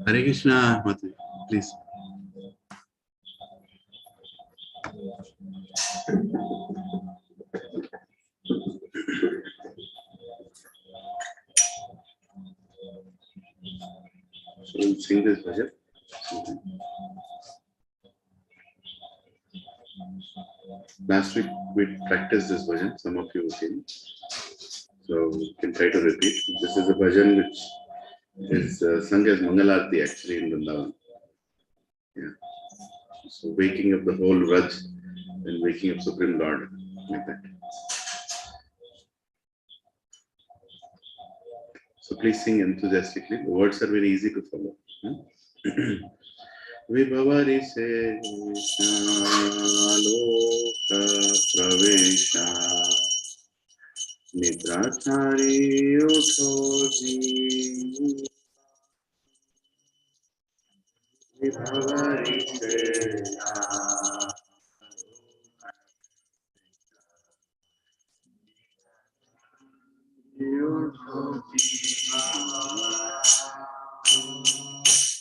Hare Krishna, Mataji, please. So we'll sing this bhajan. Last week we practiced this bhajan, some of you came. So we can try to repeat. This is a bhajan which is sung as Mangalarti actually in Vrindavan. Yeah. So waking up the whole Raj and waking up Supreme Lord, like that. So please sing enthusiastically. The words are very easy to follow. Vibhavari se loka pravesha nidrachari uthoji Vibhavari se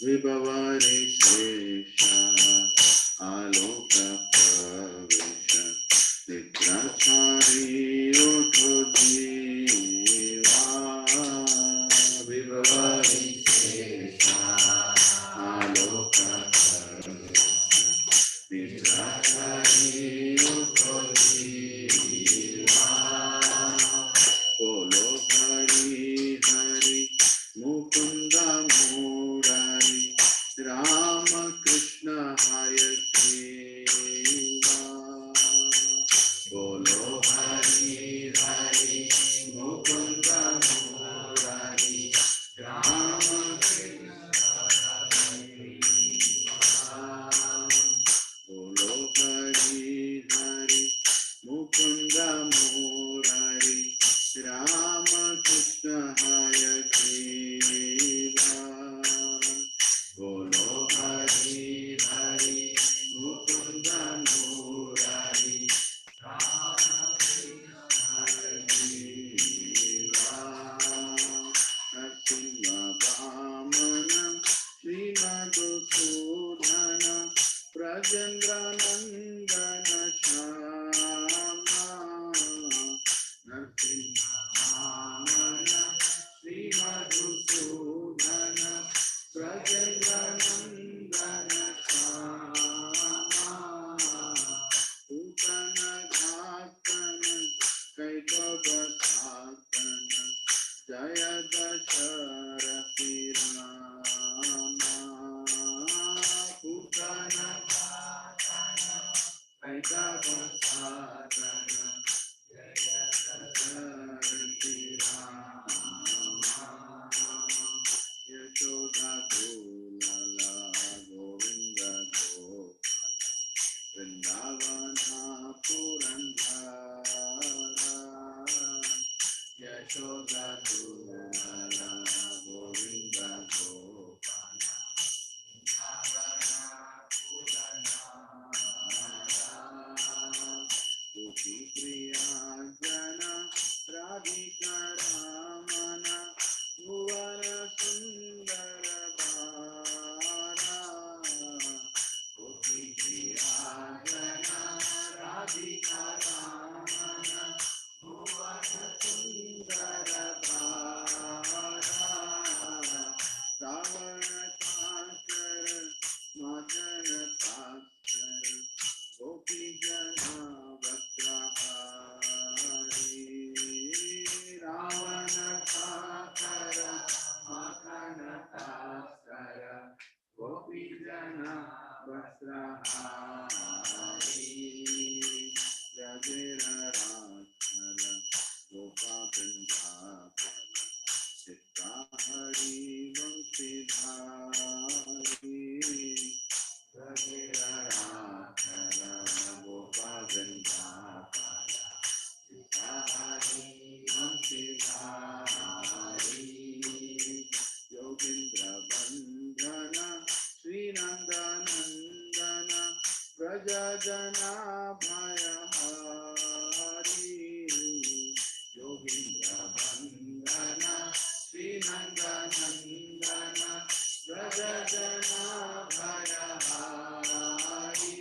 Vibhavari Shesha Aloka Pravesha Nidrachari Utho Jiva Vibhavari Shesha Aloka Pravesha Nidrachari Utho Jiva Bolo Hari Hari Mukunda Murari Rama Krishna Hayateva Bolo Hari Hari Mukunda Murari Rama Krishna Hayateva Bolo Hari Hari Mukunda Murari Rama Krishna Hayateva Bolo Hari Hari Mukunda Murari Rama Krishna Hayateva Narasimha Vamana Srimadhusudhana Prajendra Nandana Shama Narasimha Vamana Srimadhusudhana Prajendra Nandana Shama Utana Bhaktana Kaikava Bhaktana Jaya Dasharathi Rama Utana Vasrahari Rajira Rakhala Gopa Vindakala Chittahari Vamsidhari Rajira Rakhala Gopa Vindakala Chittahari Vamsidhari Yogindra Bandhana Srinanda Nandana Vrajajana Bhayahari Yogindra Bandhana Srinanda Nandana Vrajajana Bhayahari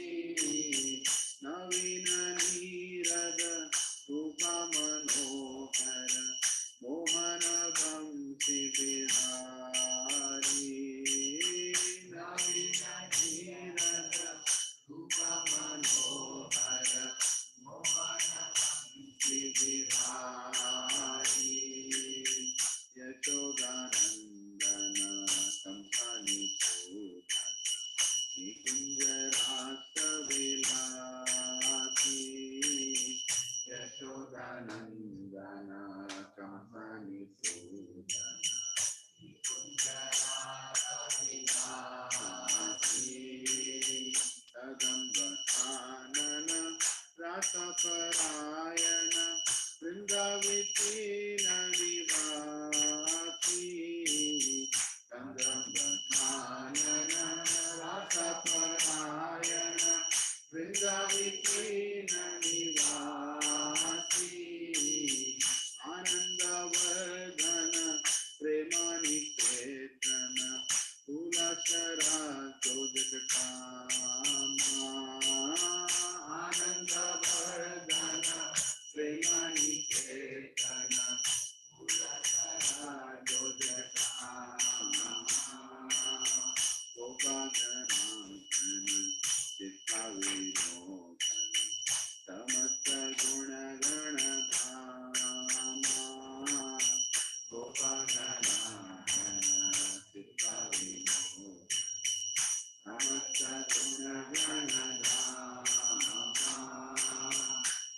Navina Nirada Rupa Manohara Mohana Vamsi Vihari Navina Nirada Rupa Manohara Mohana Vamsi Vihari Yashodanandana Kamsani Sudhana Nikunjarasa Vilasi Yashodanandana Kamsani Sudhana Nikunjarasa Vilasi Kadamba Anana Rasa Parayana Vrindavitina Nivati Kadamba Anana Rasa Parayana Vrindavitina Nivati Ananda Vardhana Premani Ketana Kulashara Jojakama Ananda Vardhana Premani Ketana Kulashara Jojakama Gopaganandana Chittavinodana Samasta Guna Gana Dhama Gopaganandana Chittavinodana Samasta Guna Gana Dhama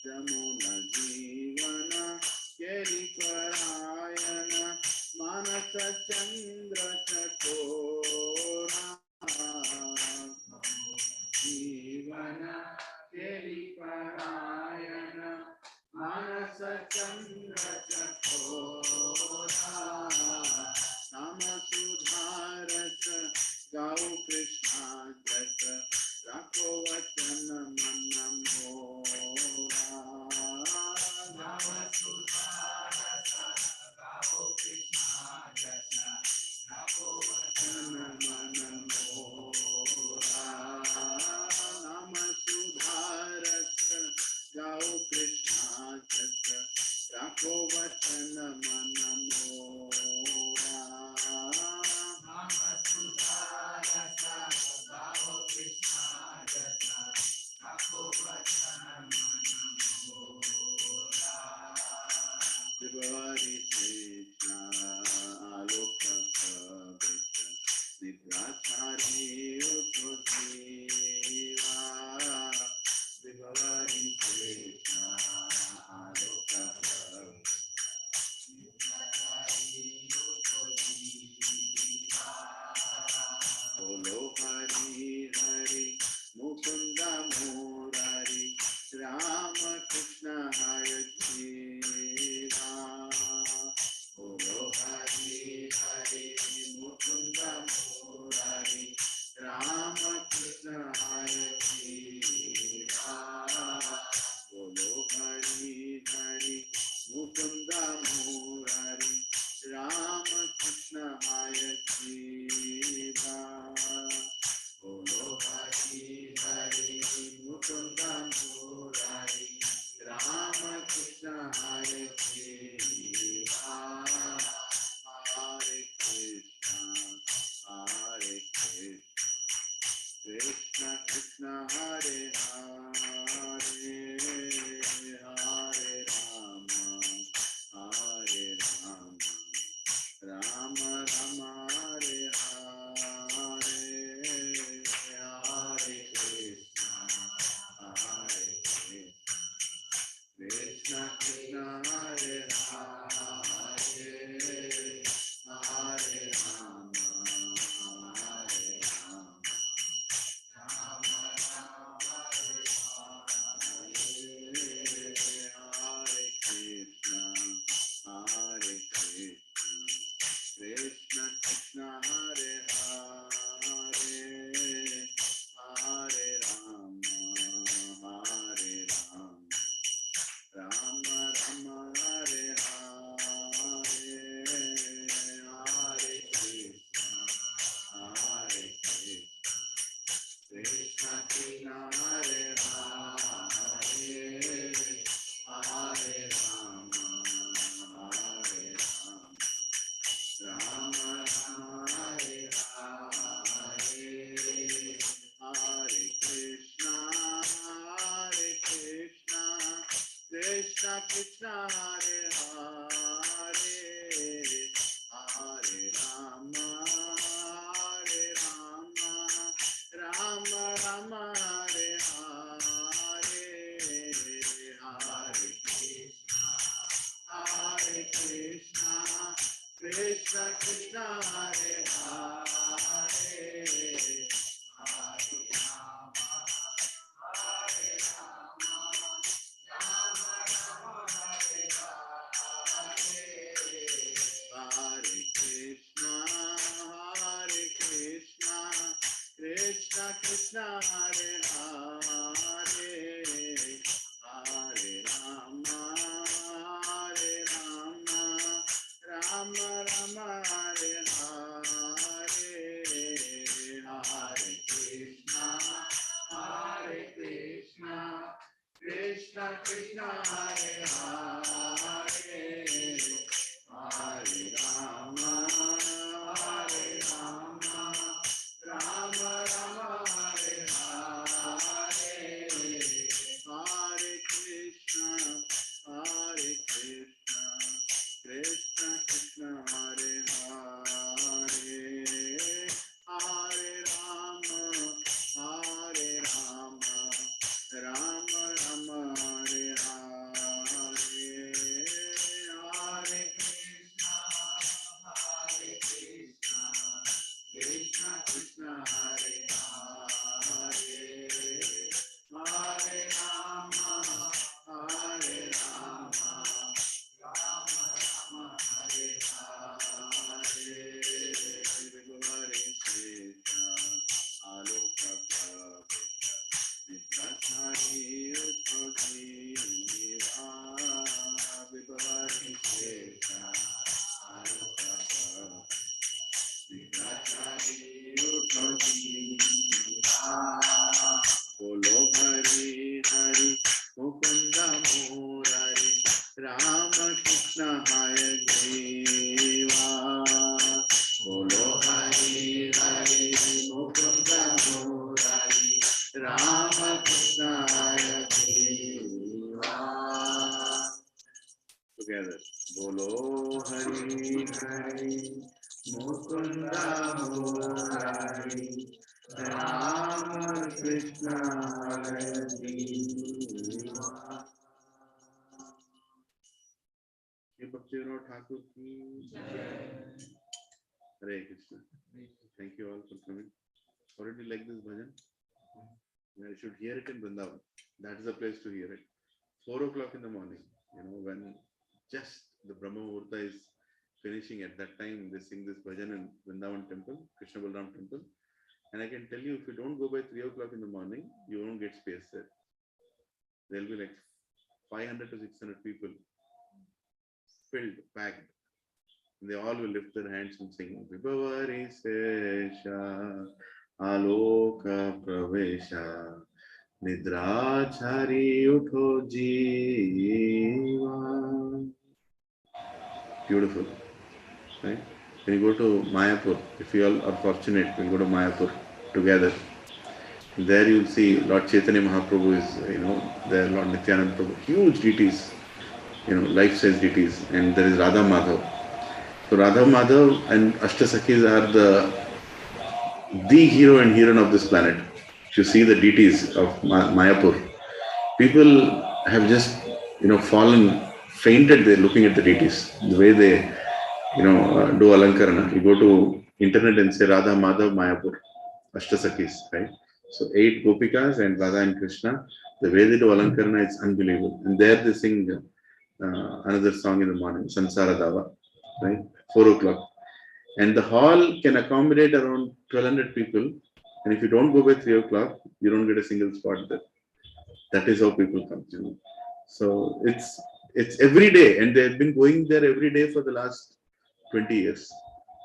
Jamuna Jivana Keri Parayana Manasa Chandra Chakora Jivana Keri Parayana Manasa Chandra Chakora Namasudharaka Gau Krishna Jasa Rako Vachana Manamora Namasudharaka Gau Krishna Jasa Rako Vachana Manamora Namasudharaka Gau Krishna Jasa Rako Vachana Manamora Namasudharaka Gau Krishna Jasa Rako Vachana Manamora Vibhavari Krishna Aloka Pravita Nidrachari Utodhiva Vibhavari Krishna Aloka Pravita Nidrachari Utodhiva Bolo Hari Hari Mukunda Murari Rama Krishna Hare Krishna Bolo Hari Hari Mukunda Murari Rama Krishna Hare Krishna Bolo Hari Hari Mukunda Murari Rama Krishna Hare Krishna Bolo Hari Hari Mukunda Murari Rama Krishna Hare Krishna Hare Krishna Hare Krishna Krishna Krishna Hare Hare Hare Rama Hare Rama Rama Rama Hare Hare Hare Krishna, Hare Hare, Hare Rama, Hare Rama, Rama Rama, Hare Hare, Hare Krishna, Krishna Krishna, Hare Hare, Hare Rama, Hare Rama, Rama Rama, Hare Hare, Hare Krishna, Krishna Krishna, Hare Hare, Hare Rama, Rama Rama, Hare Hare, Hare Krishna, Krishna Krishna, Hare Hare, Hare Rama, Rama Rama, Hare Hare, Hare Krishna, Krishna Krishna, Hare Hare, Hare Rama, Rama Rama, Hare Hare, Hare Krishna, Krishna Krishna, Hare Hare, Hare Rama, Rama Rama, Hare Hare, Hare Krishna, Aloka Prabhusha, Nitrachari Utpajiniva, Vibhavari Krishna, Aloka Prabhusha, Nitrachari Utpajiniva, Bolo Hari Hari Mukunda Murari, Rama Krishna Hare Deva, Bolo Hari Hari Mukunda Murari, Rama Krishna Hare Deva. Together, Bolo Hari Hari Mukunda Murari, Rama Krishna Hare Deva. Bhakti Thakur ki Hare Krishna. Thank you all for coming. Already like this bhajan? You should hear it in Vrindavan. That is the place to hear it. 4 o'clock in the morning, when just the Brahma Muhurta is finishing, at that time they sing this bhajan in Vrindavan temple, Krishna Balram temple. And I can tell you, if you don't go by 3 o'clock in the morning, you won't get space there. There'll be like 500 to 600 people, filled, packed. And they all will lift their hands and sing, Vibhavari Sesha, Aloka Pravesha, Nidrachari Utho Jiva. Beautiful, right? When you go to Mayapur, if you all are fortunate, we'll go to Mayapur together. There you'll see Lord Chaitanya Mahaprabhu is, there, Lord Nityananda Prabhu, huge deities, life-size deities, and there is Radha Madhav. So Radha Madhav and Ashtasakis are the hero and heroine of this planet. If you see the deities of Mayapur, people have just, fainted there looking at the deities, the way they, do Alankarana. You go to internet and say Radha Madhav Mayapur, Ashtasakis, right? So 8 Gopikas and Radha and Krishna, the way they do Alankarana is unbelievable. And there they sing another song in the morning, Sansara Dava, right? 4 o'clock. And the hall can accommodate around 1,200 people. And if you don't go by 3 o'clock, you don't get a single spot there. That is how people come, So it's every day, and they've been going there every day for the last 20 years.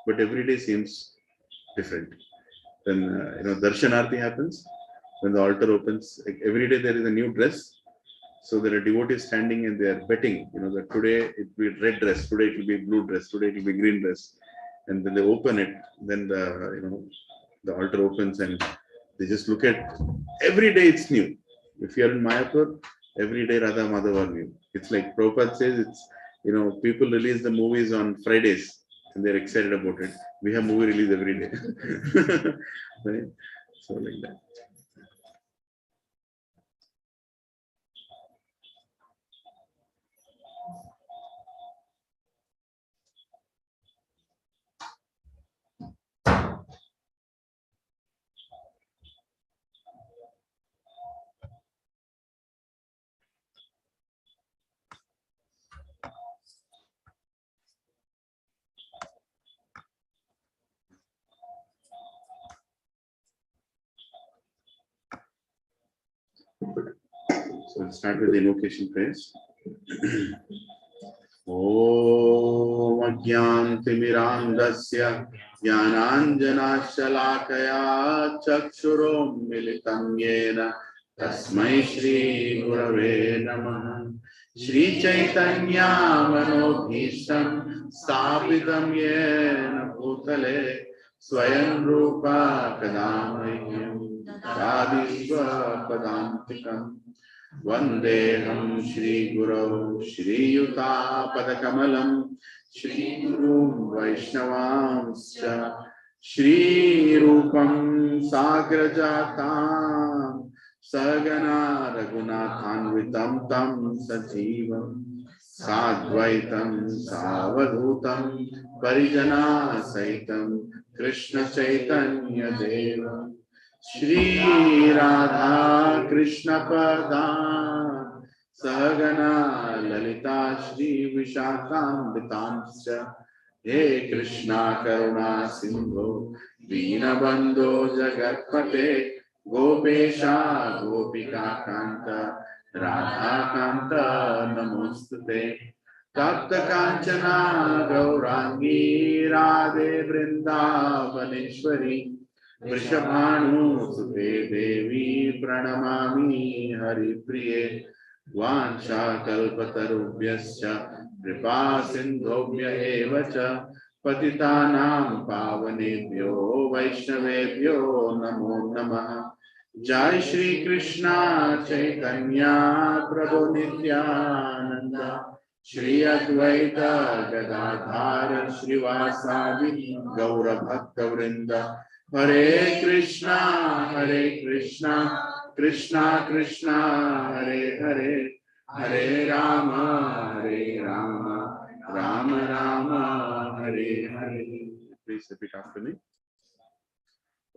But every day seems different. When Darshanarti happens, when the altar opens, like every day there is a new dress. So there are devotees standing and they are betting, that today it will be red dress, today it will be blue dress, today it will be green dress. And then they open it, then the altar opens and they just look at, every day it's new. If you are in Mayapur, every day Radha Madhava new. It's like Prabhupada says, it's, you know, people release the movies on Fridays and they're excited about it. We have movie release every day. Right? So like that. So we'll start with the invocation prayers. Om Ajnantimirandasya Jnananjanashalakaya Chakshurom Militam Yena Tasmai Shri Gurave Namaha. Shri Chaitanya Manobhisham Sthapitam Yena Bhutale Swayam Rupa Kadamahyam Dadisva Padantikam Vandeham Shri Guru Shri Yuta Padakamalam Shri Guru Vaishnavamscha Shri Rupam Sagrajatam Sagana Raghunathanvitam Tam Sajivam Sadvaitam Savadhutam Parijana Saitam Krishna Chaitanya Devam Shri Radha Krishna Padan Sagana Lalita Shri Vishakhambitamscha He Krishna Karuna Sindhu Dinabandho Jagatpate Gopesha Gopika Kanta Radha Kanta Namostute Tapta Kanchana Gaurangi Radhe Vrindavaneshwari Vrishabhanu Sute Devi Pranamami Haripriye Vansha Kalpatarubhyascha Kripa Sindhobhya Evacha Patitanam Pavanebhyo Vaishnavebhyo Namo Namaha. Jai Shri Krishna Chaitanya Prabhu Nityananda Shri Advaita Gadadhara Srivasadi Gaura Bhakta Vrinda Hare Krishna Krishna Krishna Hare Hare Hare Rama Rama Rama Hare Hare. Please repeat after me.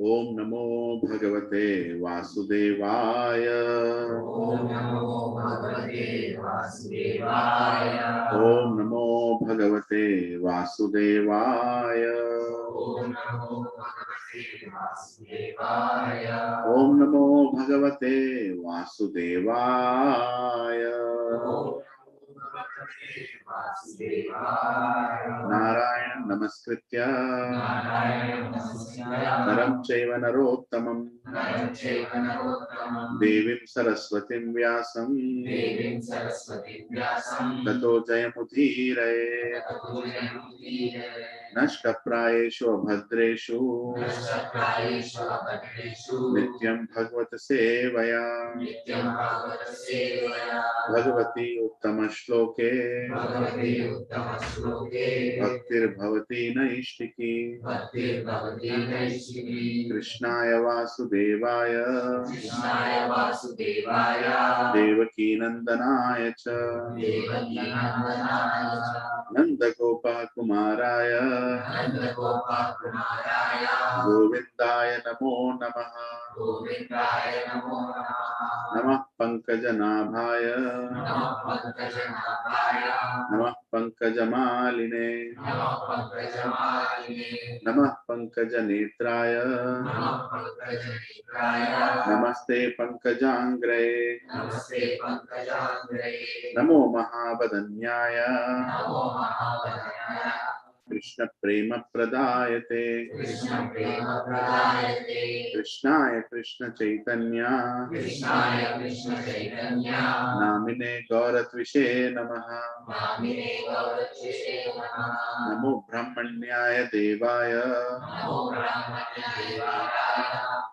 Om Namo Bhagavate Vasudevaya. Om Namo Bhagavate Vasudevaya. Om Namo Bhagavate Vasudevaya. Om Namo Bhagavate Vasudevaya. Om Namo Bhagavate Vasudevaya. Narayana Namaskritya Naram Chaiva Narottamam Devim Saraswatim Vyasam Tato Jayamudhiraye Nashkaprayeshu Abhadreshu Nityam Bhagavata Sevaya Bhagavati Uttama Shloke Bhaktir Bhavati Naishtiki Krishnaya Vasudevaya Devaki Nandanaya Cha Nanda Gopa Kumaraya Govindaya Namo Namaha Namah Pankajanabhaya Namah Pankajamaline Namah Pankajanetraya Namaste Pankajangre Namo Mahabadanyaya Krishna Prema Pradayate Krishnaya Krishna Chaitanya Namine Gauratvishe Namaha Namo Brahmanyaya Devaya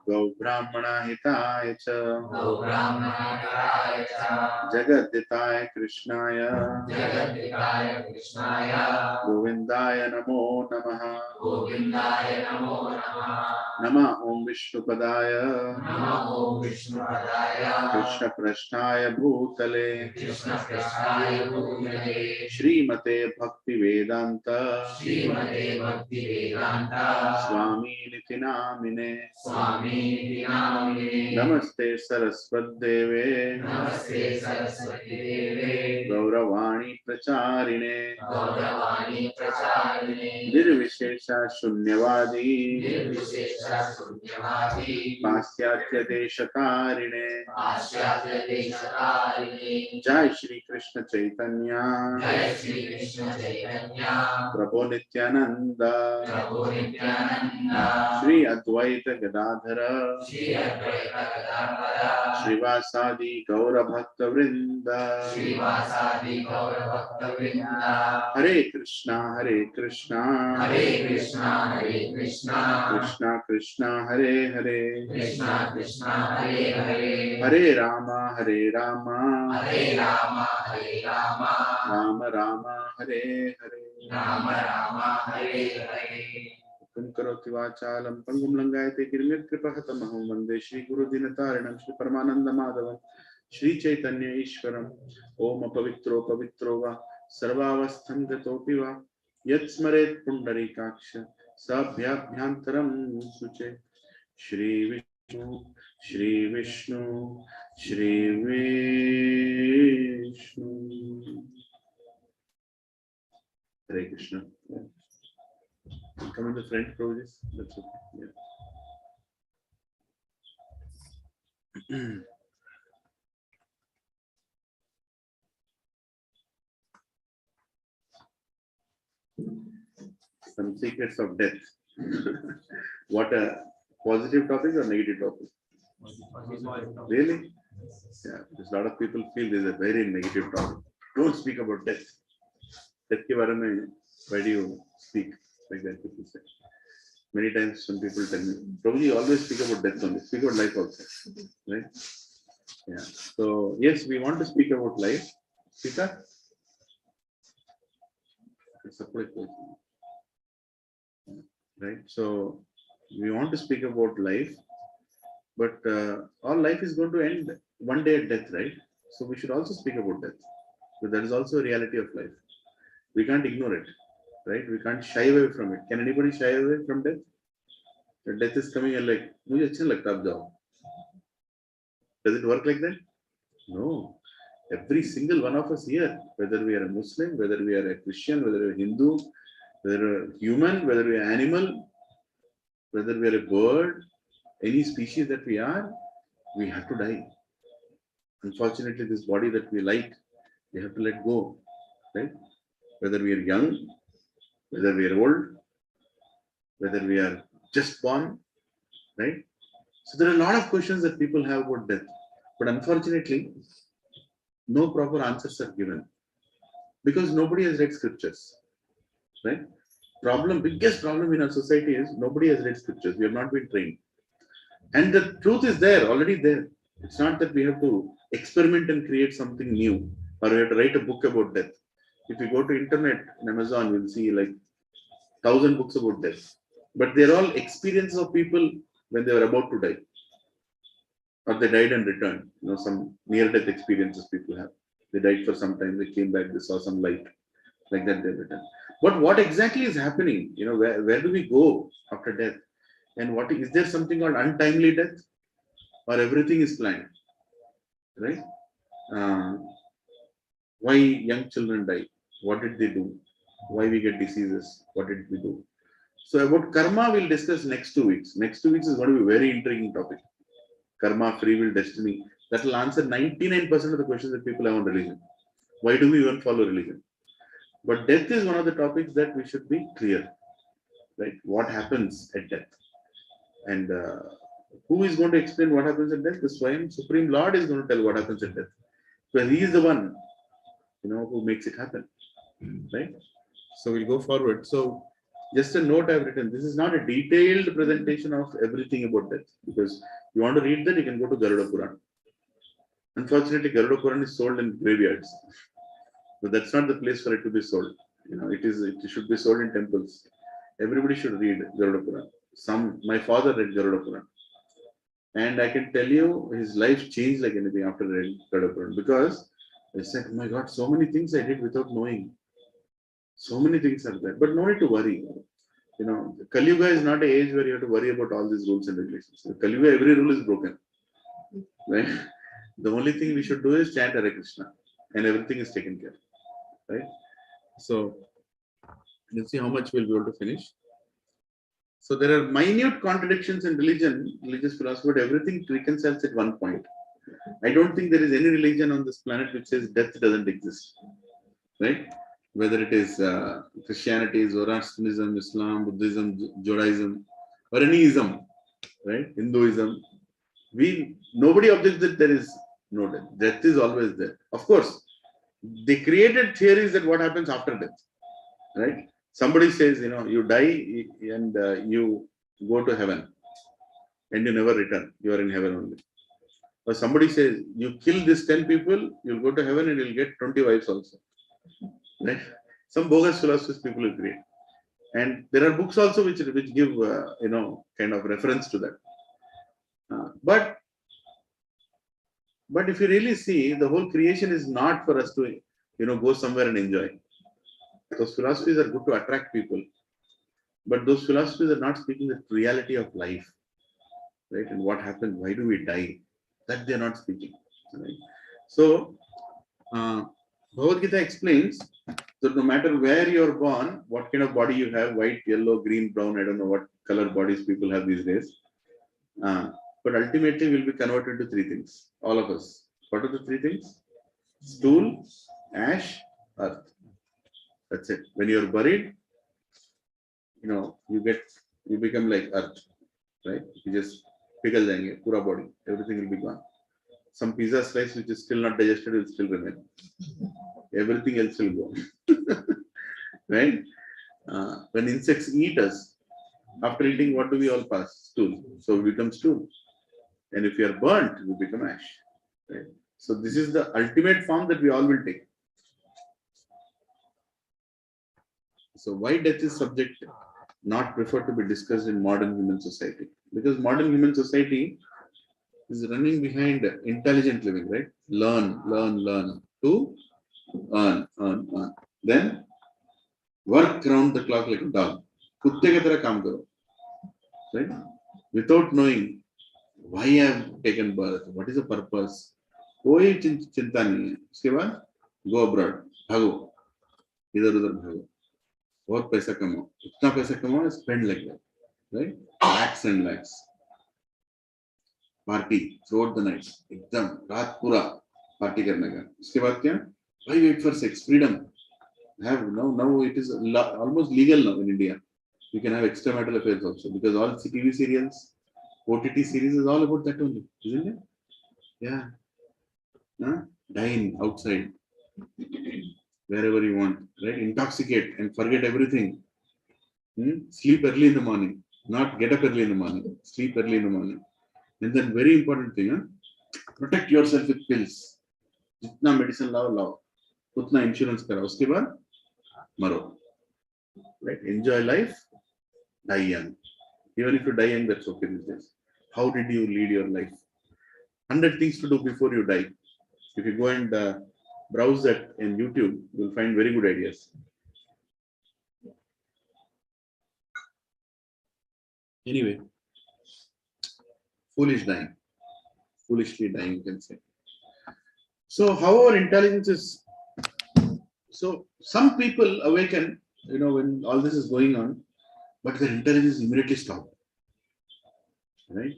Gau Brahmana Hitaya Cha Brahmanaya cha Jagaditaya Krishnaya Jagadikaya Krishnaya Govindaya Namo Namaha Govindaya Namo Namaha Nama Om Vishnupadaya Namo Vishnupadaya Krishna Prashnaya Bhutale Krishna Krishnaya Bhutale Srimate Bhakti Vedanta Srimate Bhakti Vedanta Swami Niti Namine Swami Dinamine Namaste Saraswat Deve Namaste Saraswati Deve Gauravani Pracharine Gauravani Pracharine Nirvishesha Shunyavadi Nirvishesha Sunyavadi Pasyatya Deshakarine Pasyatya Deshakarine Jai Shri Krishna Chaitanya Jai Shri Krishna Chaitanya Prabhu Nityananda Prabhu Nityananda Shri Advaita Gadadhara Shri Advaita Gadadhara Srivasadi Gaura Bhakta Vrinda Srivasadi Gaura Bhakta Vrinda Hare Krishna Hare Krishna Hare Krishna Hare Krishna Krishna Krishna Hare Hare Krishna Krishna Hare Hare Hare Rama Hare Rama Hare Rama Hare Rama Rama Rama Hare Hare Rama Rama Hare Hare Kum karoti vachalam pangum langayate kirmit kripahatamaham vande Shri Guru Dinatarinam Shri Paramananda Madhavam Shri Chaitanya Ishwaram Om Pavitro Pavitro Va Sarvavastham Gatopi Va Yat Smaret Pundarikaksha Sabhyabhyantaram Suche Shri Vishnu Shri Vishnu Shri Vishnu Hare Krishna. Come in the front, Prabhuji. That's okay. Yeah. Some secrets of death. What a positive topic or negative topic? Really? Yeah, because a lot of people feel this is a very negative topic. Don't speak about death. Death ke bare mein, why do you speak? Like that people say. Many times some people tell me, Prabhuji, always speak about death only, speak about life also. Right? Yeah. So yes, we want to speak about life. Sita? It's a quick question. Right? So we want to speak about life, but all life is going to end one day at death, right? So we should also speak about death. But that is also a reality of life. We can't ignore it, right? We can't shy away from it. Can anybody shy away from death? The death is coming and like, मुझे अच्छा लगता है अब जाओ. Does it work like that? No. Every single one of us here, whether we are a Muslim, whether we are a Christian, whether we are a Hindu, whether we are a human, whether we are an animal, whether we are a bird, any species that we are, we have to die. Unfortunately, this body that we like, we have to let go, right? Whether we are young, whether we are old, whether we are just born, right? So there are a lot of questions that people have about death, but unfortunately, no proper answers are given because nobody has read scriptures, right? Biggest problem in our society is nobody has read scriptures. We have not been trained, and the truth is there, already there. It's not that we have to experiment and create something new, or we have to write a book about death. If you go to internet in Amazon, you'll see like 1,000 books about death, but they're all experiences of people when they were about to die, or they died and returned. You know, some near-death experiences people have. They died for some time, they came back, they saw some light, like that they returned. But what exactly is happening? You know, where do we go after death? And what is there something called untimely death, or everything is planned, right? Why young children die? What did they do? Why we get diseases? What did we do? So about karma, we'll discuss next 2 weeks. Next 2 weeks is going to be a very intriguing topic. Karma, free will, destiny. That will answer 99% of the questions that people have on religion. Why do we even follow religion? But death is one of the topics that we should be clear, right? What happens at death? And who is going to explain what happens at death? The Supreme Lord is going to tell what happens at death. Because he is the one, you know, who makes it happen, right? So we'll go forward. So Just a note I've written. This is not a detailed presentation of everything about death, because you want to read that, you can go to Garuda Puran. Unfortunately, Garuda Puran is sold in graveyards, but that's not the place for it to be sold. It should be sold in temples. Everybody should read Garuda Puran. My father read Garuda Puran, and I can tell you his life changed like anything after reading Garuda Puran, because I said, oh my God, so many things I did without knowing. So many things are there, but no need to worry. Kali Yuga is not an age where you have to worry about all these rules and regulations. In Kali Yuga, every rule is broken, right? The only thing we should do is chant Hare Krishna, and everything is taken care of, right? So let's see how much we'll be able to finish. So there are minute contradictions in religious philosophy, but everything reconciles at one point. I don't think there is any religion on this planet which says death doesn't exist, right? Whether it is Christianity, Zoroastrianism, Islam, Buddhism, Judaism, or any ism, right? Hinduism. Nobody objects that there is no death. Death is always there. Of course, they created theories that what happens after death, right? Somebody says, you die and you go to heaven and you never return. You are in heaven only. Or somebody says, you kill these 10 people, you'll go to heaven and you'll get 20 wives also. Right? Some bogus philosophies people will create. And there are books also which give, kind of reference to that. But if you really see, the whole creation is not for us to, go somewhere and enjoy. Those philosophies are good to attract people, but those philosophies are not speaking the reality of life, right? And what happens? Why do we die? That they are not speaking. Right? So, Bhagavad Gita explains that no matter where you are born, what kind of body you have, white, yellow, green, brown, I don't know what color bodies people have these days, but ultimately we'll be converted to three things. All of us. What are the three things? Stool, ash, earth. That's it. When you're buried, you become like earth, right? You just pickle jayenge, pura body, everything will be gone. Some pizza slice which is still not digested will still remain. Everything else will go, right? When insects eat us, after eating, what do we all pass? Stool. So we become stool. And if you are burnt, we become ash. Right? So this is the ultimate form that we all will take. So why death is subject not preferred to be discussed in modern human society? Because modern human society is running behind intelligent living, right? Learn to earn. Then work round the clock like a dog. Kutte ki tarah kaam karo. Right? Without knowing why I have taken birth, what is the purpose? कोई चिंता नहीं है. उसके बाद go abroad, भागो, इधर-उधर भागो. बहुत पैसा कमाओ, इतना पैसा कमाओ, spend like that, right? Lakhs and lakhs. Party throughout the night, एकदम रात पूरा party करने का. उसके बाद क्या? Why wait for sex? Freedom. Now it is almost legal now in India. You can have extramarital affairs also, because all TV serials, OTT series is all about that only, isn't it? Yeah. Dine outside, wherever you want, right? Intoxicate and forget everything. Sleep early in the morning, not get up early in the morning. Sleep early in the morning. And then very important thing, protect yourself with pills. Jitna medicine lao, utna insurance karo. Uske baad maro. Right? Enjoy life, die young. Even if you die young, that's okay these days. How did you lead your life? 100 things to do before you die. If you go and browse that in YouTube, you'll find very good ideas. Anyway, foolishly dying, you can say. So, how our intelligence is. So, some people awaken, when all this is going on, but their intelligence immediately stopped. Right?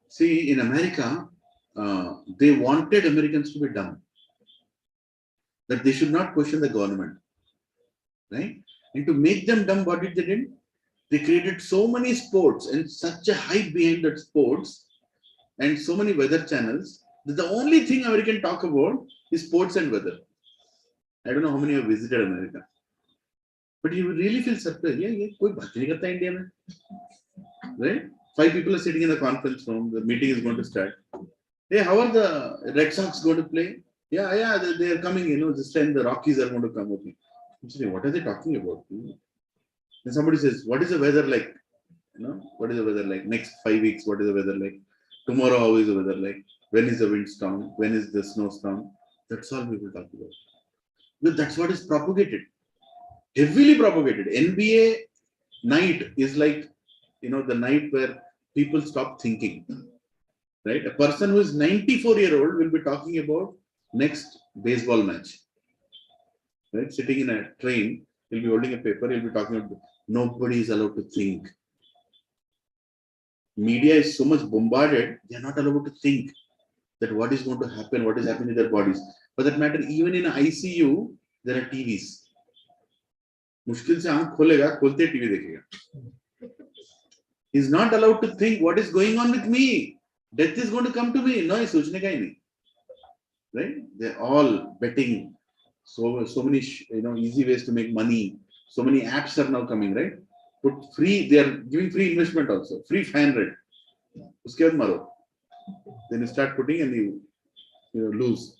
See, in America, they wanted Americans to be dumb, that they should not question the government, right? And to make them dumb, what did they do? They created so many sports and such a hype behind that sports and so many weather channels that the only thing American talk about is sports and weather. I don't know how many have visited America. But you really feel surprised. Yeah, कोई बात नहीं करता India में, right? 5 people are sitting in the conference room. The meeting is going to start. Hey, how are the Red Sox going to play? Yeah, they are coming. This time the Rockies are going to come. Okay. I'm saying, what are they talking about? And somebody says, what is the weather like? What is the weather like? Next 5 weeks, what is the weather like? Tomorrow, how is the weather like? When is the windstorm? When is the snowstorm? That's all people talk about. But that's what is propagated. Heavily propagated. NBA night is like, the night where people stop thinking. Right? A person who is 94-year-old will be talking about next baseball match. Right? Sitting in a train, he'll be holding a paper, he'll be talking about nobody is allowed to think. Media is so much bombarded, they are not allowed to think that what is going to happen, what is happening in their bodies. For that matter, even in ICU, there are TVs. मुश्किल से आंख खोलेगा, खोलते TV देखेगा. He is not allowed to think what is going on with me. Death is going to come to me. No, सोचने का ही नहीं. Right? They're all betting. So many easy ways to make money. So many apps are now coming, right? Put free. They are giving free investment also. Free 500. उसके बाद मारो. Then you start putting and you lose.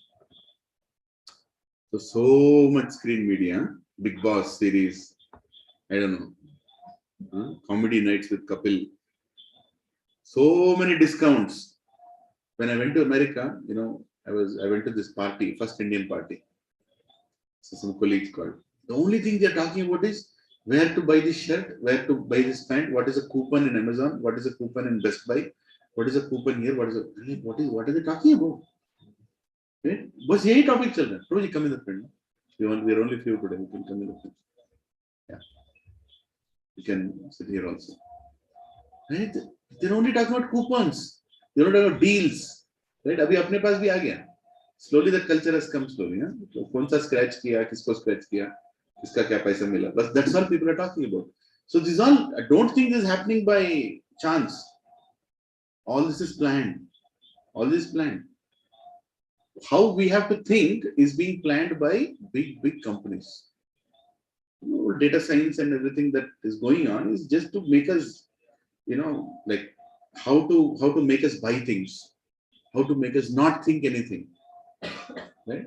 So much screen media. Big Boss series. I don't know. Comedy nights with Kapil. So many discounts. When I went to America, I went to this party, first Indian party. So some colleagues called. The only thing they're talking about is where to buy this shirt, where to buy this pant, what is a coupon in Amazon, what is a coupon in Best Buy, what is a coupon here, what are they talking about? Right? But यही topic चल रहा है. Bro, come in the front. We are only few today. You can come in the front. Yeah. You can sit here also. Right? They're only talking about coupons. They're not talking about deals. Right? अभी अपने पास भी आ गया. Slowly the culture has come slowly. कौन सा scratch किया, किसको scratch किया, किसका क्या पैसा मिला. But that's all people are talking about. So this all, I don't think this is happening by chance. All this is planned. All this is planned. How we have to think is being planned by big companies. Data science and everything that is going on is just to make us, like how to make us buy things, how to make us not think anything. Right?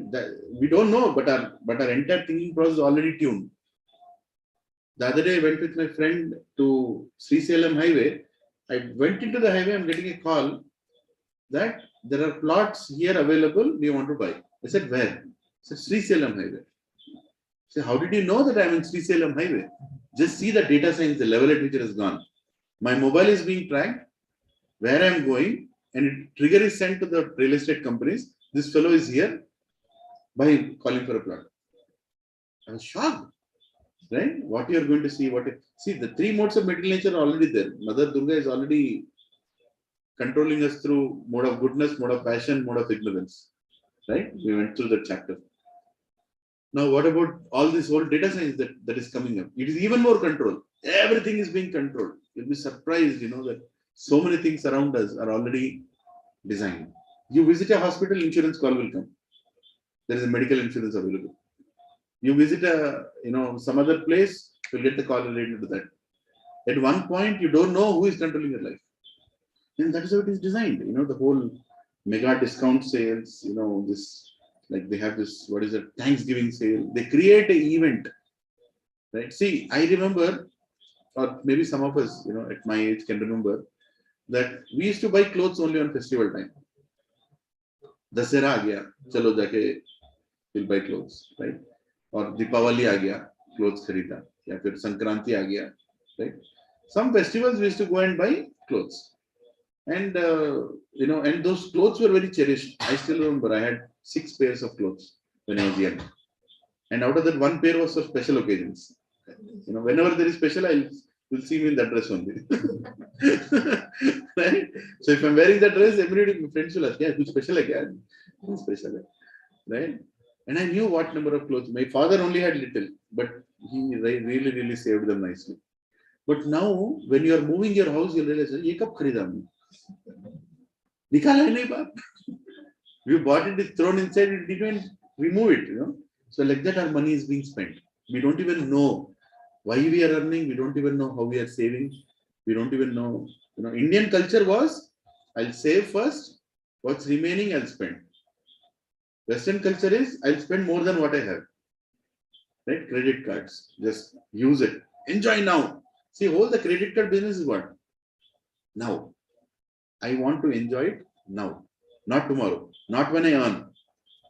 We don't know, but our entire thinking process is already tuned. The other day I went with my friend to Sri Salem Highway. I went into the highway, I'm getting a call that there are plots here available, we want to buy. I said, where? I said, Sri Salem Highway. I said, how did you know that I'm in Sri Salem Highway? Just see the data science, the level at which it has gone. My mobile is being tracked, where I'm going, and a trigger is sent to the real estate companies. This fellow is here by calling for a plot. I was shocked. Right? What you are going to see, see the 3 modes of material nature are already there. Mother Durga is already controlling us through mode of goodness, mode of passion, mode of ignorance. Right? We went through that chapter. Now, what about all this whole data science that is coming up? It is even more control. Everything is being controlled. You'll be surprised, that so many things around us are already designed. You visit a hospital, insurance call will come. There is a medical insurance available. You visit some other place, you'll get the call related to that. At one point, you don't know who is controlling your life. And that is how it is designed. The whole mega discount sales, this, like they have this, what is it, Thanksgiving sale. They create an event. Right? See, I remember, or maybe some of us, at my age can remember, that we used to buy clothes only on festival time. Dasera aa gaya, chalo jaake we'll buy clothes, right? Or Deepavali aa gaya, clothes kharida. Ya fir Sankranti aa gaya, right? Some festivals we used to go and buy clothes. And, and those clothes were very cherished. I still remember I had 6 pairs of clothes when I was young. And out of that, 1 pair was for special occasions. Whenever there is special, you'll see me in that dress only. Right? So if I'm wearing that dress, everybody, my friends will ask, yeah, who's special again? Who's special? Right? And I knew what number of clothes. My father only had little, but he really, really saved them nicely. But now, when you are moving your house, you'll realize, ye kab kharida humne? Nikala hai nahi baat. We bought it, it's thrown inside, it didn't remove it, So like that, our money is being spent. We don't even know Why we are earning, we don't even know how we are saving. We don't even know. Indian culture was, I'll save first, what's remaining I'll spend. Western culture is, I'll spend more than what I have. Right? Credit cards, just use it. Enjoy now. See, whole the credit card business is what? Now. I want to enjoy it now, not tomorrow, not when I earn.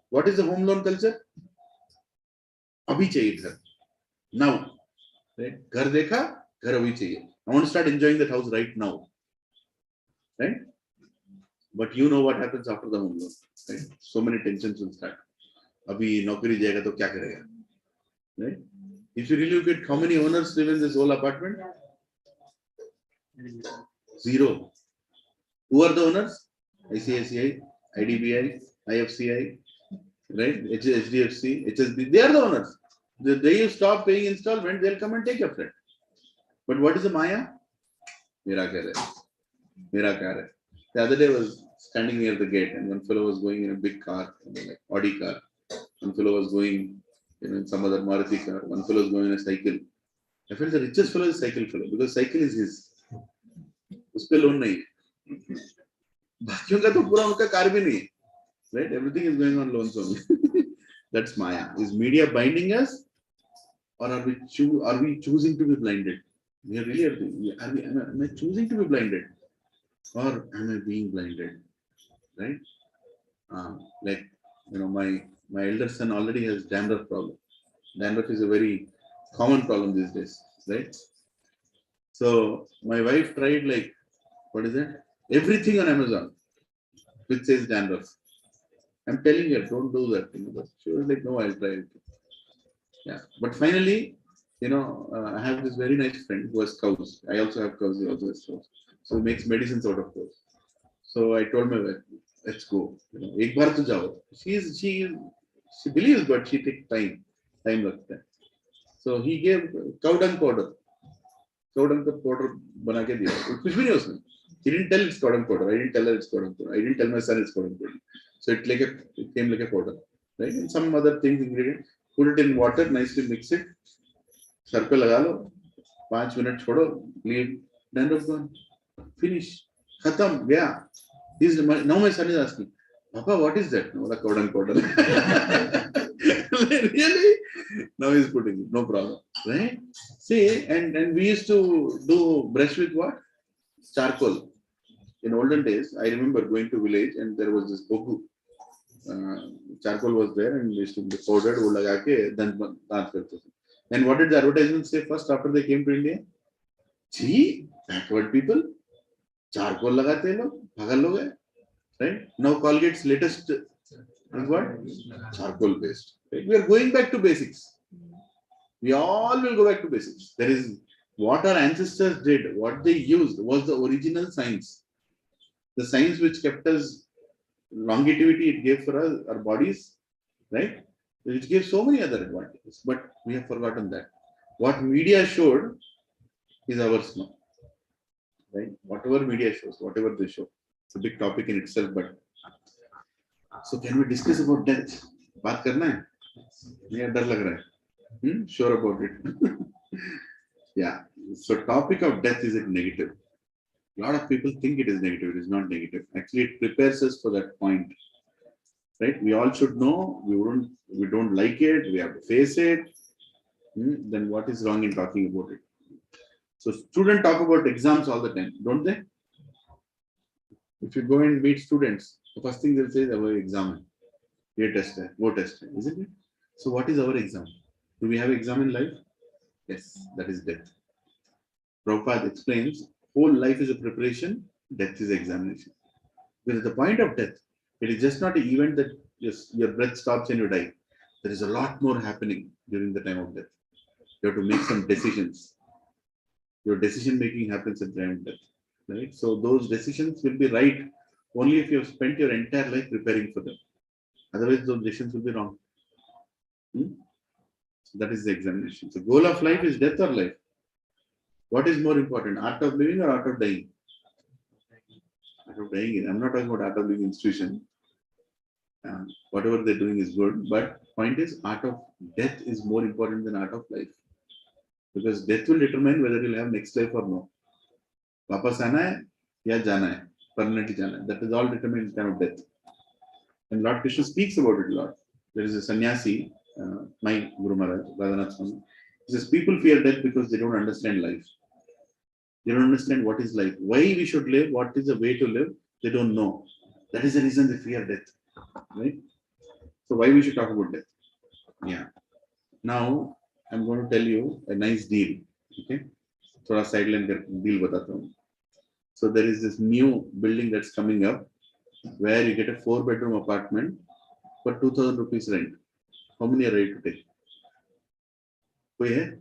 What is the home loan culture? Abhi chahiye ghar. Now. Right? Ghar dekha, ghar abhi chahiye. I want to start enjoying that house right now. Right? But you know what happens after the home loan. Right? So many tensions will start. Abhi naukari jayega to kya karega? Right? If you really look at how many owners live in this whole apartment? Zero. Who are the owners? ICICI, IDBI, IFCI, right? HDFC, HSB. They are the owners. The day you stop paying installment, they'll come and take your flat. But what is the Maya? Mera ghar hai. Mera car hai. The other day I was standing near the gate and one fellow was going in a big car, like Audi car. One fellow was going in some other Maruti car. One fellow was going in a cycle. I felt the richest fellow is a cycle fellow because cycle is his. उसपे loan नहीं है. बाकियों का तो पूरा उनका car भी नहीं है. Right? Everything is going on loans only. That's Maya. Is media binding us, or are we choosing to be blinded? We are really am I choosing to be blinded, or am I being blinded? Right? Like my elder son already has dandruff problem. Dandruff is a very common problem these days, right? So my wife tried like, what is it? Everything on Amazon which says dandruff. I'm telling her, don't do that. But she was like, no, I'll try it. Yeah. But finally, I have this very nice friend who has cows. I also have cows. He also has cows. So he makes medicines out of cows. So I told my wife, let's go. Ek baar to jao. She believes, but she takes time. Time लगता है. So he gave cow dung powder. Cow dung powder बना के दिया. कुछ भी नहीं उसमें. He didn't tell it's cow dung powder. I didn't tell her it's cow dung powder. I didn't tell my son it's cow dung powder. So it came like a powder, right? And some other things, ingredients. Put it in water, nicely mix it. Sir पे लगा लो. 5 minutes छोड़ो. Leave. Dandruff gone. Finish. खत्म. गया. Now my son is asking, Papa, what is that? No, the cow dung powder. Really? Now he's putting it. No problem. Right? See, and we used to do brush with what? Charcoal. In olden days, I remember going to village and there was this bogu. Charcoal was there and we used to be powdered. वो लगा के दांत करते थे. And what did the advertisement say first after they came to India? Gee, backward people. Charcoal लगाते हैं लोग. पागल लोग हैं. Right? Now Colgate's latest is what? Charcoal based. Right? We are going back to basics. We all will go back to basics. There is what our ancestors did, what they used was the original science. The science which kept us longevity it gave for us, our bodies, right? It gave so many other advantages, but we have forgotten that. What media showed is ours now. Right? Whatever media shows, whatever they show. It's a big topic in itself, but so can we discuss about death? बात करना है? या डर लग रहा है? Sure about it. Yeah. So topic of death is it negative? A lot of people think it is negative. It is not negative. Actually, it prepares us for that point. Right? We all should know. We don't like it. We have to face it. Then what is wrong in talking about it? So students talk about exams all the time, don't they? If you go and meet students, the first thing they'll say is our exam. Ye test hai, wo test hai, isn't it? So what is our exam? Do we have exam in life? Yes, that is death. Prabhupada explains, whole life is a preparation, death is examination. Because at the point of death, it is just not an event that your breath stops and you die. There is a lot more happening during the time of death. You have to make some decisions. Your decision making happens at the time of death. Right? So those decisions will be right only if you have spent your entire life preparing for them. Otherwise, those decisions will be wrong. That is the examination. So goal of life is death or life. What is more important, art of living or art of dying? Art of dying. I'm not talking about art of living institution. Whatever they're doing is good, but point is art of death is more important than art of life. Because death will determine whether you'll have next life or no. वापस आना है या जाना है, permanently जाना है. That is all determined in time of death. And Lord Krishna speaks about it a lot. There is a sannyasi, my Guru Maharaj, Radhanath Swami. He says people fear death because they don't understand life. They don't understand what is life, why we should live, what is the way to live. They don't know. That is the reason they fear death, right? So why we should talk about death? Yeah. Now I'm going to tell you a nice deal. Okay. थोड़ा sideline deal बताता हूँ. So there is this new building that's coming up where you get a 4-bedroom apartment for 2,000 rupees rent. How many are ready to take? कोई है?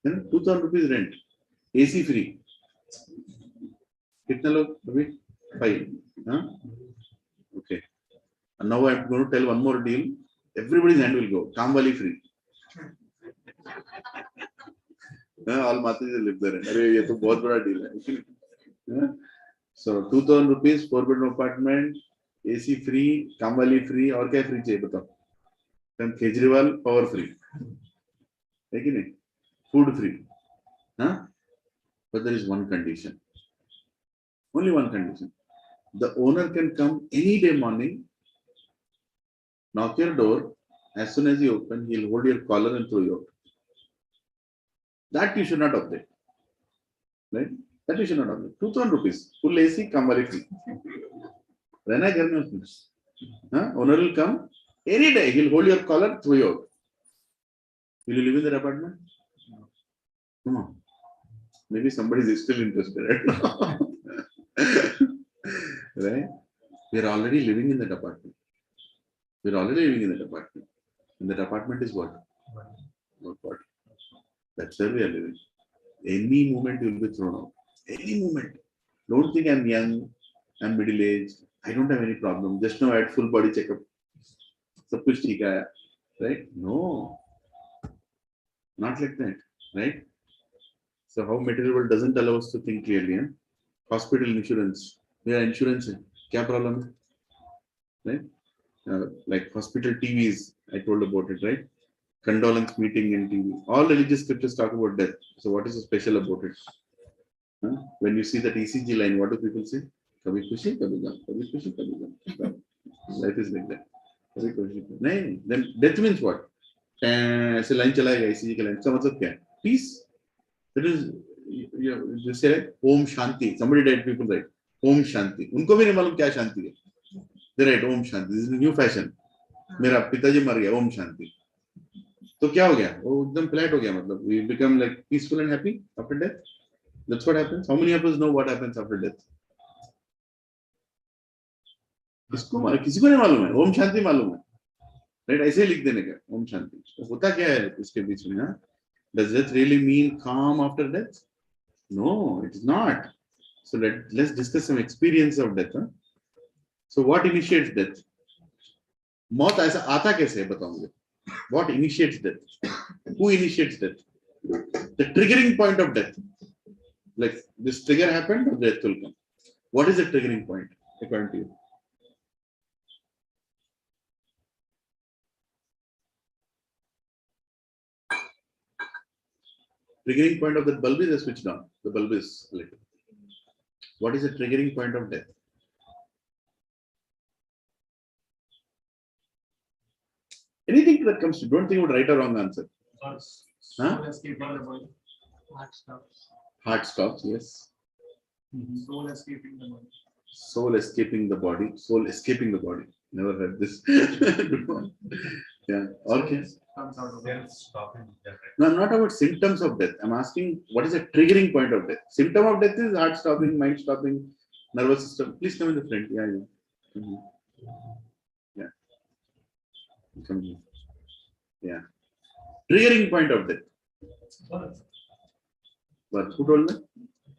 2,000 rupees rent. AC free. कितने लोग अभी? 5. Huh? Okay. And now I'm going to tell one more deal. Everybody's hand will go. Kamwali free. All Mataji will live there. अरे ये तो बहुत बड़ा deal है. So 2,000 rupees, 4-bedroom apartment, AC free, Kamwali free, और क्या free चाहिए बताओ? Then Kejriwal power free. है कि नहीं? Food free. Huh? But there is one condition. Only one condition. The owner can come any day morning, knock your door. As soon as you open, he'll hold your collar and throw you out. That you should not object. Right? That you should not object. 2,000 rupees. Full AC, Kamwali free. रहना घर में उसमें. Owner will come any day. He'll hold your collar, throw you out. Will you live in that apartment? Come on. Maybe somebody is still interested right now. Right? We are already living in that apartment. We are already living in that apartment. And that apartment is what? Not what? That's where we are living. Any moment you will be thrown out. Any moment. Don't think I'm young, I'm middle-aged, I don't have any problem. Just now I had full body checkup. Sab kuch theek aaya. Right? No. Not like that. Right? So how material world doesn't allow us to think clearly. Hospital insurance. Yeah, insurance. Kya problem hai? Right? Like hospital TVs, I told about it, right? Condolence meeting in TV. All religious scriptures talk about death. So what is so special about it? When you see that ECG line, what do people say? Kabhi khushi, kabhi gum. Kabhi khushi, kabhi gum. Life is like that. Kabhi khushi. No, then death means what? ऐसे line चलाएगा ECG का line. इसका मतलब क्या है? Peace. That is, you say Om Shanti. Somebody died, people died. Om Shanti. उनको भी नहीं मालूम क्या शांति है. They write Om Shanti. This is a new fashion. मेरा पिताजी मर गया. Om Shanti. तो क्या हो गया? वो एकदम फ्लैट हो गया मतलब. We become like peaceful and happy after death. That's what happens. How many of us know what happens after death? किसी को नहीं मालूम है. ओम शांति मालूम है. राइट? ऐसे ही लिख देने का ओम शांति. तो होता क्या है इसके बीच में? Does death really mean calm after death? No, it is not. So let's discuss some experience of death. So what initiates death? मौत ऐसा आता कैसे है बताओ मुझे. What initiates death? Who initiates death? The triggering point of death. Like this trigger happened, death will come. What is the triggering point according to you? Triggering point of the bulb is switched on. The bulb is lit. What is the triggering point of death? Anything that comes to, don't think about right or wrong answer. Huh? Heart stops. Heart stops, yes. Soul escaping the body. Soul escaping the body. Soul escaping the body. Never heard this. Good one. Yeah. Okay. Comes out of Then stopping death. No, I'm not about symptoms of death. I'm asking what is the triggering point of death? Symptom of death is heart stopping, mind stopping, nervous system. Please come in the front. Yeah, yeah. Yeah. Come here. Yeah. Triggering point of death. But who told me?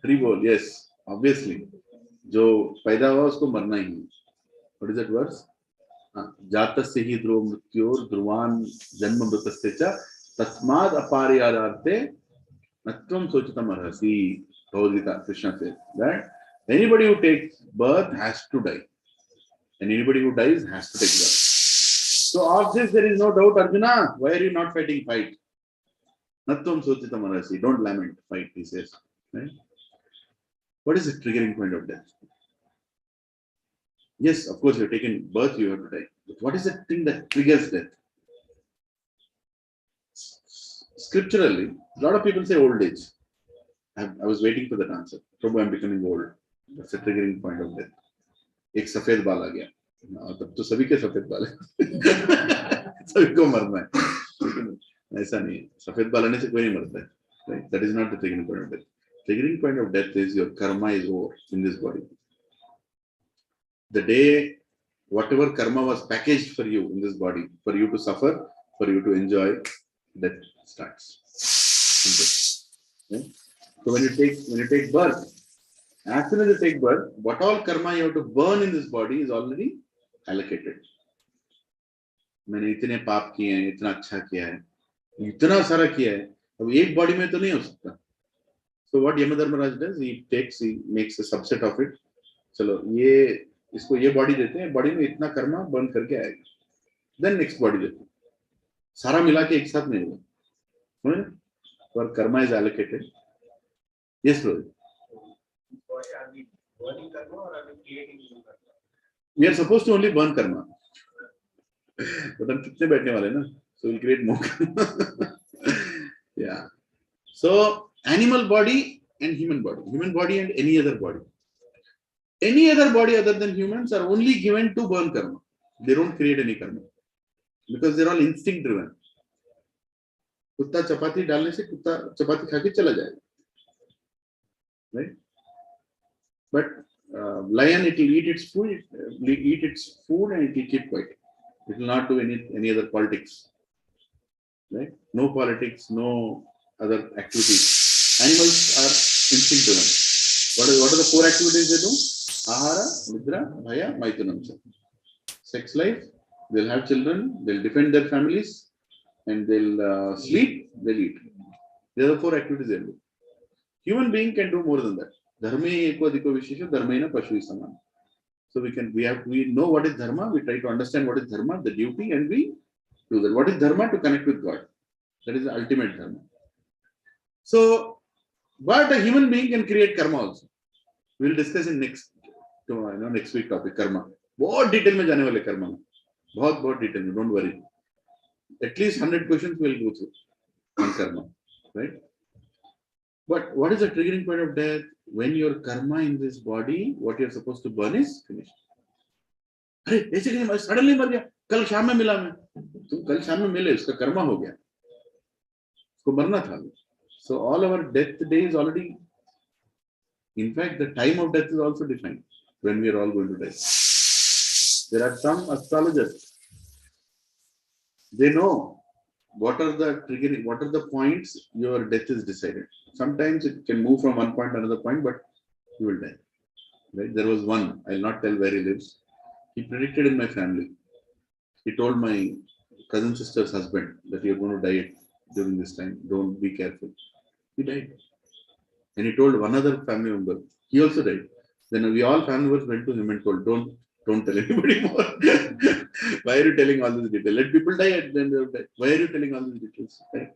Tribol, yes, obviously. जो पैदा हुआ उसको मरना ही है. What is that verse? जातस्य हि ध्रुव मृत्योर ध्रुवान जन्म मृतस्य च तस्माद् अपारियादार्थे नत्वं सोचितम् अर्हसि. Bhagavad Krishna said that anybody who takes birth has to die, and anybody who dies has to take birth. So of this there is no doubt, Arjuna. Why are you not fighting fight? Natvam Sochitam Arasi. Don't lament, fight, he says. Right? What is the triggering point of death? Yes, of course, you're taken birth, you have to die. But what is the thing that triggers death? Scripturally, a lot of people say old age. I was waiting for that answer. Prabhu, I'm becoming old. That's the triggering point of death. एक सफेद बाल आ गया, तब तो सभी के सफेद बाल है, सभी को मरना है, ऐसा नहीं है, सफेद बाल आने से कोई नहीं मरता है, right? That is not the triggering point of death. Triggering point of death is your karma is over in this body. The day whatever karma was packaged for you in this body, for you to suffer, for you to enjoy, death starts. Okay? So when you take birth, as soon as you take birth, what all karma you have to burn in this body is already allocated. मैंने इतने पाप किए हैं, इतना अच्छा किया है, इतना सारा किया है, अब एक बॉडी में तो नहीं हो सकता. So what Yamadharmaraj does, he makes a subset of it. चलो ये इसको ये बॉडी देते हैं, बॉडी में इतना कर्मा बर्न करके आएगा, देन नेक्स्ट बॉडी देते हैं, सारा मिला के एक साथ नहीं होगा. और karma is allocated. Yes bro, we are suppose to only burn karma, but हम कितने बैठने वाले ना, so will create more. Yeah, so animal body and human body and any other body. Any other body other than humans are only given to burn karma. They don't create any karma because they're all instinct driven. कुत्ता चपाती डालने से कुत्ता चपाती खा के चला जाएगा, right? But lion, it will eat its food, and it will keep quiet. It will not do any other politics, right? No politics, no other activities. Animals are instinct driven. What are the four activities they do? Ahara, Nidra, Bhaya, Maitunam. Sex life, they'll have children, they'll defend their families, and they'll sleep, they'll eat. These are the four activities they do. Human being can do more than that. Dharma eko adhiko vishesha, dharmaena pashu saman. So we know what is dharma, we try to understand what is dharma, the duty, and we do that. What is dharma? To connect with God. That is the ultimate dharma. So, but a human being can create karma also. We will discuss in next week topic, karma. बहुत detail में जाने वाले कर्मा में, बहुत detail में, don't worry. At least 100 questions will go through on karma, right? But what is the triggering point of death? When your karma in this body, what you are supposed to burn is finished. अरे ऐसे कैसे suddenly मर गया, कल शाम में मिला मैं, तुम कल शाम में मिले, उसका कर्मा हो गया, उसको मरना था. So all our death day is already, in fact the time of death is also defined, when we are all going to die. There are some astrologers, they know what are the points your death is decided. Sometimes it can move from one point to another point, but you will die. Right? There was one, I'll not tell where he lives. He predicted in my family. He told my cousin sister's husband that you're going to die during this time. Don't be careful. He died. And he told one other family member. He also died. Then we all family members went to him and told, don't tell anybody more. Why are you telling all these details? Let people die and then they'll die. Why are you telling all these details? Right?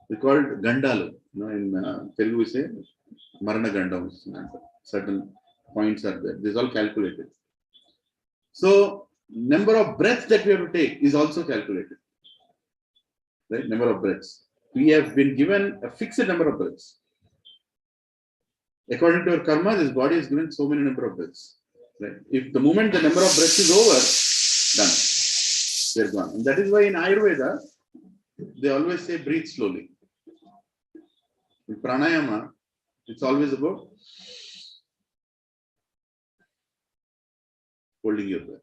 It's called Gandalu. In Telugu we say Marana Gandam. Certain points are there. This is all calculated. So number of breaths that we have to take is also calculated. Right? Number of breaths. We have been given a fixed number of breaths. According to our karma, this body is given so many number of breaths. Right? If the moment the number of breaths is over, done. They're gone. And that is why in Ayurveda, they always say breathe slowly. In pranayama, it's always about holding your breath.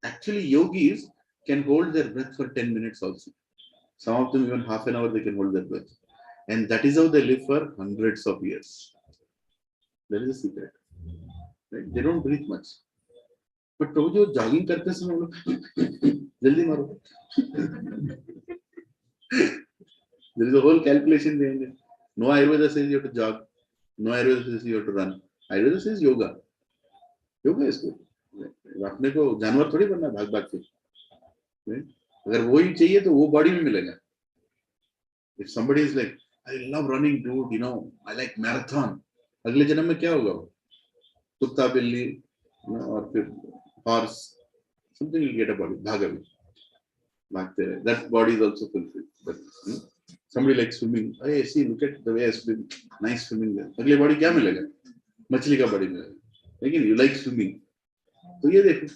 Actually, yogis can hold their breath for 10 minutes also. Some of them even half an hour they can hold their breath. And that is how they live for hundreds of years. That is the secret. Right? They don't breathe much. But Prabhuji, jogging karte samay jaldi maro. There is a whole calculation behind it. No Ayurveda says you have to jog. No Ayurveda says you have to run. Ayurveda says yoga. Yoga is good. अपने को जानवर थोड़ी बनना भाग भाग के. अगर वो ही चाहिए तो वो बॉडी में मिलेगा. If somebody is like, I love running, dude, I like marathon. अगले जन्म में क्या होगा? कुत्ता, बिल्ली, और फिर horse, something will get a body. भागवे, भागते रहे. That body is also fulfilled. But somebody likes swimming. Hey, see, look at the way I swim. Nice swimming there. अगले body क्या मिलेगा? मछली का body मिलेगा. लेकिन you like swimming. तो ये देखो,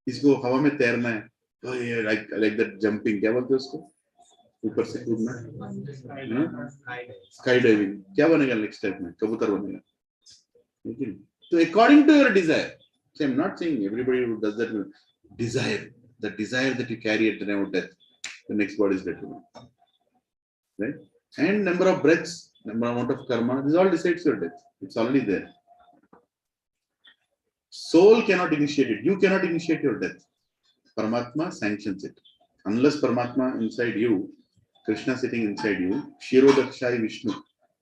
इसको हवा में तैरना है. Oh yeah, like that jumping. क्या बोलते हैं उसको? ऊपर से कूदना. Sky diving. क्या बनेगा next step में? कबूतर बनेगा. लेकिन तो according to your desire. So I'm not saying everybody who does that will desire. The desire that you carry at the time of death, the next body is determined. Right? And number of breaths, number amount of karma, this all decides your death. It's already there. Soul cannot initiate it. You cannot initiate your death. Paramatma sanctions it. Unless Paramatma inside you, Krishna sitting inside you, Shirodakshai Vishnu.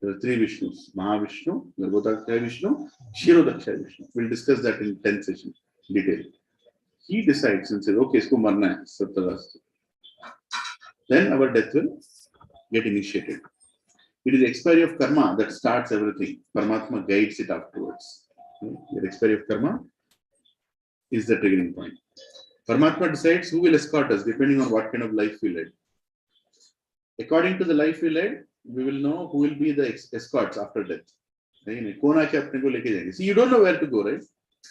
There are three Vishnus. Mahavishnu, Garbhodakshai Vishnu, Shirodakshai Vishnu. We'll discuss that in 10th session, detail. He decides and says, okay, isko marna hai, Sattavasti. Then our death will get initiated. It is the expiry of karma that starts everything. Paramatma guides it afterwards. The expiry of karma is the triggering point. Paramatma decides who will escort us depending on what kind of life we led. According to the life we led, we will know who will be the escorts after death. See, you don't know where to go, right?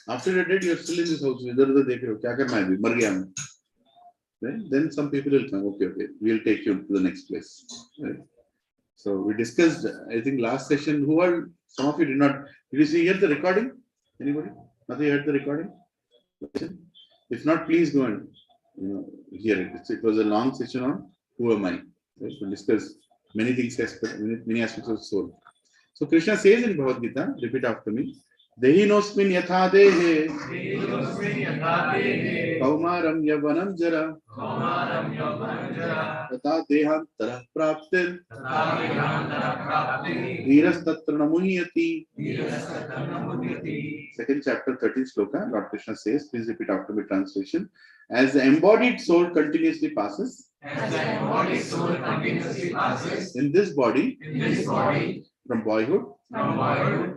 After you're dead, you're still in this house. Then some people will come, okay, we'll take you to the next place. Right? So we discussed, I think last session, some of you did not, did you hear the recording? Anybody? Nothing heard the recording? If not, please go and hear it. It was a long session on who am I. Right? We discussed many things, many aspects of soul. So Krishna says in Bhagavad Gita, repeat after me, Dehinosmin yatha dehe Kaumaram yavanam jara Tata dehantara praptir Dhiras tatra namuhyati. Second chapter, 13th sloka, Lord Krishna says, please repeat after me translation. As the embodied soul continuously passes in this body, from boyhood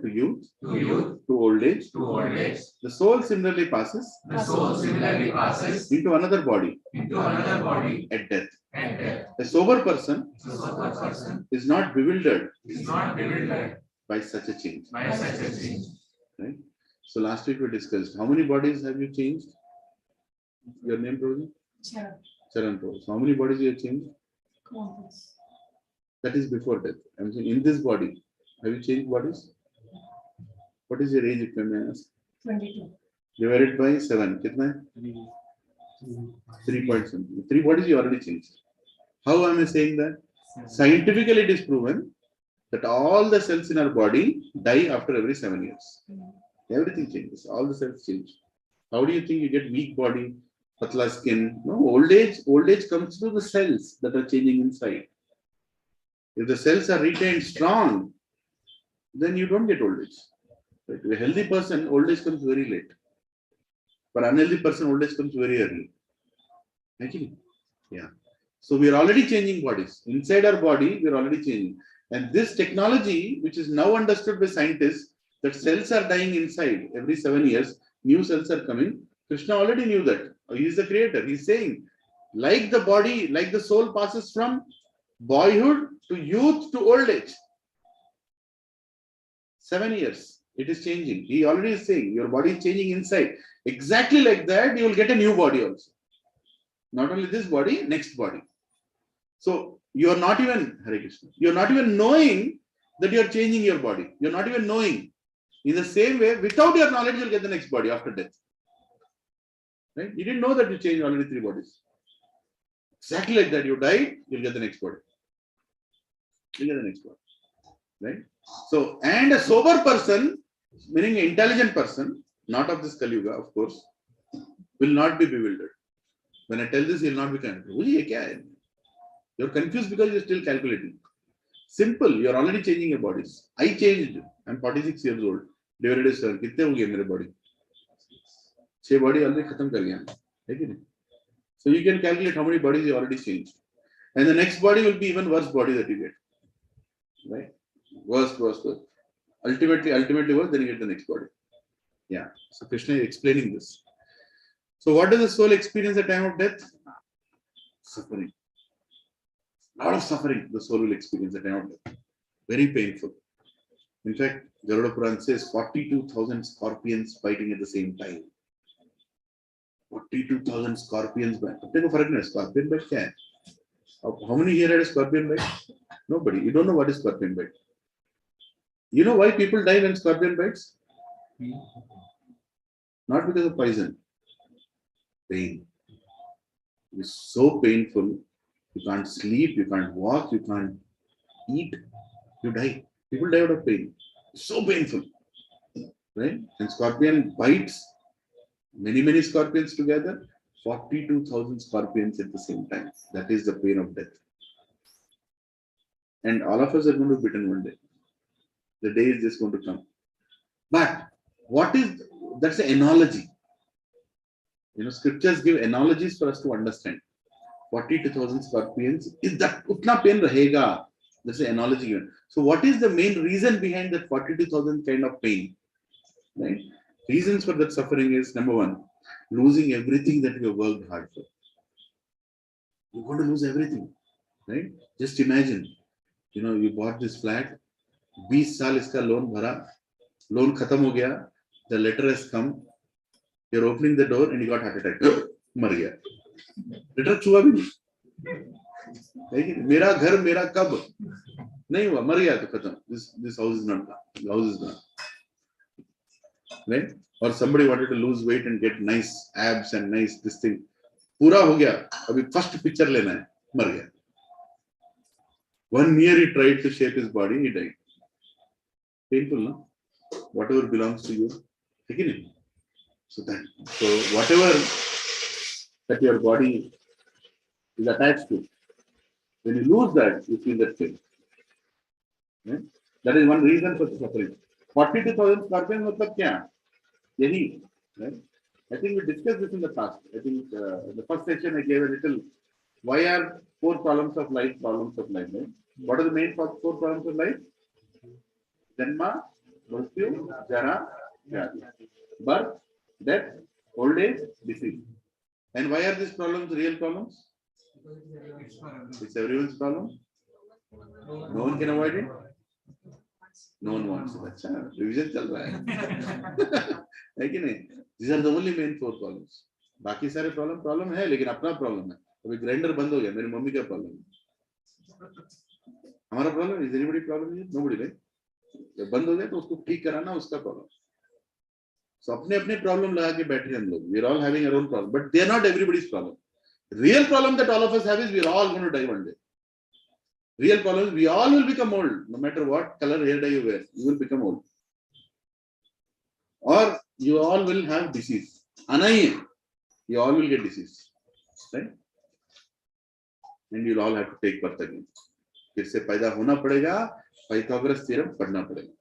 to youth to old age, the soul similarly passes into another body at death. A sober person is not bewildered by such a change. Right? So last week we discussed how many bodies have you changed? Your name, Rosie? Charan. So how many bodies you have changed? That is before death. I'm saying in this body, have you changed bodies? What is your age, if I may ask? 22. Divided by 7. Kitna? 3 point something. 3 bodies you already changed. How am I saying that? Scientifically it is proven that all the cells in our body die after every 7 years. Everything changes. All the cells change. How do you think you get weak body, patla skin? No, old age comes through the cells that are changing inside. If the cells are retained strong, then you don't get old age. Right? To a healthy person, old age comes very late. For an unhealthy person, old age comes very early. Actually, yeah. So we are already changing bodies. Inside our body, we are already changing. And this technology, which is now understood by scientists, that cells are dying inside every 7 years, new cells are coming. Krishna already knew that. He is the creator. He's saying, like the body, like the soul passes from boyhood to youth to old age. 7 years, it is changing. He already is saying, your body is changing inside. Exactly like that, you will get a new body also. Not only this body, next body. So you are not even, Hare Krishna, you are not even knowing that you are changing your body. You are not even knowing. In the same way, without your knowledge, you will get the next body after death. Right? You didn't know that you changed already 3 bodies. Exactly like that, you died, you'll get the next body. You'll get the next body. Right? So, and a sober person, meaning an intelligent person, not of this Kali Yuga, of course, will not be bewildered. When I tell this, he will not be confused. You're confused because you're still calculating. Simple, you're already changing your bodies. I changed. I'm 46 years old. Divided by 7. Kitne ho gaye mere body? 6 body already khatam kar liya. So you can calculate how many bodies you already changed. And the next body will be even worse body that you get. Right? Worse. Ultimately worse, then you get the next body. Yeah. So Krishna is explaining this. So what does the soul experience at the time of death? Suffering. A lot of suffering the soul will experience at the time of death. Very painful. In fact, Garuda Puran says 42,000 scorpions fighting at the same time. 42,000 scorpions. Scorpion bite. How many here had a scorpion bite? Nobody. You don't know what is scorpion bite. You know why people die when scorpion bites? Not because of poison. Pain. It's so painful. You can't sleep, you can't walk, you can't eat. You die. People die out of pain. It's so painful. Right? And scorpion bites many scorpions together. 42,000 scorpions at the same time. That is the pain of death. And all of us are going to be bitten one day. The day is just going to come. But that's an analogy. Scriptures give analogies for us to understand. 42,000 scorpions, is that utna pain rahega? That's an analogy given. So what is the main reason behind that 42,000 kind of pain? Right? Reasons for that suffering is, number one, losing everything that you have worked hard for. You're going to lose everything. Right? Just imagine, you bought this flat, 20 saal iska loan bhara, loan khatam ho gaya, the letter has come, you're opening the door and you got heart attack. Mar gaya. Letter chua bhi nahi. Mera ghar, mera kab? Nahi hua, mar gaya to khatam. This house is not done. The house is done. Right? Or somebody wanted to lose weight and get nice abs and nice this thing. Pura ho gaya. Abhi first picture lena hai. Mar gaya. 1 year he tried to shape his body, he died. Painful, no? Whatever belongs to you. So whatever that your body is attached to, when you lose that, you feel that pain. Right? That is one reason for the suffering. 42,000 scorpions, matlab kya? Yahi. Right? I think we discussed this in the past. I think in the first session I gave a little, why are 4 problems of life? Right? What are the main 4 problems of life? Janma, Mrityu, Jara, Vyadhi. Birth, death, old age, disease. And why are these problems real problems? It's everyone's problem. No one can avoid it. No one wants it. Achha, revision chal raha hai. These are the only main 4 problems. बाकी सारे problem है, लेकिन अपना problem है. अभी grinder बंद हो गया, मेरी मम्मी का problem है. हमारा problem is anybody problem? Nobody, right? जब बंद हो गया तो उसको ठीक कराना उसका problem. So अपने problem लगा के बैठे हम लोग. We are all having our own problem, but they are not everybody's problem. Real problem that all of us have is we are all going to die one day. Real problem is we all will become old, no matter what color hair dye you wear. You will become old, or you all will have disease. Anayi, you all will get disease, right? And you'll all have to take birth again. फिर से पैदा होना पड़ेगा, Pythagoras theorem पढ़ना पड़ेगा.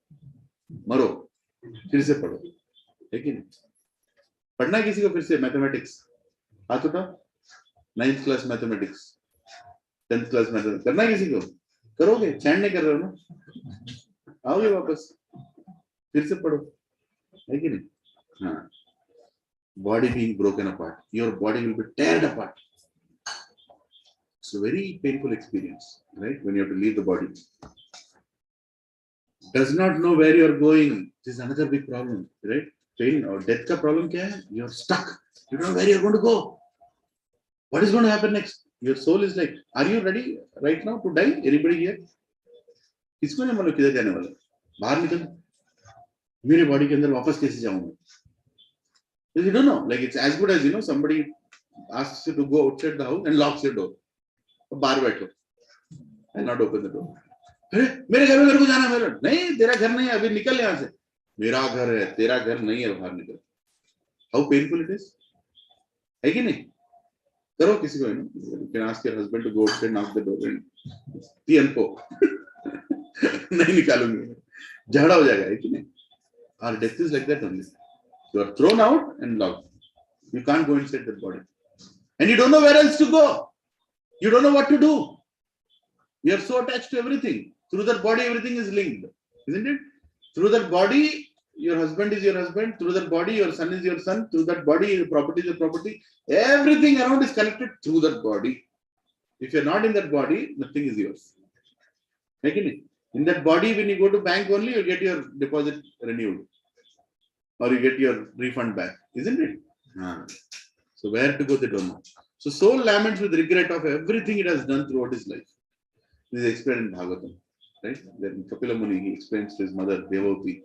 मरो, फिर से पढ़ो. लेकिन पढ़ना किसी को फिर से मैथमेटिक्स हाथ उठा. 9th class mathematics, 10th class mathematics करना किसी को? करोगे? चैन नहीं कर रहे हो ना? आओगे वापस, फिर से पढ़ो. है कि नहीं? हाँ. Body being broken apart, your body will be teared apart. It's a very painful experience, right? When you have to leave the body. Does not know where you are going. This is another big problem, right? Pain or death ka problem kya hai? You are stuck. You don't know where you are going to go. What is going to happen next? Your soul is like, are you ready right now to die? Anybody here? किसको नहीं मालूम किधर जाने वाला? बाहर निकल. मेरे body के अंदर वापस कैसे जाऊंगा? You don't know. Like it's as good as somebody asks you to go outside the house and locks your door. बाहर बैठो and not open the door. अरे मेरे घर में मेरे को जाना है. मेरे नहीं, तेरा घर नहीं है, अभी निकल यहाँ से. मेरा घर है, तेरा घर नहीं है, बाहर निकल. How painful it is. है कि नहीं? करो किसी को. You can ask your husband to go outside, knock the door and tea and coke. नहीं निकालूंगी, झगड़ा हो जाएगा. है कि नहीं? Our death is like that only. You are thrown out and locked. You can't go inside that body. And you don't know where else to go. You don't know what to do. You are so attached to everything. Through that body, everything is linked, isn't it? Through that body, your husband is your husband. Through that body, your son is your son. Through that body, your property is your property. Everything around is connected through that body. If you're not in that body, nothing is yours. Making it. In that body, when you go to bank only, you get your deposit renewed. Or you get your refund back, isn't it? So where to go, they don't know. So soul laments with regret of everything it has done throughout his life. This is explained in Bhagavatam, right? Then Kapila Muni, he explains to his mother, Devavati,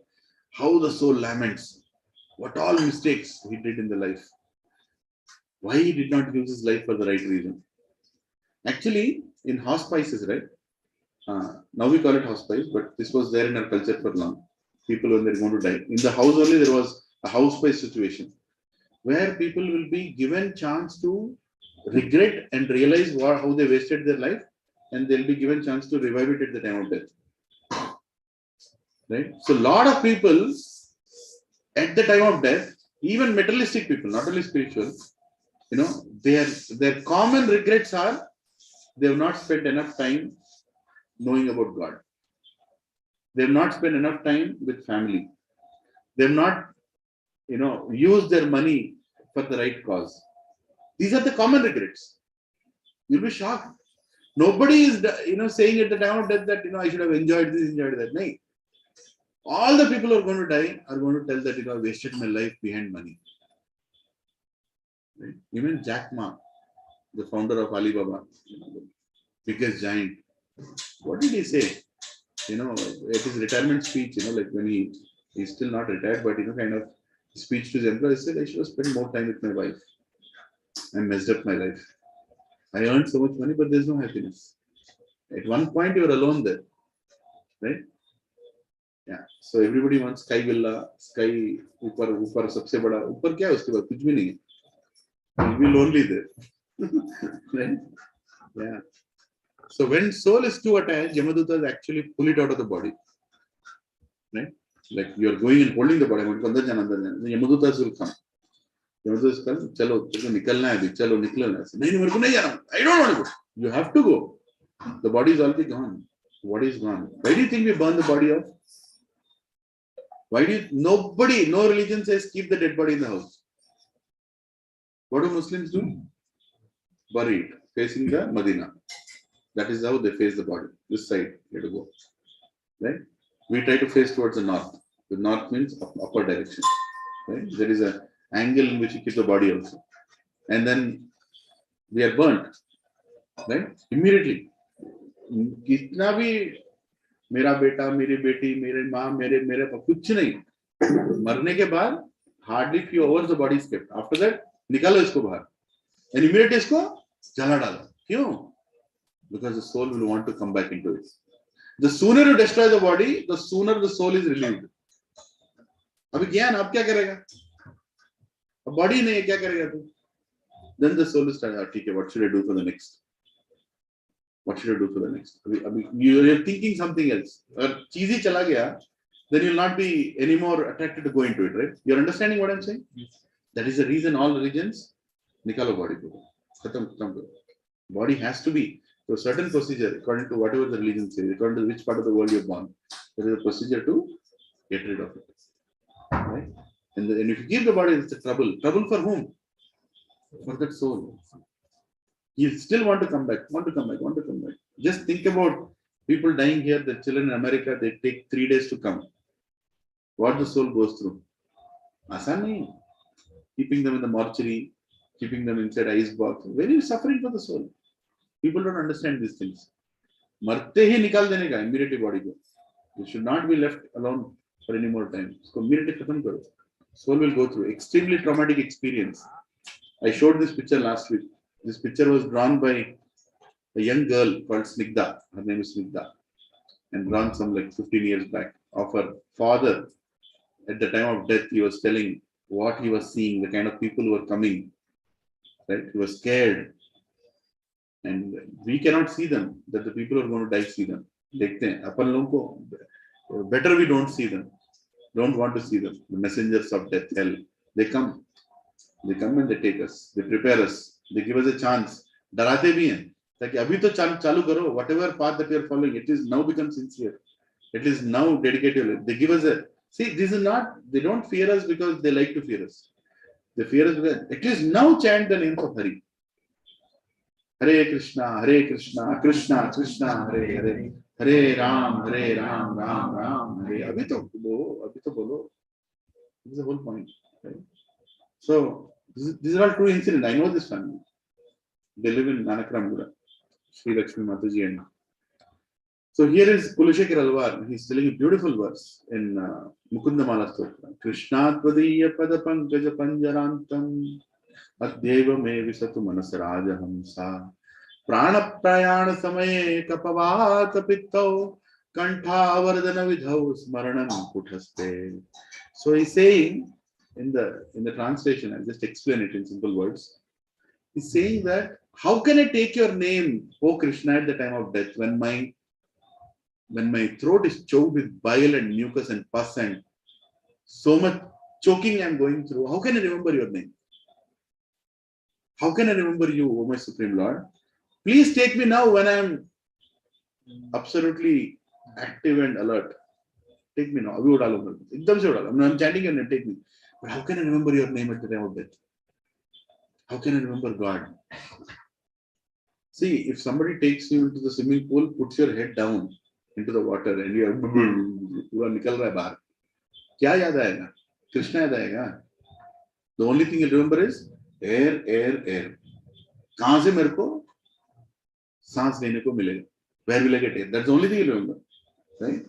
how the soul laments, what all mistakes he did in the life. Why he did not use his life for the right reason. Actually, in hospices, right? Now we call it hospice, but this was there in our culture for long. People when they're going to die. In the house only, there was a hospice situation where people will be given chance to regret and realize how they wasted their life, and they'll be given chance to revive it at the time of death. Right? So a lot of people at the time of death, even materialistic people, not only spiritual, their common regrets are they have not spent enough time knowing about God. They have not spent enough time with family. They have not, used their money for the right cause. These are the common regrets. You'll be shocked. Nobody is, saying at the time of death that, I should have enjoyed this, enjoyed that. No. All the people who are going to die are going to tell that, I wasted my life behind money. Right? Even Jack Ma, the founder of Alibaba, the biggest giant, what did he say? At his retirement speech, like when he's still not retired, but kind of speech to his employees, he said, I should have spent more time with my wife. I messed up my life. I earned so much money, but there's no happiness. At one point, you're alone there, right? Yeah. So everybody wants sky villa, sky upar sabse bada. Upar kya hai uske baad? Kuch bhi nahi hai. You'll be lonely there, right? Yeah. So when soul is too attached, Yamadutas actually pull it out of the body, right? Like you are going and holding the body, Yamadutas will come. Yamadutas come, chalo, nikalna hai, chalo, nikalna hai. Nahi, mere ko nahi jana. I don't want to go. You have to go. The body is already gone. The body is gone. Why do you think we burn the body off? Why do no religion says keep the dead body in the house. What do Muslims do? Bury it, facing the Medina. That is how they face the body. This side, you have to go. Right? We try to face towards the north. The north means upper direction. Right? There is an angle in which you keep the body also. And then we are burnt. Right? Immediately. कितना भी मेरा बेटा, मेरी बेटी, मेरे माँ, मेरे कुछ नहीं. मरने के बाद hardly few hours the body is kept. After that, निकालो इसको बाहर. And immediately इसको जला डालो. क्यों? Because the soul will want to come back into it. The sooner you destroy the body, the sooner the soul is relieved. अभी ज्ञान अब क्या करेगा? अब body नहीं है क्या करेगा तू? Then the soul is starting. ठीक है, what should I do for the next? What should I do for the next? You're thinking something else. अगर चीज ही चला गया, then you'll not be any more attracted to go into it, right? You're understanding what I'm saying? Yes. That is the reason all religions निकालो body को. खत्म. Body has to be. So a certain procedure, according to whatever the religion says, according to which part of the world you're born, there is a procedure to get rid of it. Right? And if you give the body, it's a trouble. Trouble for whom? For that soul. You still want to come back, want to come back. Just think about people dying here, the children in America, they take 3 days to come. What the soul goes through. Asan nahi. Keeping them in the mortuary, keeping them inside ice box. Very suffering for the soul. People don't understand these things. मरते ही निकाल देने का immediately body को. You should not be left alone for any more time. So immediately खत्म करो. Soul will go through extremely traumatic experience. I showed this picture last week. This picture was drawn by a young girl called Snigdha. Her name is Snigdha, and drawn some like 15 years back of her father. At the time of death, he was telling what he was seeing, the kind of people who were coming. Right? He was scared. And we cannot see them, that the people who are going to die see them. अपन लोगों को better we don't see them. Don't want to see them. The messengers of death, hell. They come and they take us. They prepare us. They give us a chance. डराते भी हैं. Like abhi to chalu karo, whatever path that you are following, it is now become sincere. It is now dedicated. They give us a see. This is not. They don't fear us because they like to fear us. They fear us because at least now chant the names of Hari. Hare Krishna, Krishna Krishna, Hare Hare, Hare Ram, Ram Ram, Hare. Abhi to bolo. This is the whole point. Right? So these are all true incidents. I know this family. They live in Nanakramgura, Sri Lakshmi Mataji. And so here is Kulashekar Alvar. He's telling a beautiful verse in Mukundamala Stotra. Krishna Tvadiya Pada Pankaja Panjarantam Adyeva Me Visatu Manasaraja Hamsa Prana Prayana Samaye Kapavata Pittau Kantha Vardana Vidhau Smaranam Kuthaste. So he's saying in the translation, I'll just explain it in simple words. He's saying that how can I take your name, O Krishna, at the time of death when my throat is choked with bile and mucus and pus and so much choking I'm going through? How can I remember your name? How can I remember you, O my Supreme Lord? Please take me now when I'm absolutely active and alert. Take me now. I'm chanting your name, take me. But how can I remember your name at the time of death? How can I remember God? See, if somebody takes you into the swimming pool, puts your head down into the water and you are nikal raha hai bahar. Kya yaad aayega? Krishna yaad aayega. The only thing you'll remember is air, air, air. Kahan se mere ko saans lene ko milega? Where will I get air? That's the only thing you'll remember. Right?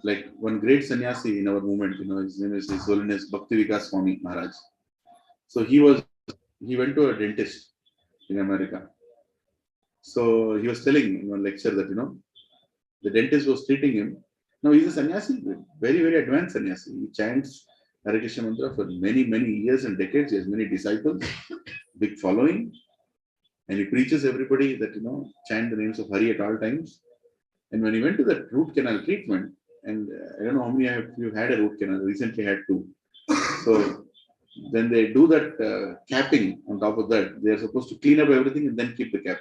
Like one great sannyasi in our movement, his name is His Holiness Bhakti Vikas Swami Maharaj. So he went to a dentist in America. So he was telling in one lecture that, the dentist was treating him. Now he's a sannyasi, very, very advanced sannyasi. He chants Hare Krishna Mantra for many, many years and decades. He has many disciples, big following. And he preaches everybody that, chant the names of Hari at all times. And when he went to that root canal treatment, and I don't know how many of you had a root canal, recently had 2. So when they do that capping on top of that, they are supposed to clean up everything and then keep the cap.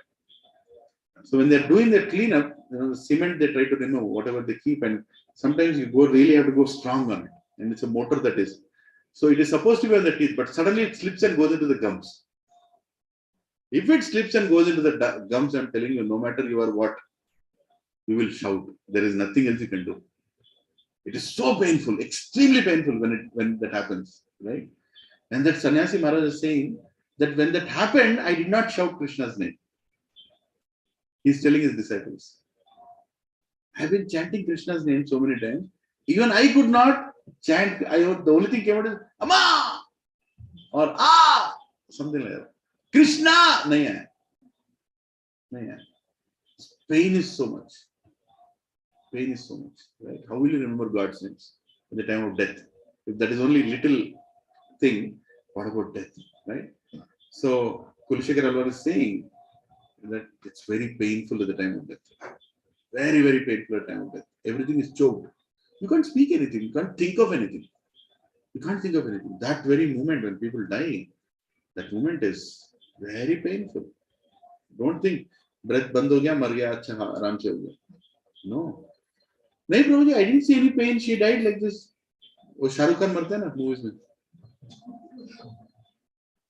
So when they're doing their cleanup, the cement they try to remove, whatever they keep, and sometimes you really have to go strong on it. And it's a motor that is. So it is supposed to be on the teeth, but suddenly it slips and goes into the gums. If it slips and goes into the gums, I'm telling you, no matter you are what, you will shout. There is nothing else you can do. It is so painful, extremely painful when that happens, right? And that Sannyasi Maharaj is saying that when that happened, I did not shout Krishna's name. He's telling his disciples, I've been chanting Krishna's name so many times. Even I could not chant. The only thing came out is Amma or Ah, something like that. Krishna, nahi hai. Pain is so much. Pain is so much, right? How will you remember God's names at the time of death? If that is only little thing, what about death, right? So Kulashekar Alvar is saying that it's very painful at the time of death. Very, very painful at the time of death. Everything is choked. You can't speak anything. You can't think of anything. You can't think of anything. That very moment when people die, that moment is very painful. Don't think, breath band ho gaya, mar gaya, acha, aaram se ho gaya. No. नहीं प्रभु I didn't see any pain. She died like this. वो शाहरुख खान मरता है ना movies में,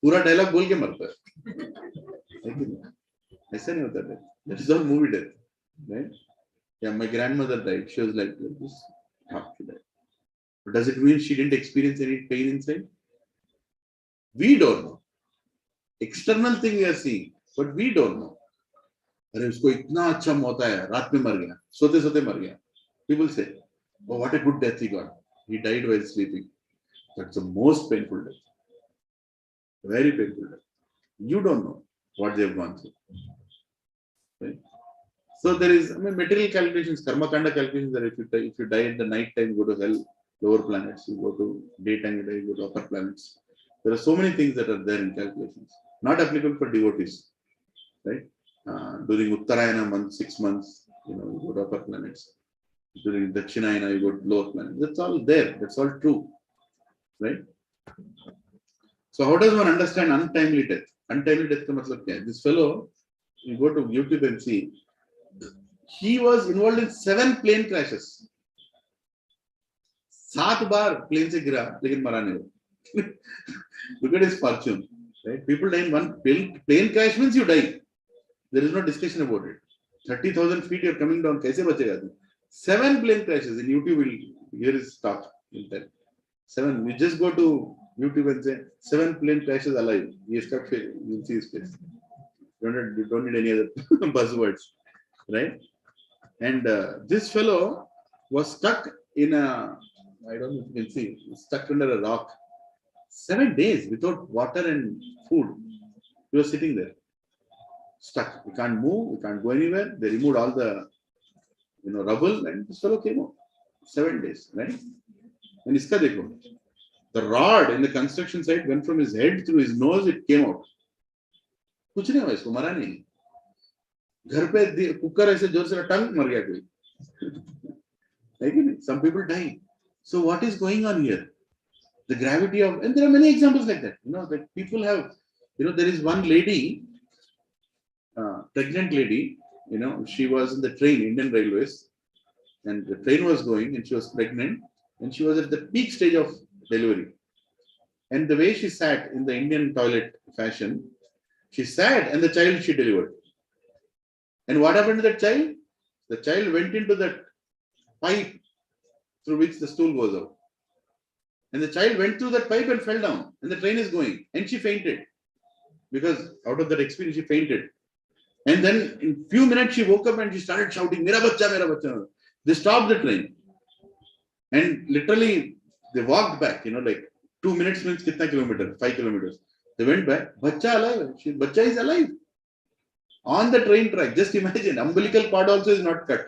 पूरा dialogue बोल के मरता है. ऐसा नहीं होता है. That is all movie death, right? Yeah, my grandmother died. She was like this. She died. But does it mean she didn't experience any pain inside? We don't know. External thing we are seeing, but we don't know. अरे उसको इतना अच्छा मौत आया, रात में मर गया, सोते सोते मर गया. People say, oh, what a good death he got. He died while sleeping. That's the most painful death. Very painful death. You don't know what they have gone through. Right? So there is, material calculations, karma kanda calculations that if you die at the night time, you go to hell, lower planets. You go to daytime, you go to upper planets. There are so many things that are there in calculations. Not applicable for devotees. Right? During Uttarayana month, 6 months, you go to upper planets. During Dakshinayana, you go to lower planets. That's all there. That's all true. Right? So how does one understand untimely death? Untimely death ka matlab kya hai? This fellow, You go to YouTube and see. He was involved in 7 plane crashes. 7 bar plane से गिरा, लेकिन मरा नहीं. Look at his fortune. Right? People die in one plane crash means you die. There is no discussion about it. 30,000 feet you're coming down. कैसे बचेगा तू? 7 plane crashes in YouTube will hear his talk. 7. You just go to YouTube and say 7 plane crashes alive. You start, you'll see his face. You don't need any other buzzwords, right? And this fellow was stuck in a, I don't know if you can see, stuck under a rock. 7 days without water and food. He was sitting there, stuck. We can't move, we can't go anywhere. They removed all the rubble, and this fellow came out. 7 days, right? And iska dekho. The rod in the construction site went from his head through his nose, it came out. कुछ नहीं हुआ इसको, मरा नहीं. घर पे cooker ऐसे जोर से टंग मर गया कोई. Some people die. So what is going on here? The gravity of, and there are many examples like that. That people have, there is one lady, pregnant lady, she was in the train, Indian Railways, and the train was going and she was pregnant and she was at the peak stage of delivery. And the way she sat in the Indian toilet fashion, she sat and the child she delivered. And what happened to that child? The child went into that pipe through which the stool goes out. And the child went through that pipe and fell down. And the train is going. And she fainted. Because out of that experience, she fainted. And then in few minutes, she woke up and she started shouting, Mera bacha, mera bacha. They stopped the train. And literally, they walked back, like 2 minutes means kitna kilometer? 5 kilometers. They went back. Bacha alive. Bacha is alive. On the train track. Just imagine, umbilical cord also is not cut.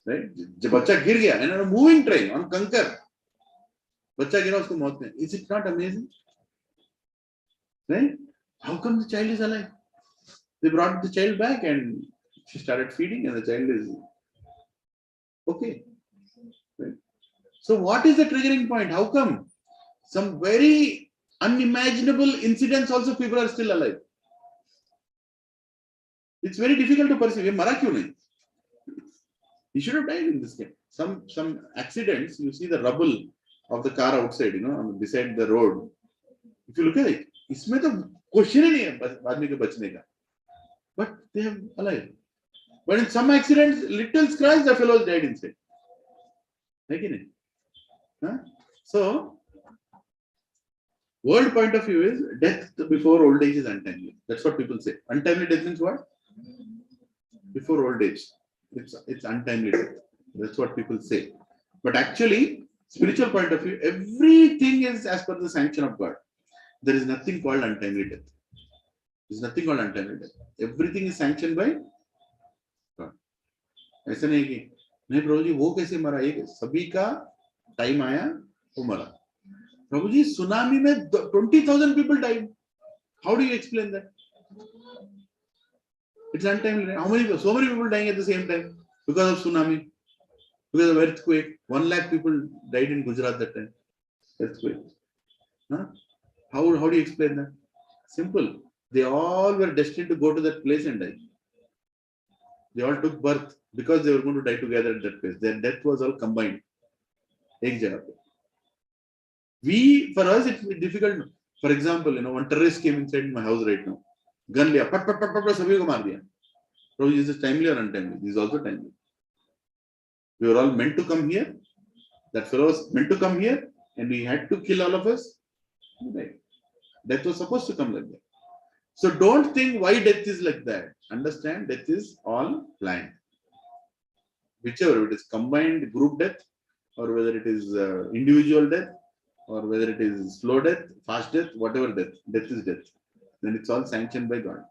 Right? Bacha gir gaya. And on a moving train, on Kankar. Bacha gira usko maut mein. Is it not amazing? Right? How come the child is alive? They brought the child back and she started feeding and the child is okay. Right? So what is the triggering point? How come? Some very unimaginable incidents also people are still alive. It's very difficult to perceive. Ye mara kyun nahi? He should have died in this case. Some accidents, you see the rubble of the car outside, beside the road. If you look at it, isme to question hi nahi hai aadmi ke bachne ka. But they are alive. But in some accidents, little scratch, the fellows died inside. So, world point of view is death before old age is untimely. That's what people say. Untimely death means what? Before old age. It's untimely death. That's what people say. But actually, spiritual point of view, everything is as per the sanction of God. There is nothing called untimely death. There is nothing called untimely death. Everything is sanctioned by God. ऐसा नहीं कि नहीं प्रभु जी वो कैसे मरा, एक सभी का टाइम आया वो मरा. प्रभु जी सुनामी में 20,000 people died. How do you explain that? It's untimely. So many people dying at the same time because of tsunami, because of earthquake. 1 lakh people died in Gujarat that time. Earthquake. How do you explain that? Simple. They all were destined to go to that place and die. They all took birth because they were going to die together at that place. Their death was all combined. Ek jagah pe. For us, it's difficult. For example, one terrorist came inside my house right now. Gun liya, pat, sabhi ko maar diya. So is this timely or untimely? This is also timely. We were all meant to come here. That fellow was meant to come here and he had to kill all of us. Right. Death was supposed to come like that. So don't think why death is like that. Understand death is all planned. Whichever, it is combined group death or whether it is individual death or whether it is slow death, fast death, whatever death, death is death. Then it's all sanctioned by God.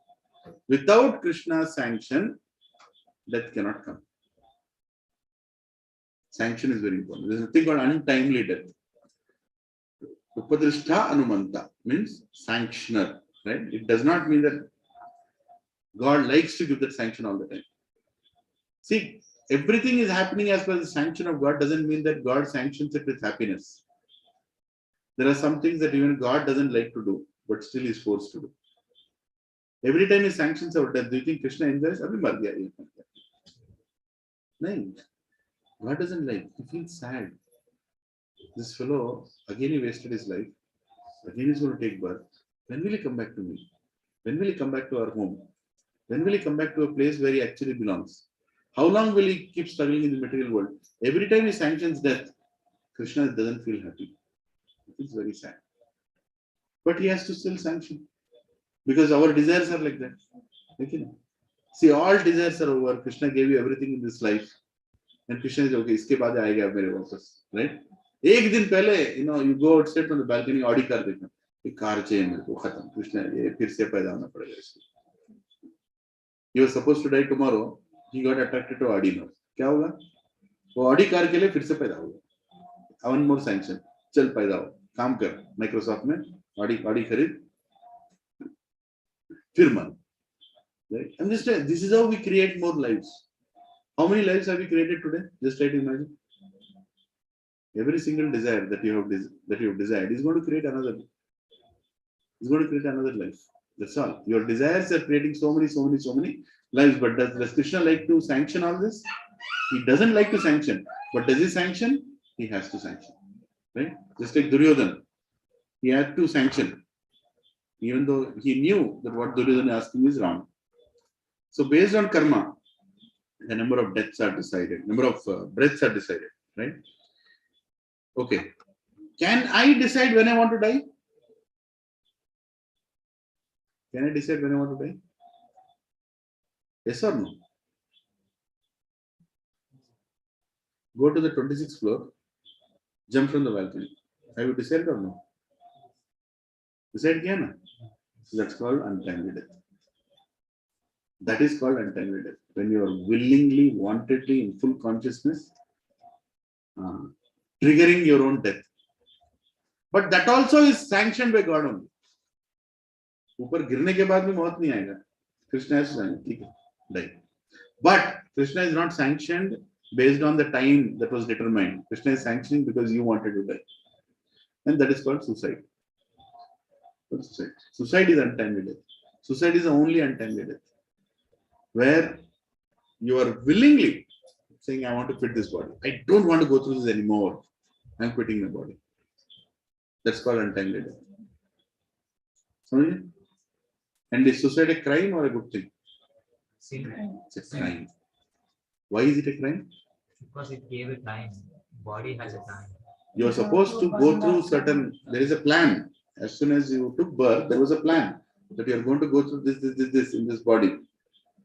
Without Krishna's sanction, death cannot come. Sanction is very important. There is nothing called untimely death. Upadrishta Anumanta means sanctioner. Right? It does not mean that God likes to give that sanction all the time. See, everything is happening as per the sanction of God doesn't mean that God sanctions it with happiness. There are some things that even God doesn't like to do, but still is forced to do. Every time he sanctions our death, do you think Krishna enjoys? Abhi mar gaya, ye mar gaya. No. God doesn't like. He feels sad. This fellow, again he wasted his life. Again he's going to take birth. When will he come back to me? When will he come back to our home? When will he come back to a place where he actually belongs? How long will he keep struggling in the material world? Every time he sanctions death, Krishna doesn't feel happy. It's very sad. But he has to still sanction. Because our desires are like that. Okay? See, all desires are over. Krishna gave you everything in this life. And Krishna is okay, iske baad aayega mere वापस. Right? एक दिन पहले, you go outside from the balcony, Audi car देखना. ये car चाहिए मेरे को, खत्म. Krishna, ये फिर से पैदा होना पड़ेगा इसको. He was supposed to die tomorrow. He got attracted to Audi now. क्या होगा? वो Audi कार के लिए फिर से पैदा होगा. One more sanction. चल पैदा हो, काम कर. Microsoft में Audi खरीद. फिर मन. Right? And this is how we create more lives. How many lives have we created today? Just try to imagine. Every single desire that you have desired is going to create another. Is going to create another life. That's all. Your desires are creating so many lives. But does Krishna like to sanction all this? He doesn't like to sanction. But does he sanction? He has to sanction. Right? Just like Duryodhana. He had to sanction. Even though he knew that what Duryodhana is asking is wrong. So based on karma, the number of deaths are decided. Number of breaths are decided. Right? Okay. Can I decide when I want to die? Can I decide when I want to die? Yes or no? Go to the 26th floor, jump from the balcony. Have you decided or no? Decide kiya na? So that's called untimely death. That is called untimely death. When you are willingly, wantedly, in full consciousness, triggering your own death. But that also is sanctioned by God only. ऊपर गिरने के बाद भी मौत नहीं आएगा. Krishna has sanctioned, ठीक है, die. But Krishna is not sanctioned based on the time that was determined. Krishna is sanctioning because you wanted to die, and that is called suicide. Suicide is untimely death. Suicide is the only untimely death where you are willingly saying, "I want to quit this body. I don't want to go through this anymore. I'm quitting my body." That's called untimely death. Sorry? And is suicide a crime or a good thing? It's a crime. Why is it a crime? Because it gave a time. Body has a time. You are supposed to go through there is a plan. As soon as you took birth, there was a plan that you are going to go through this in this body.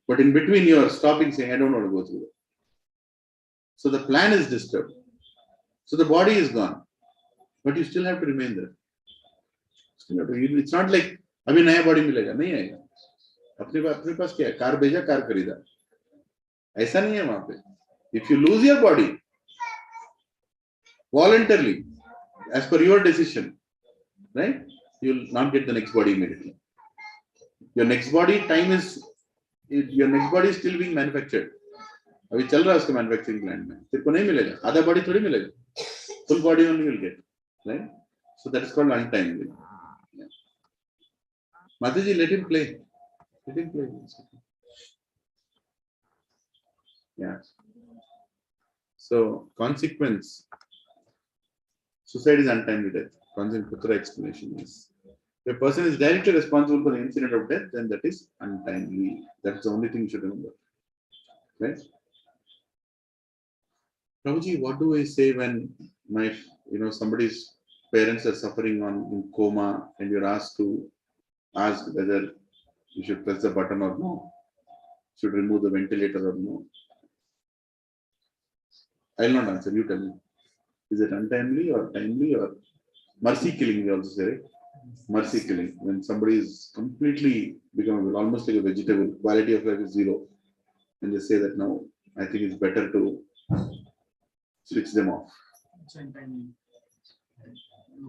But in between, you are stopping saying, I don't want to go through that. So the plan is disturbed. So the body is gone. But you still have to remain there. It's not like, अभी नया body मिलेगा, नहीं आएगा. अपने पास क्या है? Car भेजा, car खरीदा. ऐसा नहीं है वहां पे. If you lose your body voluntarily, as per your decision, right? You will not get the next body immediately. Your next body is still being manufactured. अभी चल रहा है उसका मैन्युफैक्चरिंग प्लांट में. तेरे को नहीं मिलेगा. आधा बॉडी थोड़ी मिलेगा. Full body only will get, right? So that is called untimely. Yeah. Mataji, let him play. Let him play. Yeah. So consequence. Suicide is untimely death. Putra explanation is. If a person is directly responsible for the incident of death, then that is untimely. That's the only thing you should remember. Right? Prabhuji, what do I say when somebody's parents are suffering in coma and you're asked to ask whether you should press the button or no, should remove the ventilator or no? I'll not answer. You tell me. Is it untimely or timely or mercy killing? We also say, right? Mercy killing. When somebody is completely become almost like a vegetable, quality of life is zero, and they say that no, I think it's better to switch them off.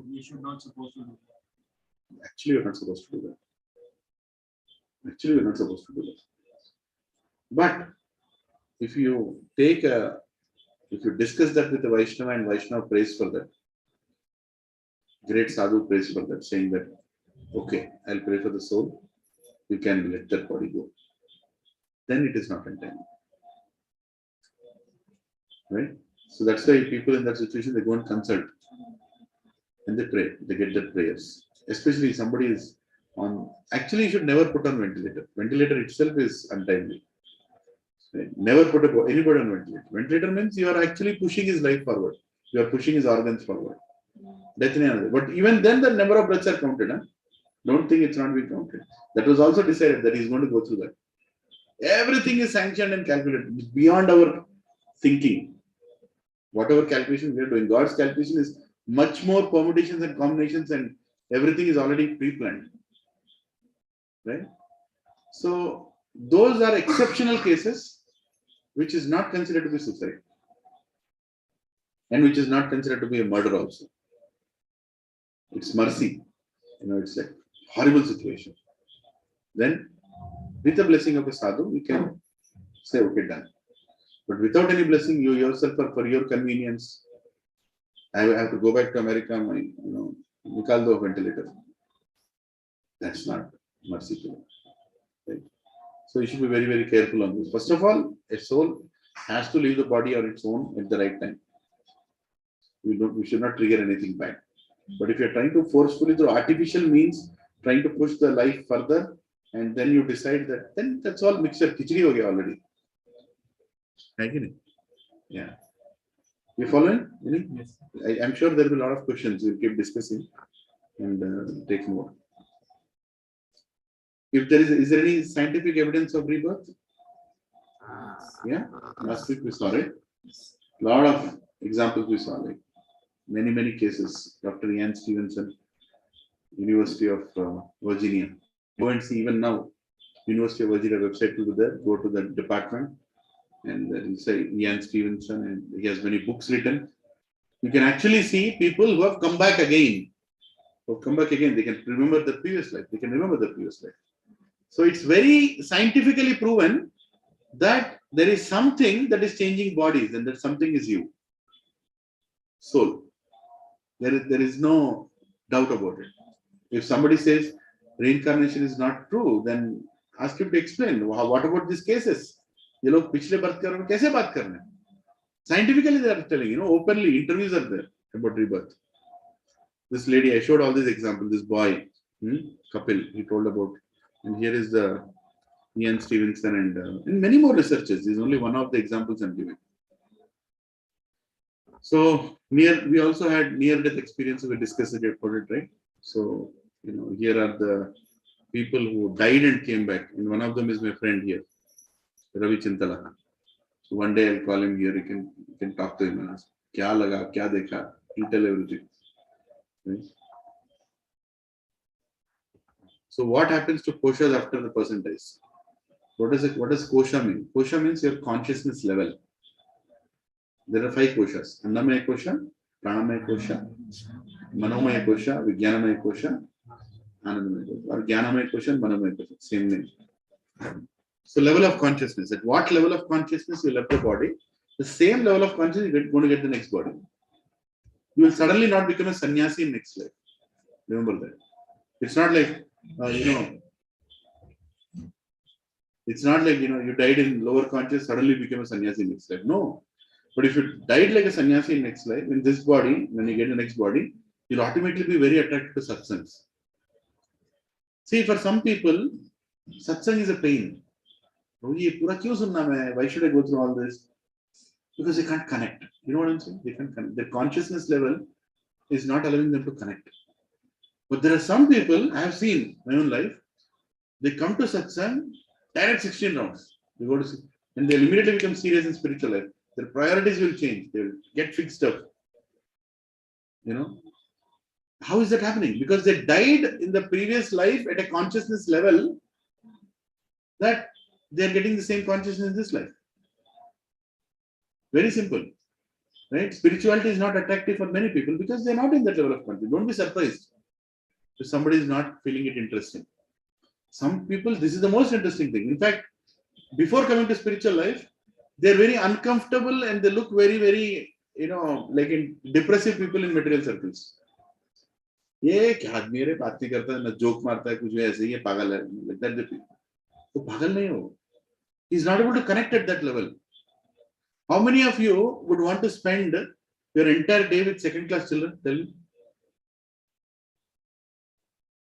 We should not supposed to do that. Actually, you're not supposed to do that. Actually, we're not supposed to do that. But if you discuss that with the Vaishnava and Vaishnava prays for that, great sadhu prays for that, saying that, okay, I'll pray for the soul, you can let that body go. Then it is not untimely. Right? So that's why people in that situation, they go and consult and they pray. They get their prayers. Especially if somebody is on, actually you should never put on ventilator. Ventilator itself is untimely. Right? Never put anybody on ventilator. Ventilator means you are actually pushing his life forward. You are pushing his organs forward. Death in another. But even then the number of breaths are counted. Huh? Don't think it's not being counted. That was also decided that he's going to go through that. Everything is sanctioned and calculated. It's beyond our thinking. Whatever calculation we are doing, God's calculation is much more permutations and combinations, and everything is already pre-planned. Right? So those are exceptional cases which is not considered to be suicide. And which is not considered to be a murder also. It's mercy. It's like horrible situation. Then, with the blessing of a sadhu, we can say, okay, done. But without any blessing, you yourself are for your convenience. I have to go back to America, nikal do ventilator. That's not merciful. Right? So you should be very, very careful on this. First of all, a soul has to leave the body on its own at the right time. We should not trigger anything bad. But if you're trying to forcefully through artificial means, trying to push the life further, and then you decide that, then that's all mixture. Khichdi ho gaya already. Yeah. You following? Yes. I'm sure there will be a lot of questions. We'll keep discussing and take more. If there is there any scientific evidence of rebirth? Yeah. Last week we saw it. A lot of examples we saw, like many cases. Dr. Ian Stevenson, University of Virginia. Go and see even now. University of Virginia website will be there. Go to the department and then say Ian Stevenson, and he has many books written. You can actually see people who have come back again. They can remember the previous life. So it's very scientifically proven that there is something that is changing bodies, and that something is you. Soul. There is no doubt about it. If somebody says reincarnation is not true, then ask him to explain. What about these cases? ये लोग पिछले birth कर रहे हैं, कैसे बात कर रहे हैं? Scientifically they are telling, openly, interviews are there about rebirth. This lady, I showed all these examples. This boy, Kapil, he told about, and here is the Ian Stevenson and many more researchers. This is only one of the examples I'm giving. So we also had near-death experiences. We discussed it about it, right? So here are the people who died and came back, and one of them is my friend here, Ravi Chintala. So one day I'll call him here. You can talk to him and ask, "Kya laga? Kya dekha?" He'll tell everything. Right? So what happens to koshas after the person dies? What does kosha mean? Kosha means your consciousness level. There are 5 koshas: Annamaya kosha, Pranamaya kosha, Manomaya kosha, Vijnanamaya kosha, Anandamaya kosha, or Jnanamaya kosha and Manomaya kosha. Same name. So level of consciousness. At what level of consciousness you left the body, the same level of consciousness you're going to get the next body. You will suddenly not become a sannyasi in next life. Remember that. It's not like, it's not like, you died in lower conscious, suddenly became a sannyasi in next life. No. But if you died like a sannyasi in next life, in this body, when you get the next body, you'll automatically be very attracted to satsangs. See, for some people, satsang is a pain. Why should I go through all this? Because they can't connect. You know what I'm saying? They can't connect. Their consciousness level is not allowing them to connect. But there are some people, I have seen in my own life, they come to satsang, direct 16 rounds. They go to, and they'll immediately become serious in spiritual life. Their priorities will change. They'll get fixed up. How is that happening? Because they died in the previous life at a consciousness level that they are getting the same consciousness in this life. Very simple. Right? Spirituality is not attractive for many people because they're not in that level of consciousness. Don't be surprised if somebody is not feeling it interesting. Some people, this is the most interesting thing. In fact, before coming to spiritual life, they're very uncomfortable and they look very, very, like in depressive people in material circles. ये क्या आदमी है रे, बात नहीं करता, ना joke मारता है, कुछ भी ऐसे ही है, पागल है, लगता है तो पागल नहीं हो. He is not able to connect at that level. How many of you would want to spend your entire day with second class children? Tell me.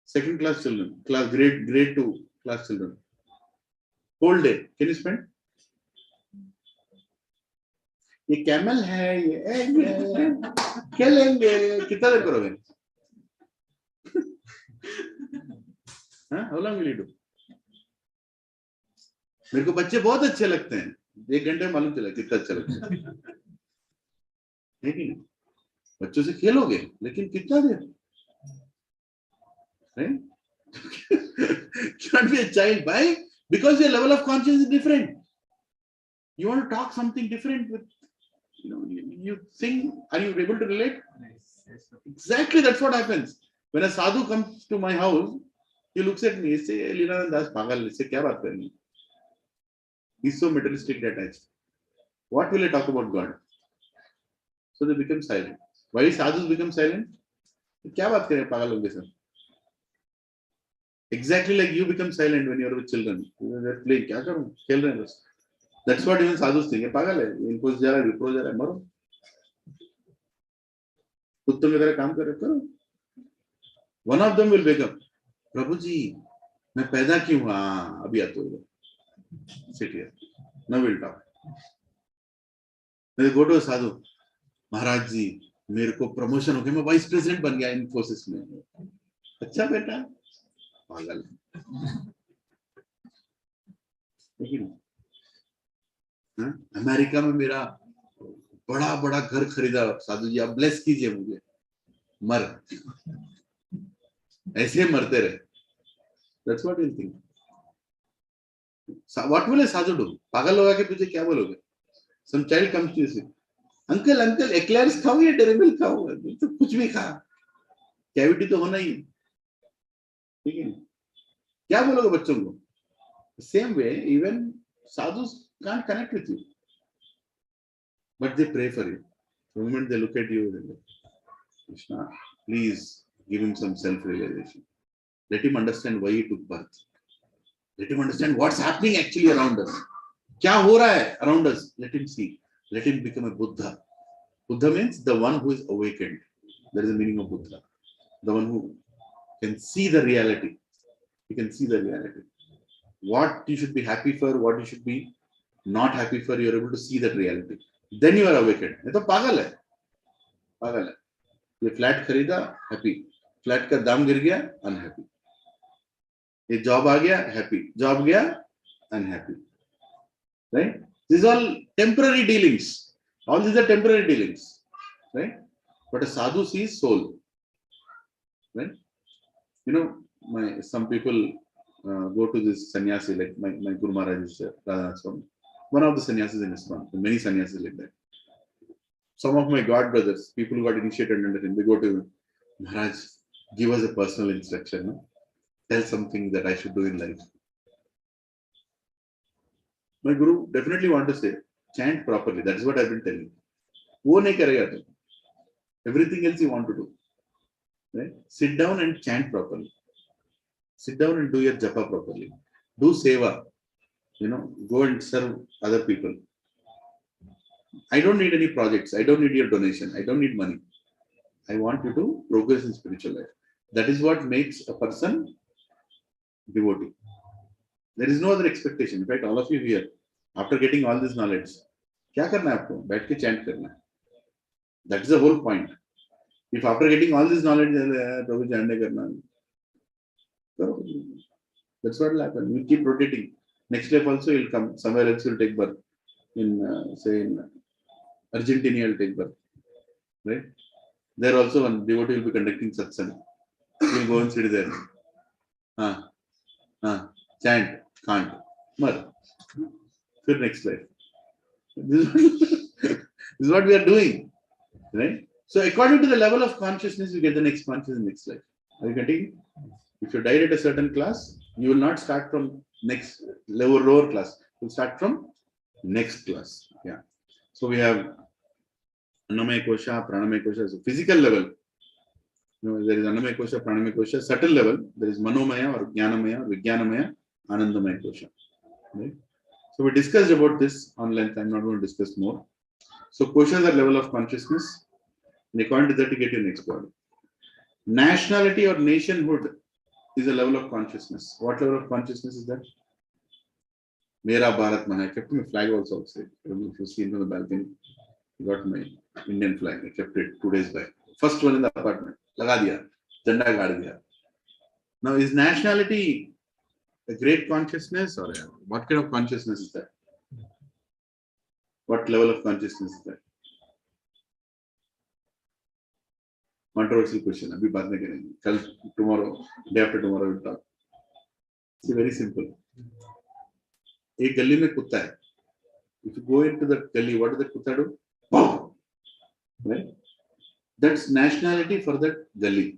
Second class children, grade 2 class children. Whole day, can you spend? ये camel है, ये खेलेंगे, कितना देर करोगे? हाँ, how long will you do? मेरे को बच्चे बहुत अच्छे लगते हैं, 1 घंटे में मालूम चला कितना अच्छा लगता है. नहीं, बच्चों से खेलोगे, लेकिन कितना देर? Right? Cannot be a child. Why? Because your level of consciousness is different. You want to talk something different with, you think, are you able to relate? Yes. Exactly, that's what happens. When a sadhu comes to my house, he looks at me, he says, Lilananda, pagal, he says, kya baat karni? He's so materialistically attached. What will I talk about God? So they become silent. Why sadhus become silent? Kya baat kare pagal log ke saath? Exactly like you become silent when you're with children. They're playing. Kya karu? Khel rahe hain bas. That's what even sadhus think. Pagal hai. Inko ja raha hai, vipro ja raha hai, maro. कुत्तों की तरह काम करो. One of them will wake up. प्रभु जी, मैं पैदा क्यों हुआ? अभी आते हो. Sit here. Now we'll talk. मैं go to a sadhu. महाराज जी, मेरे को प्रमोशन हो गया, मैं वाइस प्रेसिडेंट बन गया इन्फोसिस में. अच्छा बेटा, पागल. लेकिन अमेरिका में मेरा बड़ा बड़ा घर खरीदा, साधु जी आप ब्लेस कीजिए मुझे. मर, ऐसे मरते रहे. That's what you think. What will a sadhu do? पागल होगा के तुझे क्या बोलोगे? Some child comes to you say, uncle eclairs खाओ या डेरेमिल खाओ? तो कुछ भी खा, कैविटी तो होना ही. ठीक है, क्या बोलोगे बच्चों को? Same way, even sadhus can't connect with you, but they pray for you. The moment they look at you, they go, Krishna, please give him some self-realization. Let him understand why he took birth. Let him understand what's happening actually around us. क्या हो रहा है around us? Let him see. Let him become a Buddha. Buddha means the one who is awakened. That is the meaning of Buddha. The one who can see the reality. He can see the reality. What you should be happy for, what you should be not happy for, you are able to see that reality. Then you are awakened. ये तो पागल है, पागल है. ये flat खरीदा, happy. Flat का दाम गिर गया, unhappy. ये जॉब आ गया, happy. जॉब गया, unhappy. Right? These are all temporary dealings. All these are temporary dealings. Right? But a sadhu sees soul. Right? Some people go to this sannyasi, like my Guru Maharaj is one of the sannyasis in ISKCON. Many sannyasis like that. Some of my god brothers, people who got initiated under him, they go to him, Maharaj, give us a personal instruction. No? Tell something that I should do in life. My Guru definitely want to say, chant properly. That is what I've been telling. वो नहीं करेगा तो. Everything else you want to do. Right? Sit down and chant properly. Sit down and do your japa properly. Do seva. Go and serve other people. I don't need any projects. I don't need your donation. I don't need money. I want you to progress in spiritual life. That is what makes a person devotee. There is no other expectation. In fact, all of you here, after getting all this knowledge, क्या करना है आपको? बैठ के chant करना है. That is the whole point. If after getting all this knowledge, Prabhu chant नहीं करना, that's what will happen. You keep rotating. Next life also you'll come. Somewhere else you'll take birth. In Argentina you'll take birth. Right? There also one devotee will be conducting satsang. You'll go and sit there. Chant, can't. Mar. Till next life. This is what we are doing. Right? So according to the level of consciousness, you get the next consciousness in next life. Are you getting? If you died at a certain class, you will not start from next lower class. You will start from next class. Yeah. So we have Annamaya Kosha, Pranamaya Kosha. So physical level, There is Annamaya Kosha, Pranamaya Kosha, subtle level. There is Manomaya or Jnanamaya, Vijnanamaya, Anandamaya Kosha. Right? So we discussed about this on length. I'm not going to discuss more. So koshas are level of consciousness. And according to that, you get your next body. Nationality or nationhood is a level of consciousness. What level of consciousness is that? Mera Bharat Man. I kept my flag also outside. I don't know if you see from the balcony. I got my Indian flag. I kept it 2 days back. First one in the apartment. Laga diya. Janda gaad diya. Now, is nationality a great consciousness or what kind of consciousness is that? What level of consciousness is that? Controversial question. Abhi baat nahi karenge. Tomorrow, day after tomorrow, we'll talk. It's very simple. एक गली में कुत्ता है. If you go into that gully, what does that kutta do? Pow! Right? That's nationality for that gully.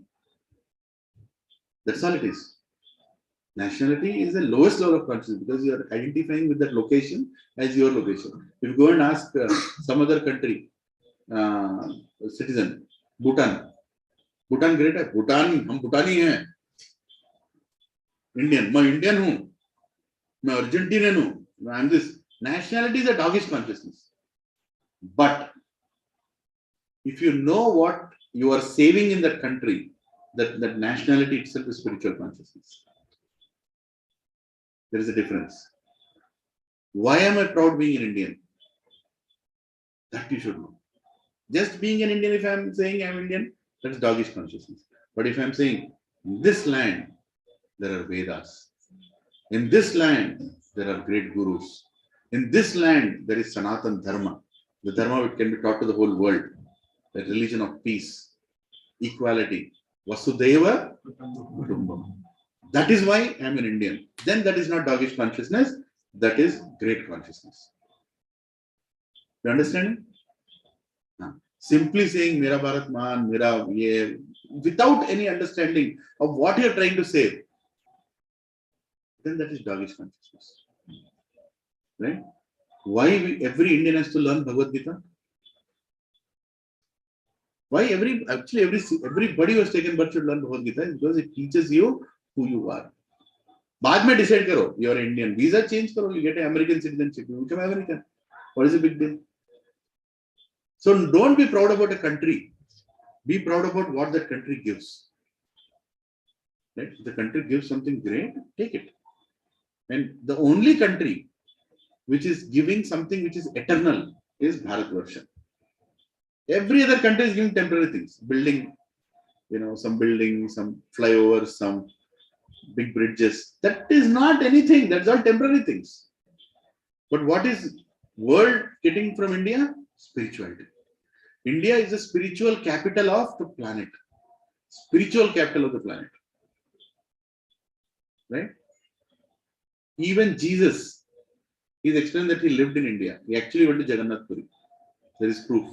That's all it is. Nationality is the lowest level of consciousness because you are identifying with that location as your location. If you go and ask some other country citizen, Bhutan great है. Bhutan, हम भूटानी हैं. Indian, मैं Indian हूँ. मैं Argentinian हूँ. I'm this. Nationality is a doggish consciousness. But if you know what you are saving in that country, that nationality itself is spiritual consciousness. There is a difference. Why am I proud being an Indian? That you should know. Just being an Indian, if I'm saying I'm Indian, that's doggish consciousness. But if I'm saying, in this land, there are Vedas. In this land, there are great gurus. In this land, there is Sanatan Dharma. The Dharma which can be taught to the whole world. The religion of peace, equality. Vasudeva Kutumbam. That is why I am an Indian. Then that is not doggish consciousness. That is great consciousness. You understand? Simply saying Mera Bharat Man, Mera Ye, without any understanding of what you are trying to say, then that is doggish consciousness. Right? Why every Indian has to learn Bhagavad Gita? Why everybody who has taken birth should learn Bhagavad Gita? Because it teaches you who you are. बाद में decide करो, you are Indian. Visa change करो, you get an American citizenship. You become American. What is the big deal? So don't be proud about a country. Be proud about what that country gives. Right? If the country gives something great, take it. And the only country which is giving something which is eternal is Bharatvarsha. Every other country is giving temporary things. Building, some buildings, some flyovers, some big bridges. That is not anything. That's all temporary things. But what is world getting from India? Spirituality. India is the spiritual capital of the planet. Spiritual capital of the planet. Right? Even Jesus, he's explained that he lived in India. He actually went to Jagannath Puri. There is proof.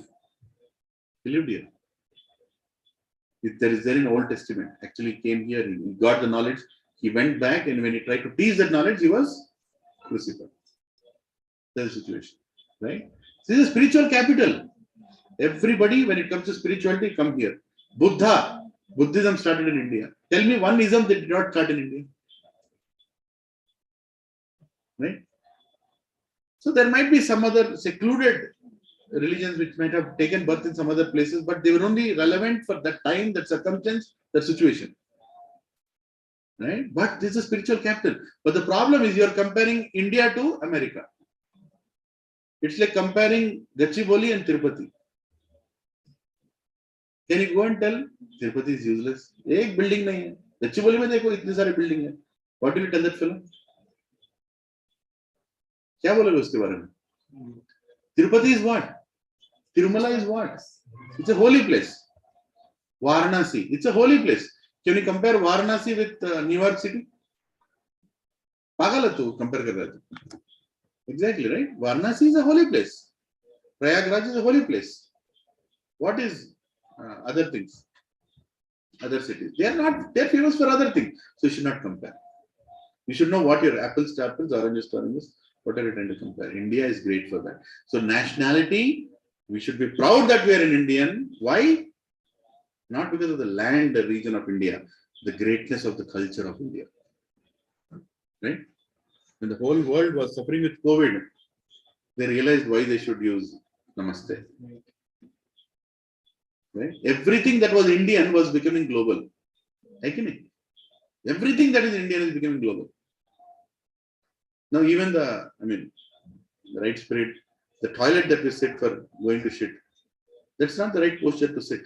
He lived here. There is there in Old Testament. Actually came here, he got the knowledge. He went back, and when he tried to teach that knowledge, he was crucified. That's the situation. Right? This is a spiritual capital. Everybody, when it comes to spirituality, come here. Buddhism started in India. Tell me one ism that did not start in India. Right? So there might be some other secluded religions which might have taken birth in some other places, but they were only relevant for that time, that circumstance, that situation. Right? But this is a spiritual capital. But the problem is you are comparing India to America. It's like comparing Gachibowli and Tirupati. Can you go and tell Tirupati is useless? एक building नहीं है. Gachibowli में देखो इतने सारे building है. What will you tell that fellow? क्या बोलोगे उसके बारे में? Tirupati is what? Tirumala is what? It's a holy place. Varanasi, it's a holy place. Can you compare Varanasi with New York City? पागल है तू compare कर रहा है. Exactly, right? Varanasi is a holy place. Prayagraj is a holy place. What is other things? Other cities. They are not, they're famous for other things. So you should not compare. You should know what your apples to apples, oranges to oranges, what are you trying to compare? India is great for that. So nationality, we should be proud that we are an Indian. Why? not because of the land, the region of India, the greatness of the culture of India. Right? When the whole world was suffering with COVID, they realized why they should use Namaste. Right? Everything that was Indian was becoming global. Everything that is Indian is becoming global. Now even the right spirit, the toilet that we sit for going to shit, that's not the right posture to sit.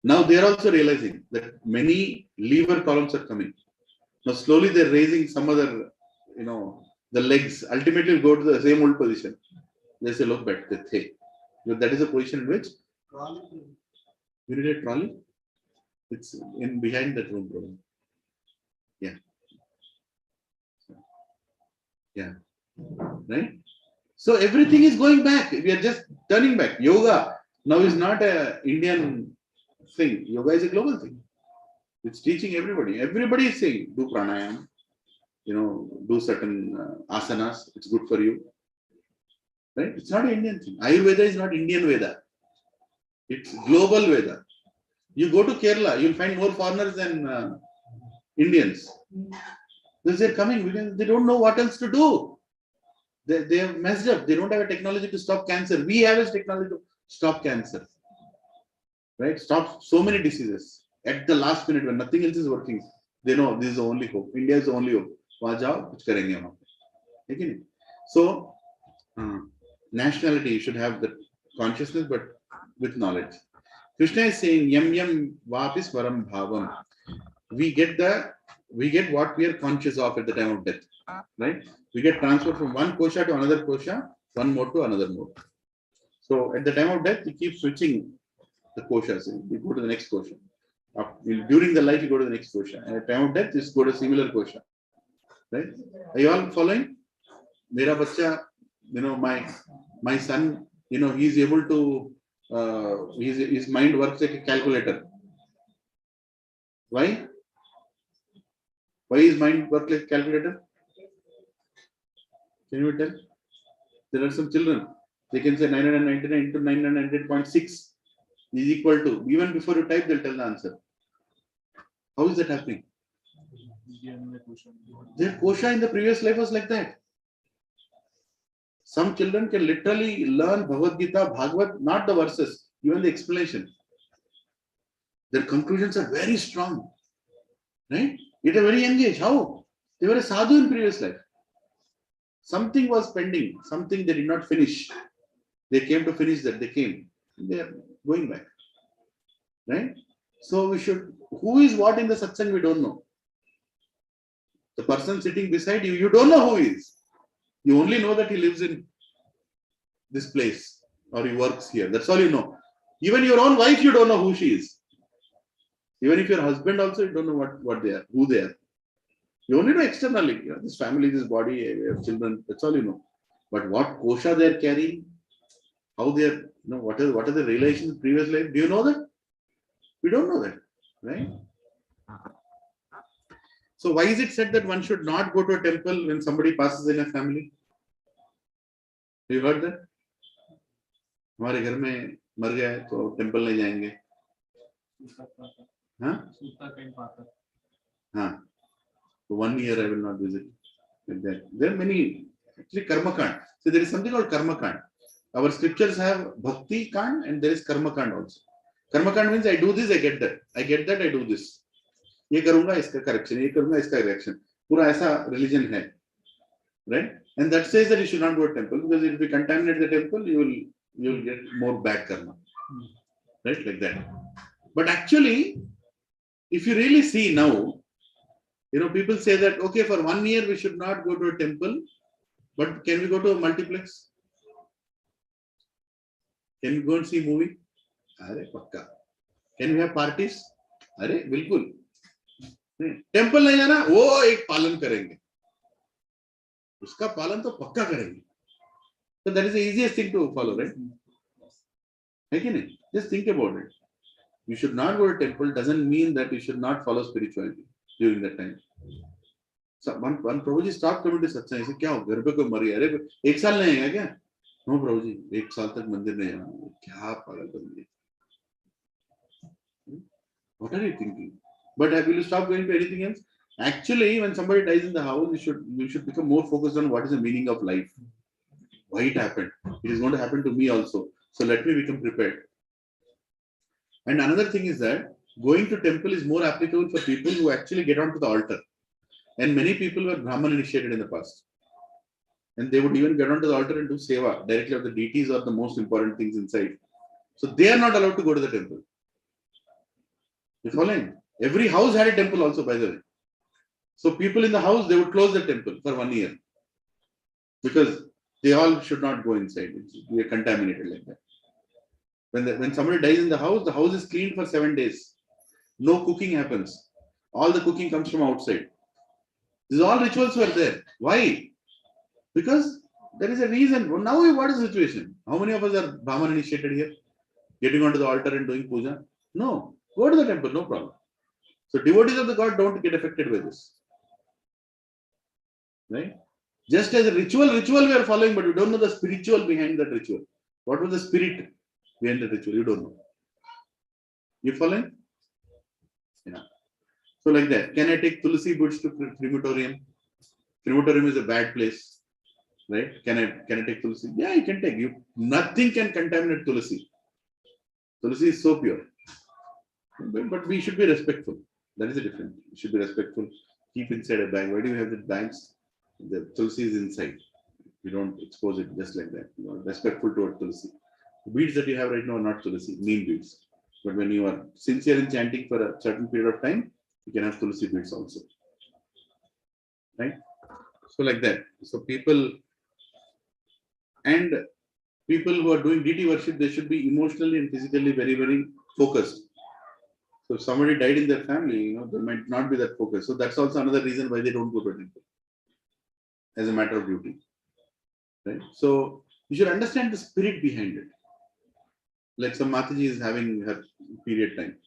Now they are also realizing that many lever columns are coming. Now slowly they're raising some other, the legs ultimately go to the same old position. They say, look back, that is a position in which you need a trolley. It's in behind that room, bro. Yeah. Right? So everything is going back. We are just turning back. Yoga now is not a Indian thing. Yoga is a global thing. It's teaching everybody. Everybody is saying, do pranayam, do certain asanas. It's good for you. Right? It's not an Indian thing. Ayurveda is not Indian Veda. It's global Veda. You go to Kerala, you'll find more foreigners than Indians. Because they're coming because they don't know what else to do. They have messed up. They don't have a technology to stop cancer. We have a technology to stop cancer. Right? Stop so many diseases. At the last minute when nothing else is working, they know this is the only hope. India is the only hope. वहाँ जाओ, कुछ करेंगे वहाँ पे. ठीक है? So, nationality, you should have the consciousness but with knowledge. Krishna is saying, yam yam vapis varam bhavam. We get what we are conscious of at the time of death. Right? We get transferred from one kosha to another kosha, one mode to another mode. So at the time of death, you keep switching the koshas. You go to the next kosha. During the life, you go to the next kosha. And at the time of death, you go to a similar kosha. Right? Are you all following? Mera bacha, my son, he's able to, his mind works like a calculator. Why? Why is mind work like a calculator? Can you tell? There are some children. They can say 999 into 998.6 is equal to. Even before you type, they'll tell the answer. How is that happening? Their kosha in the previous life was like that. Some children can literally learn Bhagavad Gita, Bhagavad, not the verses, even the explanation. Their conclusions are very strong. Right? At a very young age. How? They were a sadhu in previous life. Something was pending, something they did not finish. They came to finish that, they came. They are going back. Right? So who is what in the satsang, we don't know. The person sitting beside you, you don't know who he is. You only know that he lives in this place or he works here. That's all you know. Even your own wife, you don't know who she is. Even if your husband also, you don't know what they are, who they are. You only know externally, this family, this body, children, that's all you know. But what kosha they are carrying, how they are, what are the relations in previous life, do you know that? We don't know that, right? So why is it said that one should not go to a temple when somebody passes in a family? Have you heard that? हमारे घर में मर गया है तो temple नहीं जाएंगे. हाँ. For 1 year, I will not visit. Like that. There are many, actually, karma kand. So there is something called karma kand. Our scriptures have bhakti kand and there is karma kand also. Karma kand means I do this, I get that. I get that, I do this. ये करूँगा इसका correction, ये करूँगा इसका correction. पूरा ऐसा religion है, right? And that says that you should not go to temple because if you contaminate the temple, you will get more bad karma, right? Like that. But actually, if you really see now. People say that, okay, for 1 year we should not go to a temple, but can we go to a multiplex? Can we go and see a movie? Arey, pakka. Can we have parties? Arey, bilkul. Temple nahi jana, wo ek palan karenge. Uska palan to pakka karenge. So that is the easiest thing to follow, right? Just think about it. You should not go to temple doesn't mean that you should not follow spirituality during that time. So one Prabhuji stopped coming to satsang. He said, क्या हो घर पे कोई मर गया? अरे 1 साल नहीं आएगा क्या? No Prabhuji, 1 साल तक मंदिर नहीं जाना. क्या पागल बंदी. What are you thinking? But will you stop going to anything else? Actually, when somebody dies in the house, we should become more focused on what is the meaning of life. Why it happened. It is going to happen to me also. So let me become prepared. And another thing is that going to temple is more applicable for people who actually get onto the altar. And many people were Brahman initiated in the past. And they would even get onto the altar and do seva directly of the deities or the most important things inside. So they are not allowed to go to the temple. You following? Every house had a temple also, by the way. So people in the house, they would close the temple for 1 year. Because they all should not go inside. We are contaminated like that. When somebody dies in the house is cleaned for 7 days. No cooking happens. All the cooking comes from outside. These all rituals were there. Why? Because there is a reason. Well, now what is the situation? How many of us are Brahman initiated here? Getting onto the altar and doing puja? No. Go to the temple, no problem. So devotees of the god don't get affected by this. Right? Just as a ritual we are following, but we don't know the spiritual behind that ritual. What was the spirit behind the ritual? You don't know. You following? Yeah. So like that. Can I take Tulsi buds to crematorium? Crematorium is a bad place. Right? Can I take Tulsi? Yeah, you can take. Nothing can contaminate Tulsi. Tulsi is so pure. But we should be respectful. That is the difference. We should be respectful. Keep inside a bag. Why do you have the bags? The Tulsi is inside. You don't expose it just like that. You are respectful toward Tulsi. The beads that you have right now are not Tulsi, neem beads. But when you are sincere in chanting for a certain period of time, you can have Tulsi beads also. Right? So like that. So people who are doing deity worship, they should be emotionally and physically very, very focused. So if somebody died in their family, they might not be that focused. So that's also another reason why they don't go to a temple as a matter of duty. Right? So you should understand the spirit behind it. Like some Mataji is having her period time.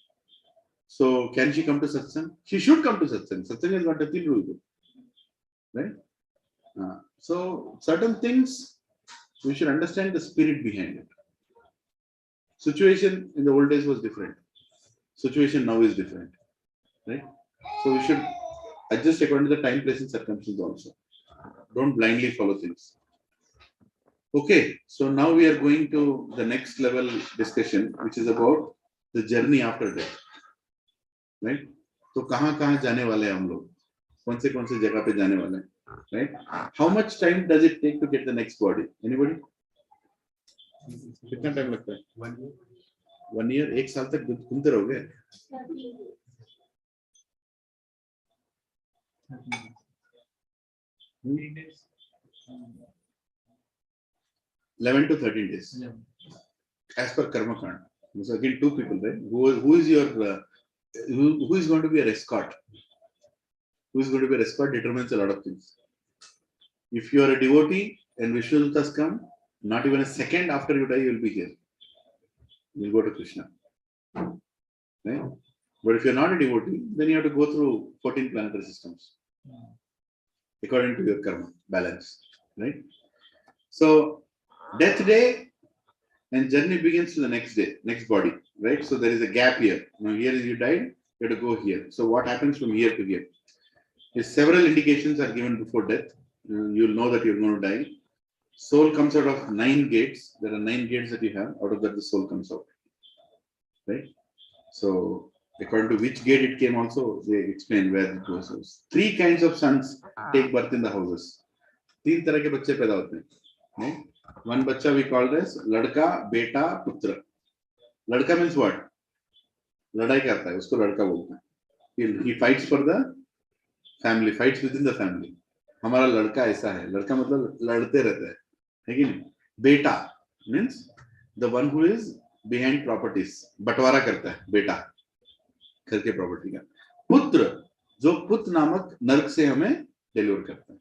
So can she come to satsang? She should come to satsang. Satsang is not a thing to do. Right? So certain things, we should understand the spirit behind it. Situation in the old days was different. Situation now is different. Right? So we should adjust according to the time, place, and circumstances also. Don't blindly follow things. Okay, so now we are going to the next level discussion, which is about the journey after death. Right? So कहाँ जाने वाले हैं हम लोग? कौन से जगह पे जाने वाले हैं? Right? How much time does it take to get the next body? Anybody? कितना टाइम लगता है? 1 year. 1 year, 1 साल तक घूमते रहोगे? 13 days. 11 to 13 days. Yeah. As per Karma Kand. So again, two people, right? Who is your who is going to be a escort? Who is going to be an escort determines a lot of things. If you are a devotee and Vishnu has come, not even a second after you die, you will be here. You will go to Krishna. Right? But if you are not a devotee, then you have to go through 14 planetary systems according to your karma balance. Right? So death day and journey begins to the next day, next body. Right? So there is a gap here. Now here is you died, you have to go here. So what happens from here to here? Is several indications are given before death. You will know that you are going to die. Soul comes out of 9 gates. There are 9 gates that you have. Out of that, the soul comes out. Right? So, according to which gate it came, also they explain where it goes. 3 kinds of sons take birth in the houses. 3 तरह के बच्चे पैदा होते हैं. Right? One बच्चा we call as लड़का, बेटा, पुत्र. लड़का means what? लड़ाई करता है. उसको लड़का बोलते हैं. He fights for the family, fights within the family. हमारा लड़का ऐसा है. लड़का मतलब लड़ते रहता है. है कि नहीं? बेटा means the one who is behind properties. बंटवारा करता है. बेटा घर के प्रॉपर्टी का. पुत्र जो पुत्र नामक नरक से हमें डिलीवर करता है.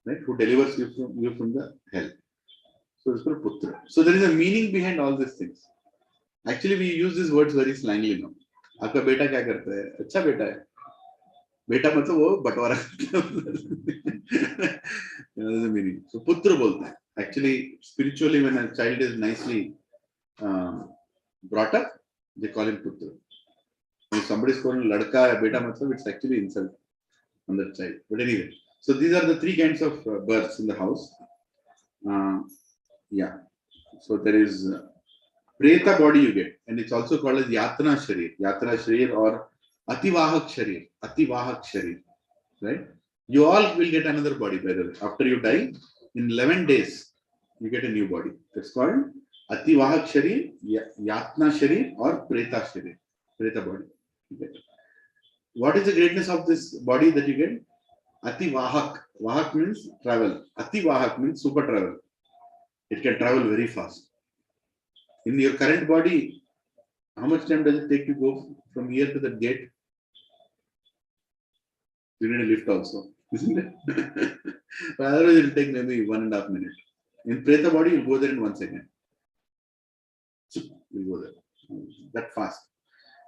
Right? Who delivers you from the hell. So it's called putra. So there is a meaning behind all these things. Actually, we use these words very slangily now. आपका बेटा क्या करता है? अच्छा बेटा है. बेटा मतलब वो बंटवारा करता है. There's a meaning. So putra बोलते हैं. Actually, spiritually, when a child is nicely brought up, they call him putra. If somebody is calling ladka, beta matlab, it's actually insult on the child. But anyway, so these are the three kinds of births in the house. Yeah. So there is Preta body you get, and it's also called as Yatna Sharir or Ativahak Sharir, right? You all will get another body, by the way. After you die, in 11 days, you get a new body. That's called Ativahak Sharir, Yatna Sharir, or Preta Sharir, Preta body. Okay. What is the greatness of this body that you get? Ativahak. Vahak means travel. Ativahak means super travel. It can travel very fast. In your current body, how much time does it take to go from here to the gate? You need a lift also, isn't it? But otherwise, it will take maybe 1.5 minutes. In Preta body, you'll go there in 1 second. You'll go there. That fast.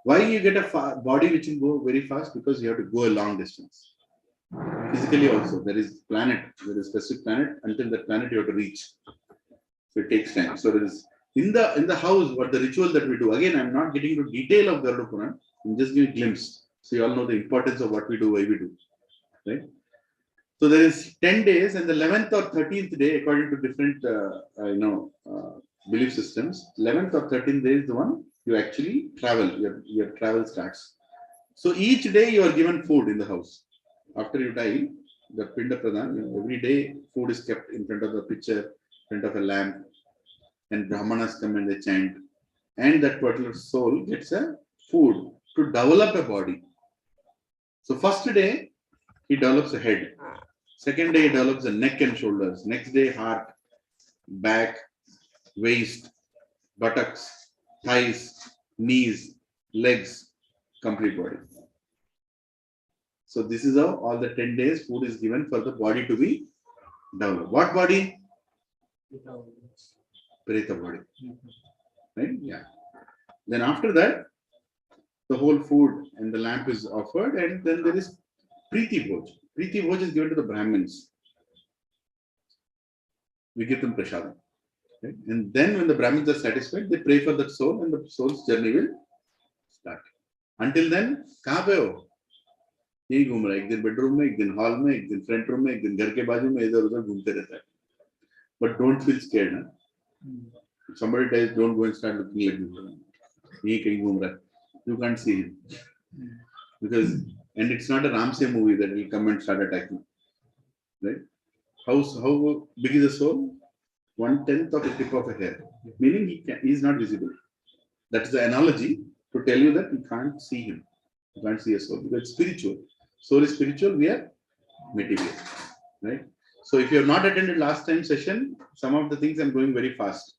Why you get a body which will go very fast? Because you have to go a long distance. Physically also, there is a specific planet. Until that planet, you have to reach. So it takes time. So there is in the house, what the ritual that we do. Again, I'm not getting into detail of Garuda Puran. I'm just giving a glimpse. So you all know the importance of what we do, why we do. Right? So there is 10 days, and the 11th or 13th day, according to different belief systems, 11th or 13th day is the one you actually travel. Your travel starts. So each day you are given food in the house. After you die, the Pinda Pradhan, every day food is kept in front of the picture, in front of a lamp, and Brahmanas come and they chant. And that particular soul gets a food to develop a body. So first day, he develops a head. Second day, he develops a neck and shoulders. Next day, heart, back, waist, buttocks, thighs, knees, legs, complete body. So this is how all the 10 days food is given for the body to be developed. What body? Preta body. Right? Yeah. Then after that, the whole food and the lamp is offered, and then there is Preeti Bhoj. Preeti Bhoj is given to the Brahmins. We give them prashadam. Right? And then when the Brahmins are satisfied, they pray for that soul, and the soul's journey will start. Until then, kahan pe ho? यही घूम रहा है, एक दिन bedroom में, एक दिन hall में, एक दिन फ्रंट रूम में, एक दिन घर के बाजू में, इधर उधर घूमते रहता है. But don't feel scared, ना? If somebody dies, don't go and start looking like this. यही कहीं घूम रहा है. You can't see him because, and it's not a Ramsey movie that will come and start attacking, right? How big is the soul? 1/10 of the tip of a hair, meaning he is not visible. That is the analogy to tell you that you can't see him. You can't see a soul because it's spiritual. Soul is spiritual, we are material, right? So if you have not attended last time session, some of the things I'm going very fast.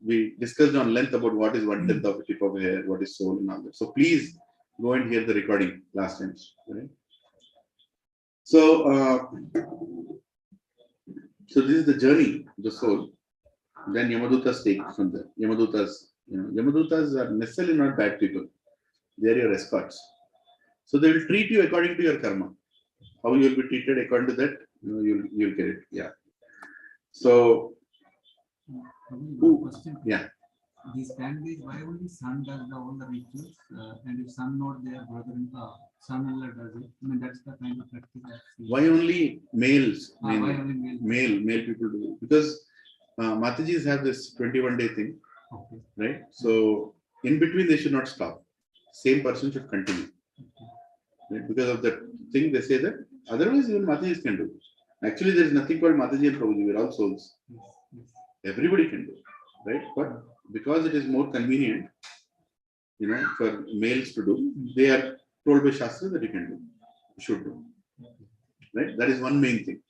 We discussed on length about what is 1/10 of a tip of a hair, what is soul and all that. So please go and hear the recording last time, right? So, so this is the journey of the soul. Then Yamadutas take from there. Yamadutas are necessarily not bad people. They are your escorts. So they will treat you according to your karma. How you will be treated according to that, you'll get it. Yeah. So, yeah. These 10 days, why only son does all the rituals, and if son not there, son-in-law does it? I mean, that's the kind of practice. Why only males? Why only males? Male people do it? Because Matajis have this 21-day thing, Okay. right? So in between they should not stop. Same person should continue. Right? Because of that thing, they say that otherwise even Matajis can do. Actually, there is nothing called Mataji and Prabhuji. We're all souls. Yes. Everybody can do, right? But because it is more convenient, for males to do, they are told by Shastra that you can do, you should do, right? That is one main thing.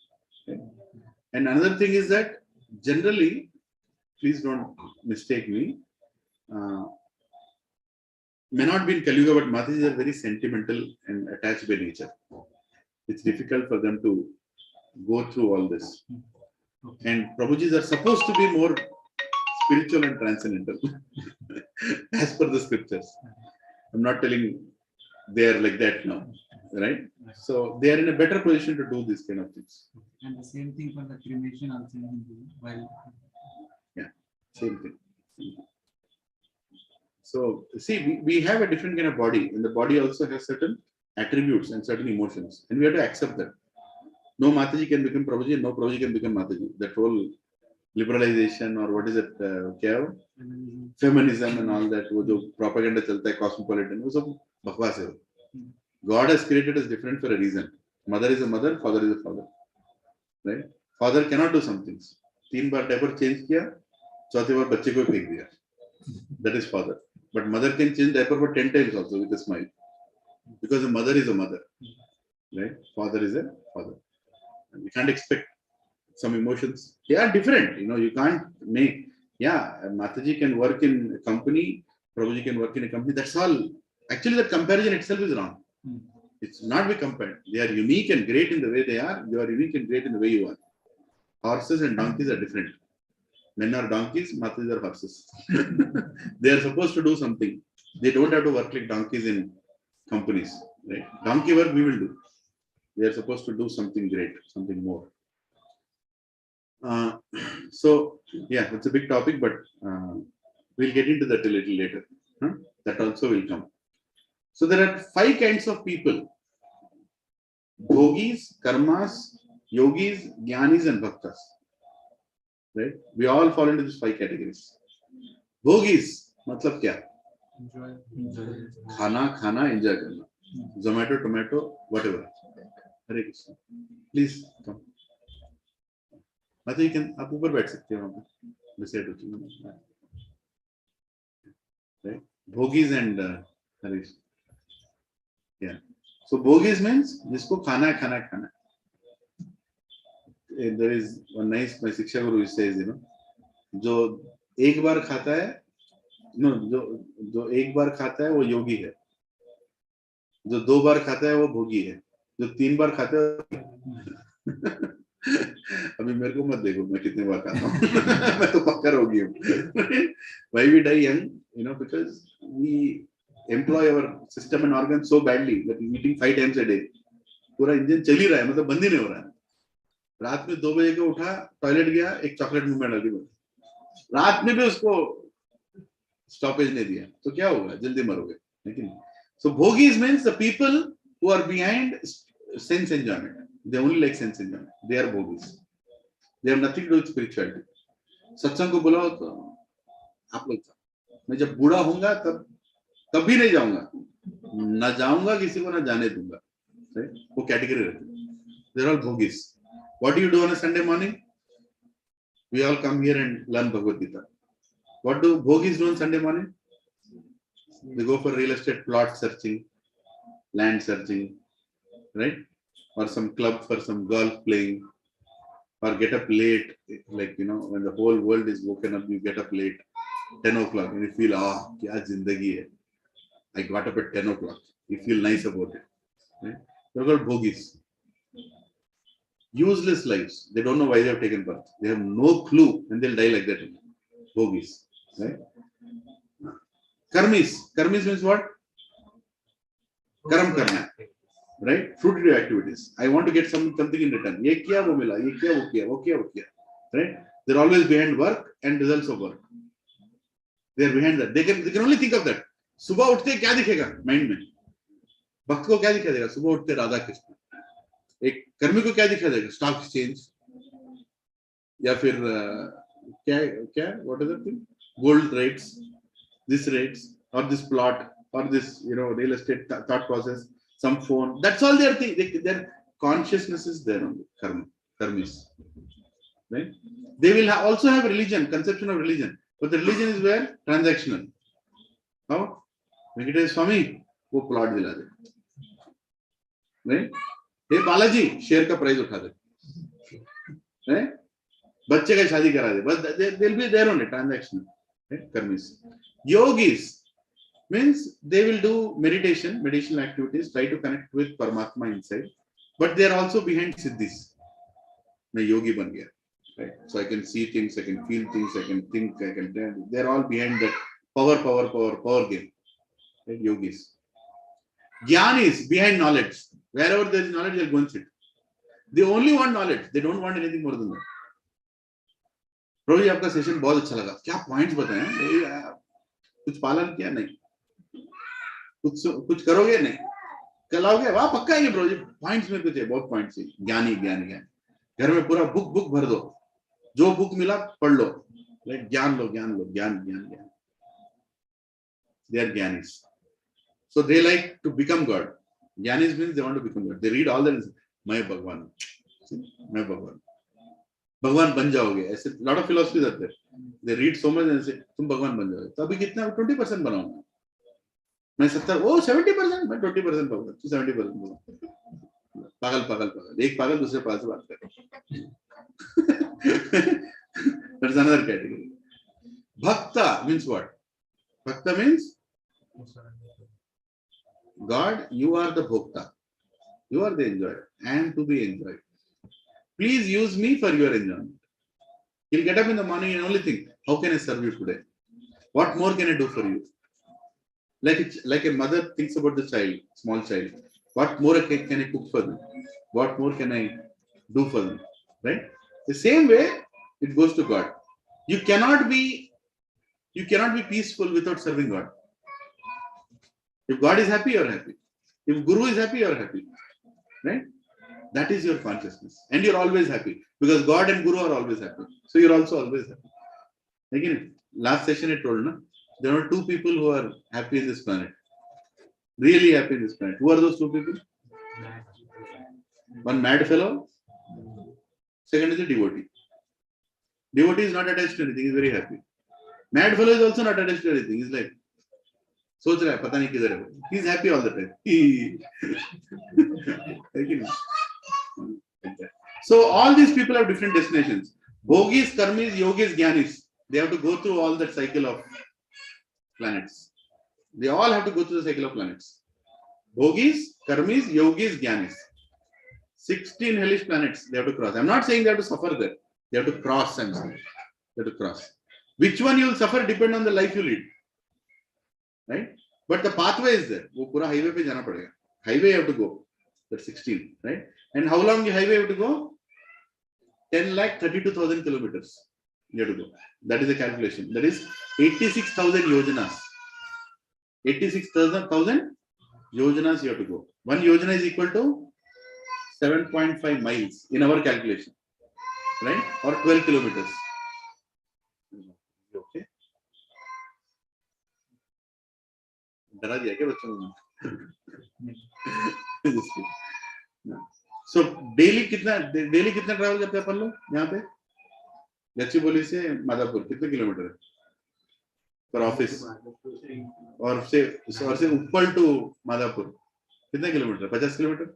Okay? And another thing is that generally, please don't mistake me, may not be in Kali Yuga, but Matajis are very sentimental and attached by nature. It's difficult for them to go through all this. And Prabhujis are supposed to be more spiritual and transcendental as per the scriptures. I'm not telling they are like that now, right? So they are in a better position to do these kind of things. And the same thing for the cremation also. While yeah, same thing. So see, we have a different kind of body, and the body also has certain attributes and certain emotions, and we have to accept that. No Mataji can become Prabhuji, and no Prabhuji can become Mataji. That whole liberalization or what is it, feminism and all that, वो जो propaganda चलता है cosmopolitan, वो सब बकवास है. God has created us different for a reason. Mother is a mother, father is a father, right? Father cannot do some things. 3 bar diaper change किया, चौथे बार बच्चे को फेंक दिया. That is father. But mother can change diaper for 10 times also with a smile, because a mother is a mother, right? Father is a father. And we can't expect some emotions. They are different. You can't make. Yeah, Mataji can work in a company, Prabhuji can work in a company. That's all. Actually, that comparison itself is wrong. It's not be compared. They are unique and great in the way they are. You are unique and great in the way you are. Horses and donkeys are different. Men are donkeys, Matajis are horses. They are supposed to do something. They don't have to work like donkeys in companies. Right? Donkey work we will do. They are supposed to do something great, something more. So, yeah, it's a big topic, but we'll get into that a little later. That also will come. So there are 5 kinds of people: Bhogis, Karmas, Yogis, Jnanis, and Bhaktas. Right? We all fall into these 5 categories. Bhogis, matlab kya? Khana, enjoy karna. Zomato, tomato, whatever. Hare Krishna. Please come. You can, आप ऊपर बैठ सकते हो वहाँ पे. Right? Bhogis and Harish. Yeah. So Bhogis means जिसको खाना. There is one nice, my Shiksha Guru says, जो एक बार खाता है, जो एक बार खाता है वो योगी है, जो 2 बार खाता है वो भोगी है, जो 3 बार खाता है अभी मेरे को मत देखो मैं कितने बार खाता हूँ मैं तो पक्का रोगी हूँ. Why we die young? Because we employ our system and organs so badly that we eating 5 times a day. पूरा इंजन चल ही रहा है, मतलब बंद ही नहीं हो रहा है. रात में 2 बजे को उठा, टॉयलेट गया, एक चॉकलेट मुंह में डाल दी, रात में भी उसको स्टॉपेज नहीं दिया तो क्या होगा, जल्दी मरोगे. लेकिन so bhogis means the people who are behind sense enjoyment. They only like sense enjoyment. They are bhogis. They have nothing to do with spirituality. सत्संग को बुलाओ तो आप लोग, मैं जब बूढ़ा होऊंगा तब भी नहीं जाऊंगा, ना जाऊंगा किसी को ना जाने दूंगा. वो कैटेगरी रहती है. They are all bhogis. What do you do on a Sunday morning? We all come here and learn Bhagavad Gita. What do bhogis do on Sunday morning? They go for real estate plot searching, land searching, right? Or some club for some golf playing, or get up late, like when the whole world is woken up, you get up late, 10 o'clock, and you feel, kya zindagi hai. I got up at 10 o'clock. You feel nice about it. Right? They're called bhogis. Useless lives. They don't know why they have taken birth. They have no clue, and they'll die like that. Bhogis. Right? Karmis. Karmis means what? Karam karna. Right? Fruitive activities. I want to get something in return. Ye kiya, wo mila. Ye kiya, wo kiya. Right? They're always behind work and results of work. They're behind that. They can only think of that. सुबह उठते क्या दिखेगा mind में? भक्त को क्या दिखा देगा? सुबह उठते राधा कृष्ण. एक कर्मी को क्या दिखा देगा? स्टॉक एक्सचेंज या फिर क्या what is that thing, gold rates, this rates और दिस प्लॉट और this real estate thought process, some phone. That's all their thing. Their consciousness is there on the karmis, right? They will also have religion, conception of religion, but the religion is where transactional. How? Venkateswara Swami वो plot दिला दे, right? हे Balaji share का price उठा दे, right? बच्चे का शादी करा दे, बस they'll be there on a transaction, right? Karmis. Yogis means they will do meditation activities, try to connect with Paramatma inside, but they are also behind siddhis. मैं योगी बन गया, right? So I can see things, I can feel things, I can think, I can. They're all behind that power game, right? Yogis. Gyan is behind knowledge. Wherever there is knowledge, they'll go and sit. They only want knowledge. They don't want anything more than that. प्रभु जी आपका session बहुत अच्छा लगा, क्या points बताएं, कुछ पालन किया नहीं, कुछ करोगे नहीं, कल आओगे वहां पक्का है ब्रो। पॉइंट्स में कुछ है, बहुत पॉइंट्स है। ज्ञानी ज्ञानी ज्ञानी, घर में पूरा बुक भर दो, जो बुक मिला पढ़ लो, ज्ञान लो ज्ञान लो, ज्ञान ज्ञान ज्ञान। They are Gyanis. So they like to become God. Gyanis means they want to become God. They read all that. मैं भगवान, मैं भगवान, भगवान बन जाओगे, ऐसे lot of philosophies are there. They read so much and say तुम भगवान बन जाओगे। तो अभी कितना 20% बनाऊंगा मैं, 70 ओ 70%, मैं 20% भगवान, 70% भगवान। पागल पागल पागल, एक पागल दूसरे पागल से बात कर। That's another category. Bhakta means what? Bhakta means God, you are the Bhokta. You are the enjoyer and to be enjoyed. Please use me for your enjoyment. You'll get up in the morning and only think, how can I serve you today? What more can I do for you? Like a mother thinks about the child, small child. What more can I cook for them? What more can I do for them? Right? The same way it goes to God. You cannot be peaceful without serving God. If God is happy, you're happy. If Guru is happy, you're happy. Right? That is your consciousness. And you're always happy. Because God and Guru are always happy. So you're also always happy. Again, last session I told, no? There are two people who are happy in this planet. Really happy in this planet. Who are those two people? One mad fellow. Second is a devotee. Devotee is not attached to anything. He's very happy. Mad fellow is also not attached to anything. He's like, सोच रहा है पता नहीं किधर है, he is happy all the time. So all these people have different destinations. Bhogis, karmis, yogis, jnanis, they have to go through all that cycle of planets. They all have to go through the cycle of planets. Bhogis, karmis, yogis, jnanis. 16 hellish planets they have to cross. I'm not saying they have to suffer there. They have to cross, I'm saying. They have to cross. Which one you will suffer depends on the life you lead. Right? But the pathway is there. वो पूरा highway पे जाना पड़ेगा. Highway you have to go. That's 16, right? And how long the highway you have to go? 10,32,000 kilometers. You have to go. That is the calculation. That is 86,000 yojanas. 86,000 yojanas you have to go. One yojana is equal to 7.5 miles in our calculation, right? Or 12 kilometers. Okay. डरा दिया क्या बच्चों को? So daily कितना travel करते हैं अपन लोग यहाँ पे? गच्चीबोली से मादापुर कितने किलोमीटर है पर ऑफिस? और से ऊपर टू मादापुर कितने किलोमीटर? 50 किलोमीटर,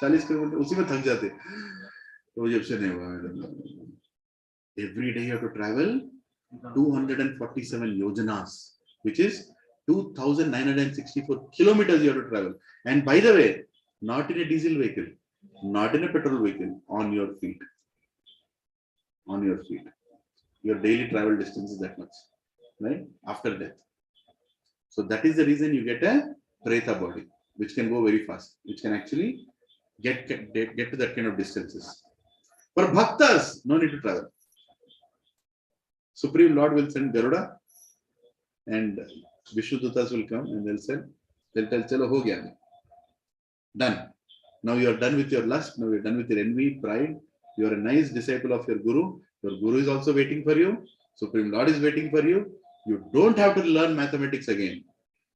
40 किलोमीटर, उसी में थक जाते. तो जब से नहीं हुआ. Every day you have to travel 247 yojanas, which is 2,964 kilometers you have to travel. And by the way, not in a diesel vehicle, not in a petrol vehicle, on your feet. On your feet. Your daily travel distance is that much, right? After death. So that is the reason you get a Preta body, which can go very fast, which can actually get to that kind of distances. For Bhaktas, no need to travel. Supreme Lord will send Garuda and Vishnudutas will come and they'll tell, chalo ho gaya. Done. Now you are done with your lust. Now you are done with your envy, pride. You are a nice disciple of your Guru. Your Guru is also waiting for you. Supreme Lord is waiting for you. You don't have to learn mathematics again.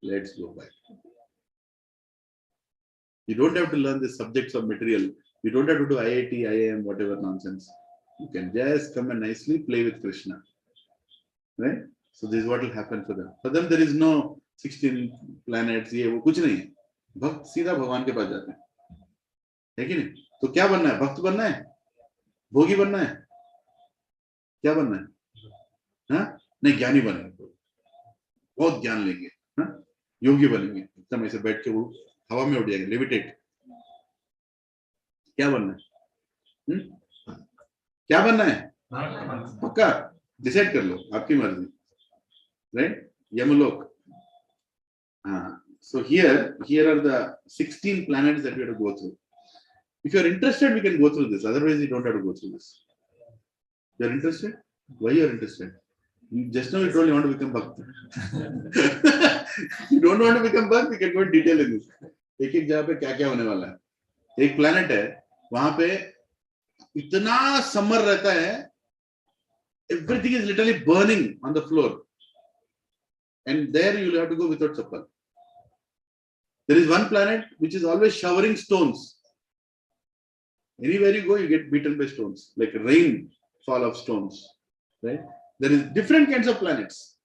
Let's go back. You don't have to learn the subjects of material. You don't have to do IIT, IIM, whatever nonsense. You can just come and nicely play with Krishna. Right? So this is what will happen for them. For them, there is no 16 planets. ये वो कुछ नहीं है. भक्त सीधा भगवान के पास जाते हैं. है कि नहीं? तो क्या बनना है? भक्त बनना है? भोगी बनना है? क्या बनना है? हाँ? नहीं, ज्ञानी बनना है. बहुत ज्ञान लेंगे. हाँ? योगी बनेंगे. एकदम ऐसे बैठ के वो हवा में उड़ जाएंगे. लेविटेट. क्या बनना है? क्या बनना है? पक्का डिसाइड कर लो, आपकी मर्जी. Right? Yamulok. So here are the 16 planets that we have to go through. If you are interested, we can go through this. Otherwise, you don't have to go through this. You are interested? Why you are interested? Just now you told you want to become Bhakt. You don't want to become Bhakt, we can go in detail in this. एक एक जगह पे क्या क्या होने वाला है. एक planet है, वहां पे इतना समर रहता है, everything is literally burning on the floor. And there you will have to go without chappal. There is one planet which is always showering stones. Anywhere you go, you get beaten by stones, like rain fall of stones. Right? There is different kinds of planets.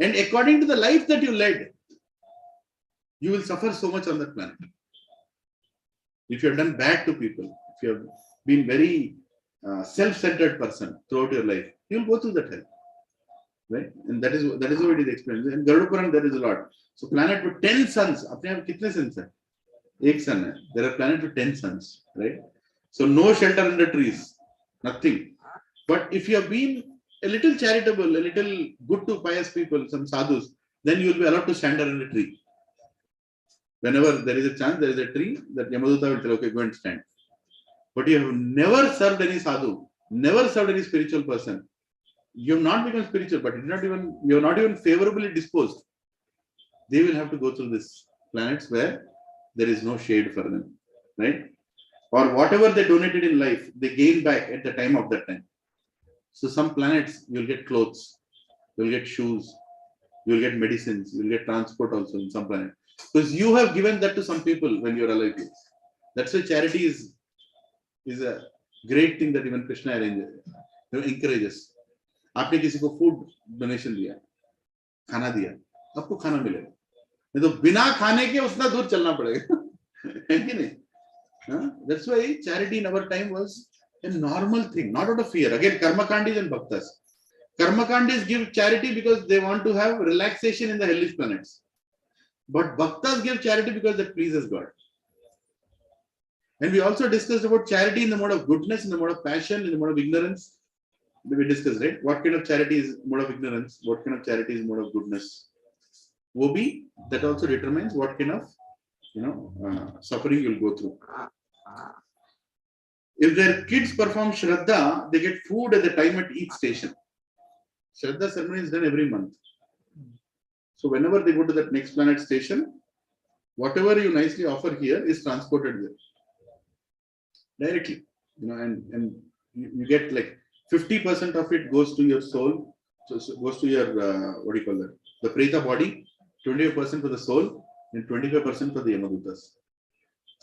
And according to the life that you led, you will suffer so much on that planet. If you have done bad to people, if you have been very self-centered person throughout your life, you will go through that hell. Right? And that is how it is explained. In Garuda Puran, there is a lot. So planet with 10 suns. अपने आप कितने suns हैं? एक sun है. There are planets with 10 suns. Right? So no shelter under trees. Nothing. But if you have been a little charitable, a little good to pious people, some sadhus, then you will be allowed to stand under a tree. Whenever there is a chance, there is a tree, that Yamaduta will tell, okay, go and stand. But you have never served any sadhu, never served any spiritual person. You have not become spiritual, but you are not even favorably disposed. They will have to go through these planets where there is no shade for them, right? Or whatever they donated in life, they gain back at the time of that time. So some planets, you'll get clothes, you'll get shoes, you'll get medicines, you'll get transport also in some planet. Because you have given that to some people when you're alive. That's why charity is a great thing that even Krishna encourages. आपने किसी को food donation दिया, खाना दिया, आपको खाना मिलेगा. नहीं तो बिना खाने के उतना दूर चलना पड़ेगा. है कि नहीं? That's why charity in our time was a normal thing, not out of fear. Again, karmakandis and bhaktas. Karmakandis give charity because they want to have relaxation in the hellish planets. But bhaktas give charity because that pleases God. And we also discussed about charity in the mode of goodness, in the mode of passion, in the mode of ignorance. We discussed, right? What kind of charity is mode of ignorance? What kind of charity is mode of goodness? Wobi, that also determines what kind of suffering you'll go through. If their kids perform Shraddha, they get food at the time at each station. Shraddha ceremony is done every month. So whenever they go to that next planet station, whatever you nicely offer here is transported there directly. And you get like 50% of it goes to your soul, so goes to your what do you call that? The Preta body, 25% for the soul, and 25% for the Yamadutas.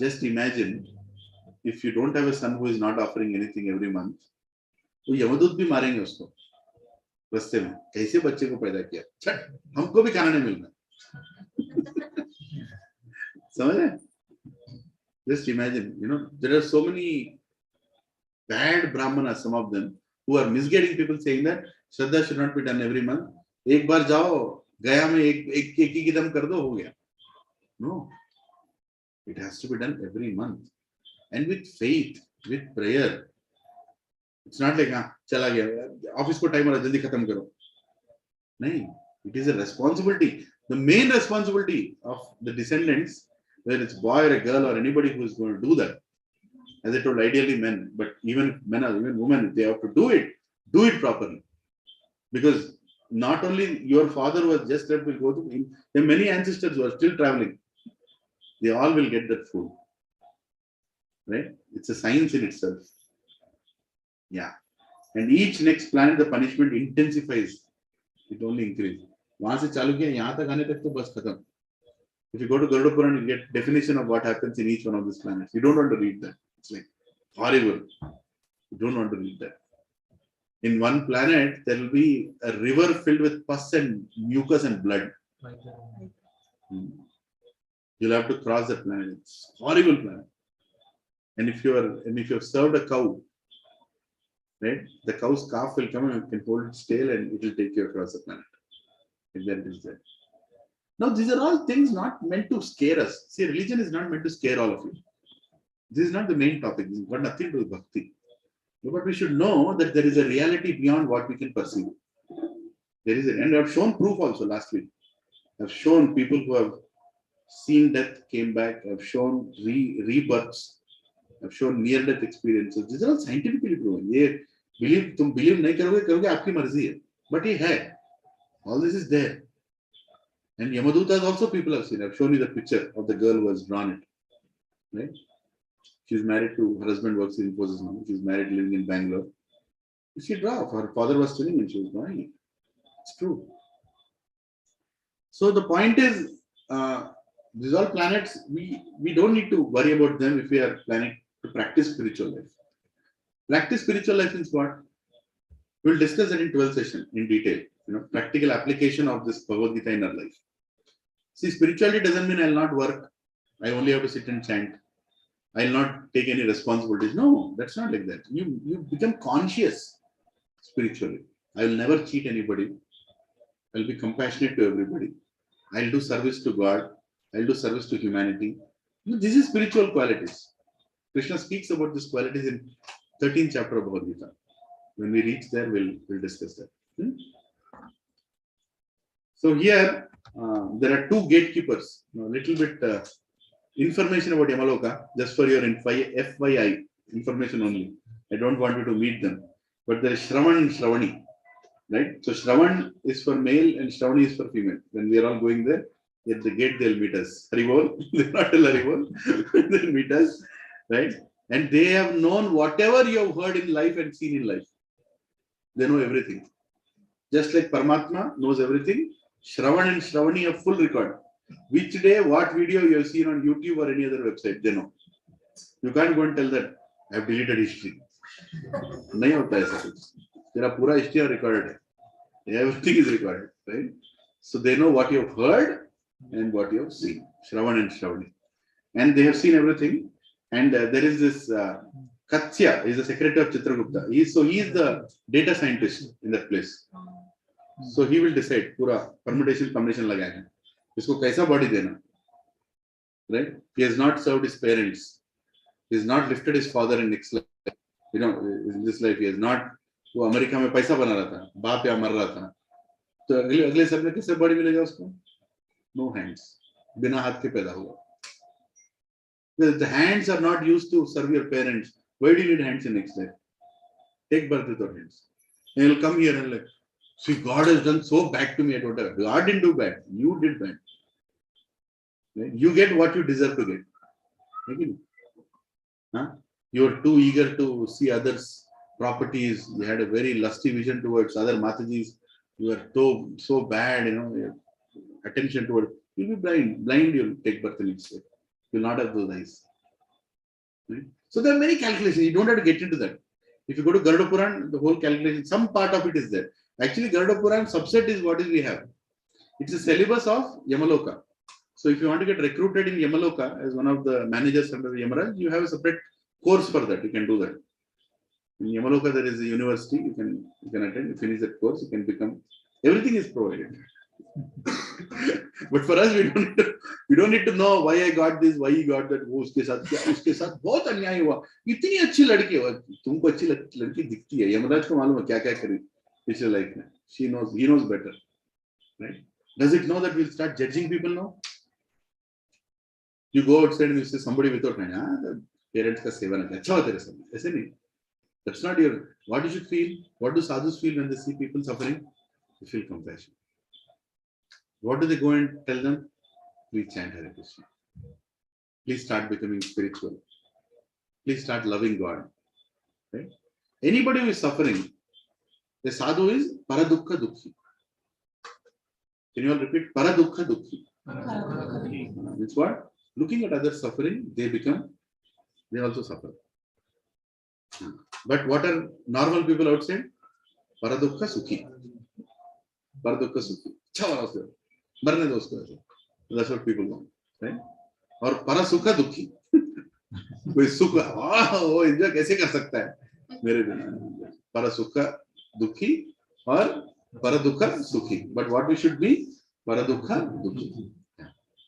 Just imagine if you don't have a son who is not offering anything every month, तो यमदूत भी मारेंगे उसको रास्ते में. कैसे बच्चे को पैदा किया? छट, हमको भी खाना नहीं मिलना. समझ रहे? Just imagine, there are so many bad brahmanas, some of them, who are misguiding people, saying that Shraddha should not be done every month. एक बार जाओ, गया में एक ही गिदम कर दो, हो गया. No, it has to be done every month, and with faith, with prayer. It's not like चला गया, office को time हो रहा, जल्दी खत्म करो. नहीं, it is a responsibility. The main responsibility of the descendants, whether it's boy or a girl or anybody who is going to do that. As I told, ideally men, but even men or even women, if they have to do it properly. Because not only your father who has just left will go to, there are many ancestors who are still traveling. They all will get that food. Right? It's a science in itself. Yeah. And each next planet, the punishment intensifies. It only increases. वहां से चालू किया, यहाँ तक आने तक तो बस खत्म. If you go to Garuda Puran, you get definition of what happens in each one of these planets. You don't want to read that. It's like horrible. You don't want to read that. In one planet, there will be a river filled with pus and mucus and blood. You'll have to cross that planet. It's a horrible planet. And if you have served a cow, right, the cow's calf will come and you can hold its tail and it will take you across the planet. And then it is there. Now, these are all things not meant to scare us. See, religion is not meant to scare all of you. This is not the main topic. This has got nothing to do with bhakti. But we should know that there is a reality beyond what we can perceive. There is, and I've shown proof also last week. I've shown people who have seen death came back. I've shown rebirths. I've shown near-death experiences. These are all scientifically proven. तुम believe नहीं करोगे, आपकी मर्जी है. But he had. All this is there. And Yamadutas also people have seen. I've shown you the picture of the girl who has drawn it. Right? She's married to, her husband works in Infosys now. She's married living in Bangalore. She drew. Her father was telling me she was drawing it. It's true. So the point is, these all planets, we don't need to worry about them if we are planning to practice spiritual life. Practice spiritual life is what? We'll discuss that in 12th session in detail. Practical application of this Bhagavad Gita in our life. See, spirituality doesn't mean I'll not work. I only have to sit and chant. I'll not take any responsibilities. No, that's not like that. You become conscious spiritually. I will never cheat anybody. I'll be compassionate to everybody. I'll do service to God. I'll do service to humanity. This is spiritual qualities. Krishna speaks about these qualities in 13th chapter of Bhagavad Gita. When we reach there, we'll discuss that. So here, there are two gatekeepers. A little bit information about Yamaloka, just for your FYI, information only. I don't want you to meet them. But there is Shravan and Shravani. Right? So Shravan is for male and Shravani is for female. When we are all going there, at the gate they'll meet us. Haribol, they'll not tell Haribol. They'll meet us. Right? And they have known whatever you have heard in life and seen in life. They know everything. Just like Paramatma knows everything, Shravan and Shravani have full record. Which day, what video you have seen on YouTube or any other website, they know. You can't go and tell that I have deleted history. नहीं होता ऐसा कुछ. तेरा पूरा history recorded. Everything is recorded, right? So they know what you have heard and what you have seen. Shravan and Shravani. And they have seen everything. And there is this Katsya, is the secretary of Chitragupta. He is the data scientist in that place. So he will decide, pura permutation combination लगा है. इसको कैसा body देना, right? He has not served his parents. He has not lifted his father in next life. In this life he has not. वो America में पैसा बना रहा था, बाप या मर रहा था. तो अगले सब में किससे बॉडी मिलेगा उसको? No hands, बिना हाथ के पैदा हुआ. The hands are not used to serve your parents. Why do you need hands in next life? Take birth without hands. And he'll come here and like, see, God has done so bad to me at whatever. God didn't do bad. You did bad. Right? You get what you deserve to get. Huh? You are too eager to see others' properties. You had a very lusty vision towards other Matajis. You are so bad, your attention toward. You'll be blind. Blind, you'll take birth in next life. You'll not have those eyes. Right? So there are many calculations. You don't have to get into that. If you go to Garuda Puran, the whole calculation, some part of it is there. Actually, Garuda Puran subset is what we have. It's a syllabus of Yamaloka. So if you want to get recruited in Yamaloka as one of the managers under the Yamaraj, you have a separate course for that. You can do that. In Yamaloka, there is a university. You can attend. You finish that course, you can become. Everything is provided. But for us, we don't need to know why I got this, why he got that. वो उसके साथ बहुत अन्याय हुआ. इतनी अच्छी लड़की है. तुमको अच्छी लड़की दिखती है. यमराज को मालूम है क्या क्या करी पिछले लाइफ में. He knows better, right? Does it know that we'll start judging people now? You go outside and you say somebody without hand. The parents का सेवा ना अच्छा हो तेरे साथ. ऐसे नहीं. That's not your. What you should feel. What do sadhus feel when they see people suffering? They feel compassion. What do they go and tell them? Please chant Hare Krishna. Please start becoming spiritual. Please start loving God. Right? Anybody who is suffering, the sadhu is paradukha dukhi. Can you all repeat? Paradukha dukhi. It's what? Looking at others suffering, they also suffer. But what are normal people outside? Paradukha sukhi. Paradukha sukhi. मरने दो उसको. That's what people want, right? और परसुख दुखी. कोई सुख वो enjoy कैसे कर सकता है मेरे बिना. परसुख दुखी और परदुख सुखी. But what we should be? Paradukha dukhi.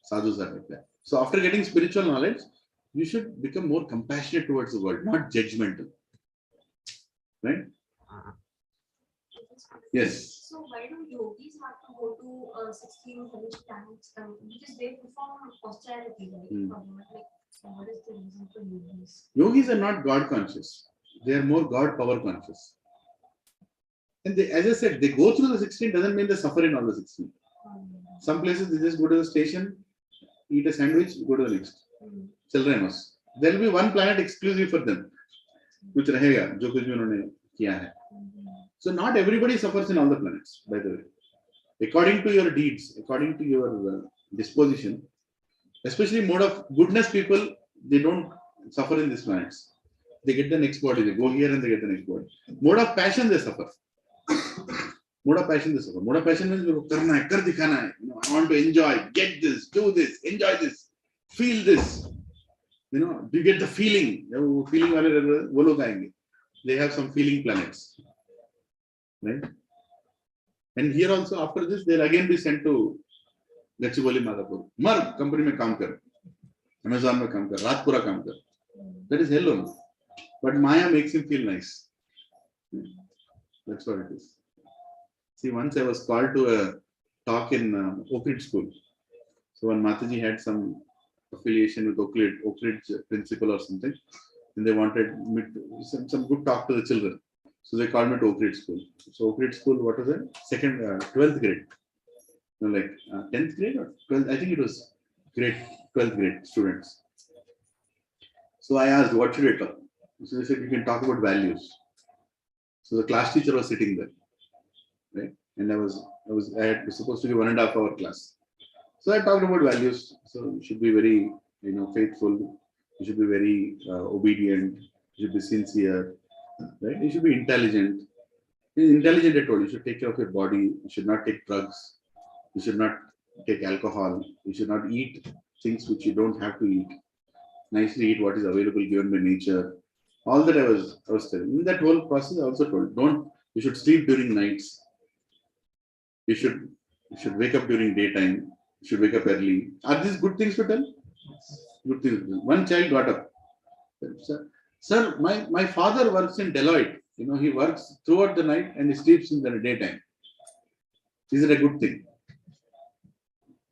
Sadhus are like that. So after getting spiritual knowledge, you should become more compassionate towards the world, not judgmental, right? Yes. So why do yogis have to go to 16 hellish planets? Because they perform austerity, right? What is the reason for yogis? Yogis are not God conscious. They are more God power conscious. And they, as I said, they go through the 16 doesn't mean they suffer in all the 16. Some places they just go to the station, eat a sandwich, go to the next. Children, there will be one planet exclusive for them. कुछ रहेगा जो कुछ भी उन्होंने किया है. So not everybody suffers in all the planets, by the way. According to your deeds, according to your disposition, especially mode of goodness people, they don't suffer in these planets. They get the next body, they go here and they get the next body. Mode of passion, they suffer. Mode of passion, they suffer. Mode of passion means karna hai, kar dikhana hai. You know, I want to enjoy, get this, do this, enjoy this, feel this. You know, do you get the feeling? Feeling wale wo log aayenge. They have some feeling planets. Right? And here also after this, they'll again be sent to Gachibowli Madhapur. Mar company mein kaam kar. Amazon mein kaam kar. Raat pura kaam kar. That is hell only. But Maya makes him feel nice. That's what it is. See, once I was called to a talk in Oak Ridge School. So when Mataji had some affiliation with Oak Ridge principal or something, and they wanted me to, some good talk to the children. So they called me to Oak Ridge School. So Oak Ridge School, what was it? 12th grade. No, like 10th grade or 12th? I think it was grade 12th grade students. So I asked, what should I talk? So they said, you can talk about values. So the class teacher was sitting there, right? And I was supposed to be 1.5 hour class. So I talked about values. So you should be very, faithful. You should be very obedient. You should be sincere, right? You should be intelligent. Intelligent, I told you, you should take care of your body. You should not take drugs. You should not take alcohol. You should not eat things which you don't have to eat. Nicely eat what is available given by nature. All that I was telling. In that whole process, I also told, you should sleep during nights. You should wake up during daytime. You should wake up early. Are these good things to tell? Good things. One child got up. Sir, my father works in Deloitte. He works throughout the night and he sleeps in the daytime. Is it a good thing?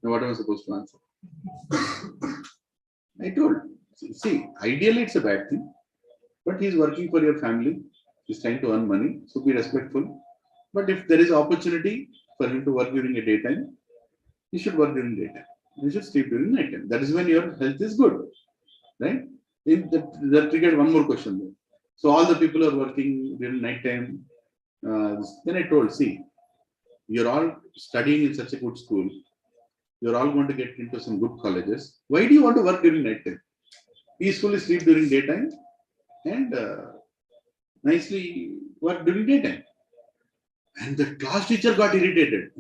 Now what am I supposed to answer? I told, see, ideally it's a bad thing, but he's working for your family. He's trying to earn money, so be respectful. But if there is opportunity for him to work during a daytime, he should work during daytime. You should sleep during nighttime. That is when your health is good, right? That triggered one more question there. So all the people are working during nighttime. Then I told, see, you're all studying in such a good school. You're all going to get into some good colleges. Why do you want to work during nighttime? Peacefully sleep during daytime and nicely work during daytime. And the class teacher got irritated.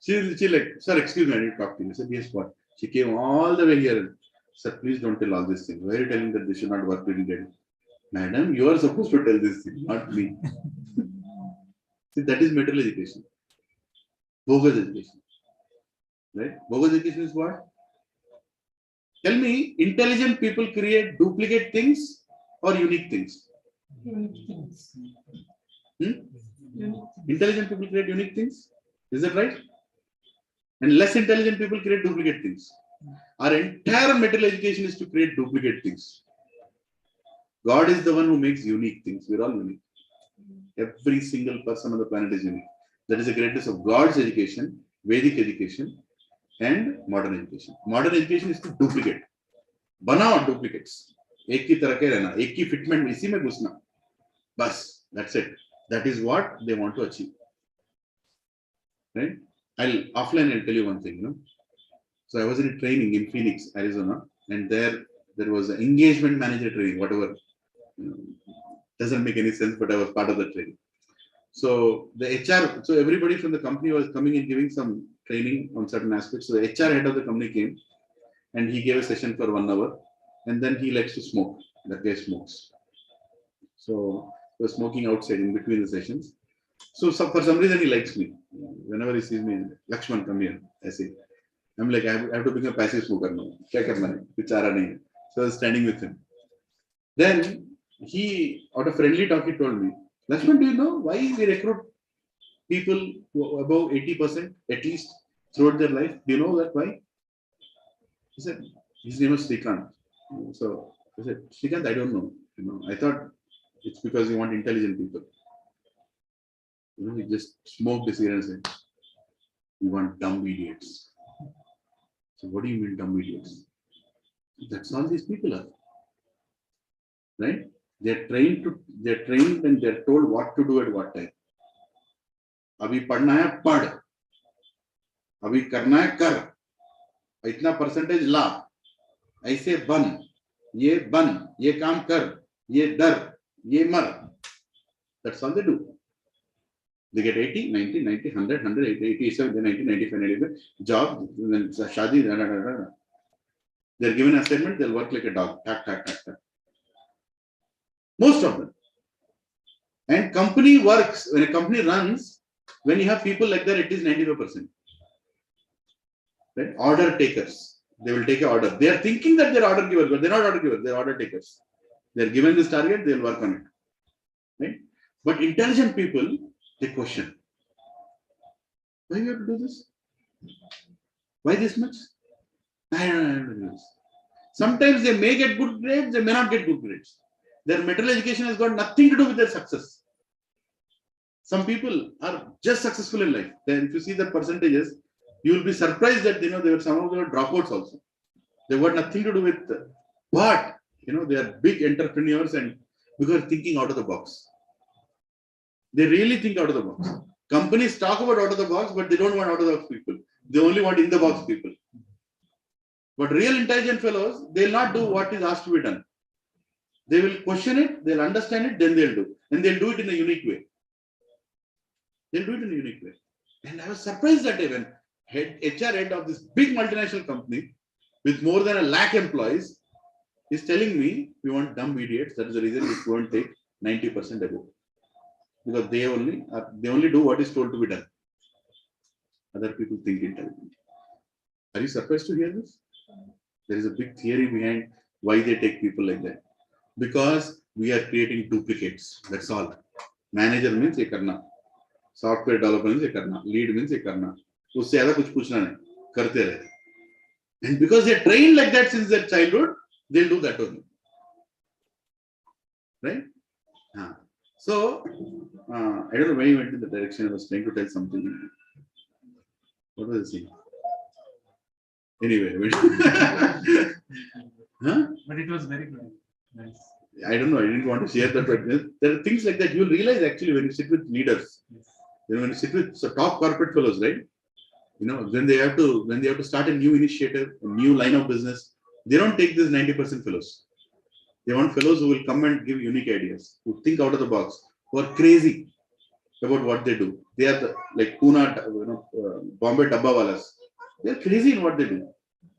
she like, sir, excuse me, I need to talk to you. I said, yes, what? She came all the way here. Sir, please don't tell all these things. Why are you telling that they should not work during daytime? Madam, you are supposed to tell this thing, not me. See, that is material education. Bogus education. Right? Bogus education is what? Tell me, intelligent people create duplicate things or unique things? Unique things. Intelligent people create unique things. Is that right? And less intelligent people create duplicate things. Our entire material education is to create duplicate things. God is the one who makes unique things. We're all unique. Every single person on the planet is unique. That is the greatness of God's education, Vedic education, and modern education. Modern education is to duplicate. Banao duplicates. एक की तरह के रहना, एक की fitment में इसी में घुसना. Bas, that's it. That is what they want to achieve. Right? I'll tell you one thing, So I was in a training in Phoenix, Arizona, and there was an engagement manager training, whatever. Doesn't make any sense, but I was part of the training. So the HR, so everybody from the company was coming and giving some training on certain aspects. So the HR head of the company came and he gave a session for 1 hour, and then he likes to smoke. That guy smokes. So he was smoking outside in between the sessions. So for some reason he likes me. Whenever he sees me, Lakshman, come here. I say, I'm like, I have to become a passive smoker now. So I was standing with him. Then he, out of friendly talk, he told me, Lakshman, do you know why we recruit people above 80% at least throughout their life? Do you know that why? He said, his name was Srikanth. So I said, Srikanth, I don't know. I thought it's because you want intelligent people. You just smoke the cigarette and say, "You want dumb idiots." So what do you mean dumb idiots? That's all these people are, right? They're trained and they're told what to do at what time. अभी पढ़ना है पढ़, अभी करना है कर, इतना percentage ला, ऐसे बन, ये काम कर, ये डर, ये मर. That's all they do. They get 80, 90, 90, 100, 100, 87, 90, 95, 95, job, then shadi, da, da, da, da. They're given an assignment, they'll work like a dog. Tack, tack, tack, tack. Most of them. And company works, when a company runs, when you have people like that, it is 95%. Right? Order takers. They will take an order. They are thinking that they're order givers, but they're not order givers, they're order takers. They're given this target, they'll work on it. Right? But intelligent people, they question. Why you have to do this? Why this much? I don't know. Sometimes they may get good grades, they may not get good grades. Their material education has got nothing to do with their success. Some people are just successful in life. Then if you see the percentages, you will be surprised that there were some of them dropouts also. They got nothing to do with, but they are big entrepreneurs and because thinking out of the box. They really think out of the box. Companies talk about out of the box, but they don't want out of the box people. They only want in the box people. But real intelligent fellows, they'll not do what is asked to be done. They will question it, they'll understand it, then they'll do. And they'll do it in a unique way. They'll do it in a unique way. And I was surprised that day when HR head of this big multinational company with more than 1 lakh employees is telling me, we want dumb idiots. That is the reason we won't take 90% above. Because they only do what is told to be done. Other people think intelligently. Are you surprised to hear this? There is a big theory behind why they take people like that. Because we are creating duplicates. That's all. Manager means ye karna. Software developer means ye karna. Lead means ye karna. Usse zyada kuch puchna nahi. Karte rahe. And because they are trained like that since their childhood, they'll do that only. Right? So, I don't know why you went in the direction. I was trying to tell something. What was I saying? Anyway. But it was very good. Nice. I don't know. I didn't want to share that. But there are things like that. You'll realize actually when you sit with leaders, Yes. when you sit with top corporate fellows, right? When they have to start a new initiative, a new line of business, they don't take this 90% fellows. They want fellows who will come and give unique ideas, who think out of the box, who are crazy about what they do. They are like Pune, Bombay Dabbawalas. They are crazy in what they do.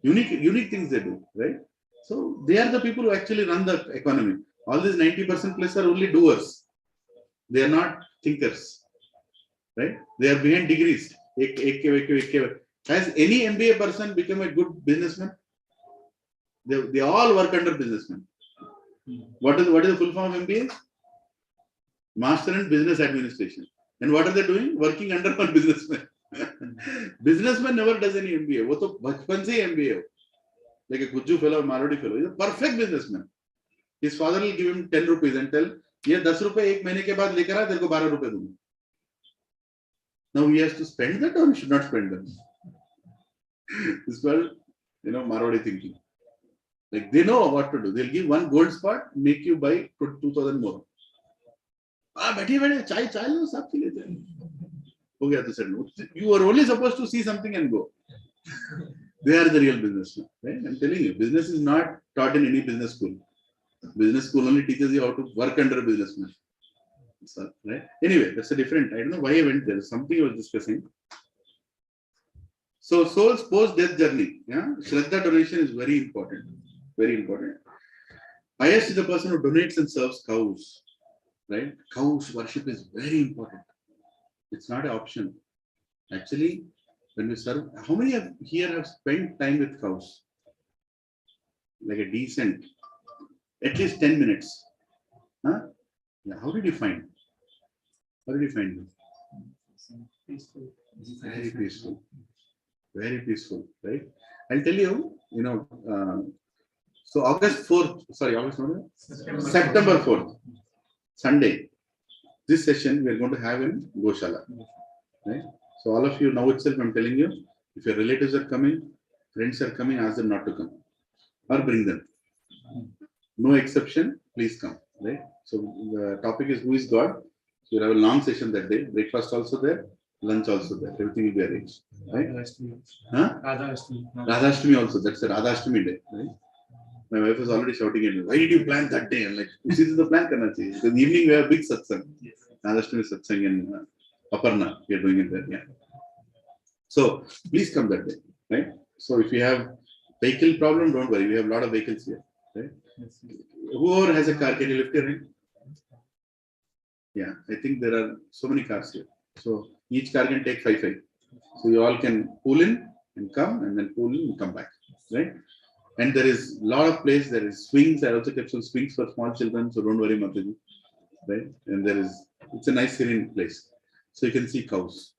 Unique things they do, right? So they are the people who actually run the economy. All these 90% plus are only doers. They are not thinkers, right? They are behind degrees. Has any MBA person become a good businessman? They all work under businessmen. What is the full form of MBA? Master in Business Administration. And what are they doing? Working under one businessman. Businessman never does any MBA. वो तो बचपन से ही MBA हो. Like a Guju fellow, Marodi fellow. He's a perfect businessman. His father will give him 10 rupees and tell, ये 10 रुपए एक महीने के बाद लेकर आ, तेरे को 12 रुपए दूंगा. Now he has to spend that or he should not spend that? This is called, Marodi thinking. Like they know what to do. They'll give one gold spot, make you buy 2,000 more. बैठिए चाय लो सब P लेते हैं. हो गया तो sir. You are only supposed to see something and go. They are the real businessmen. Right? I'm telling you, business is not taught in any business school. Business school only teaches you how to work under a businessman. So, right? Anyway, that's a different. I don't know why I went there. Something I was discussing. So soul's post-death journey. Yeah, Shraddha donation is very important. Very important. Highest is the person who donates and serves cows. Right? Cows worship is very important. It's not an option. Actually, when we serve, how many here have spent time with cows? Like a decent, at least 10 minutes. Huh? Yeah. How did you find? How did you find them? Peaceful. Very peaceful. Very peaceful, right? I'll tell you, so August 4th, sorry, September 4th, Sunday, This session we are going to have in Goshala. Right? So all of you now itself, I'm telling you, if your relatives are coming, friends are coming, ask them not to come or bring them. No exception, please come. Right? So the topic is who is God. So you have a long session that day. Breakfast also there, lunch also there. Everything will be arranged. Right? Huh? Radhashtami also. That's the Radhashtami day. Right? My wife was already shouting at me, why did you plan that day? I'm like, this is the plan, Karna. In the evening, we have a big satsang. Radhashtami satsang in Aparna. We are doing it there. Yeah. So please come that day. Right? So if you have vehicle problem, don't worry. We have a lot of vehicles here. Right? Whoever has a car, can you lift your hand? Yeah, I think there are so many cars here. So each car can take 5. So you all can pull in and come, and then pull in and come back. Right? And there is a lot of place. There is swings. I also kept some swings for small children. So don't worry, Mataji. Right? And it's a nice serene place. So you can see cows.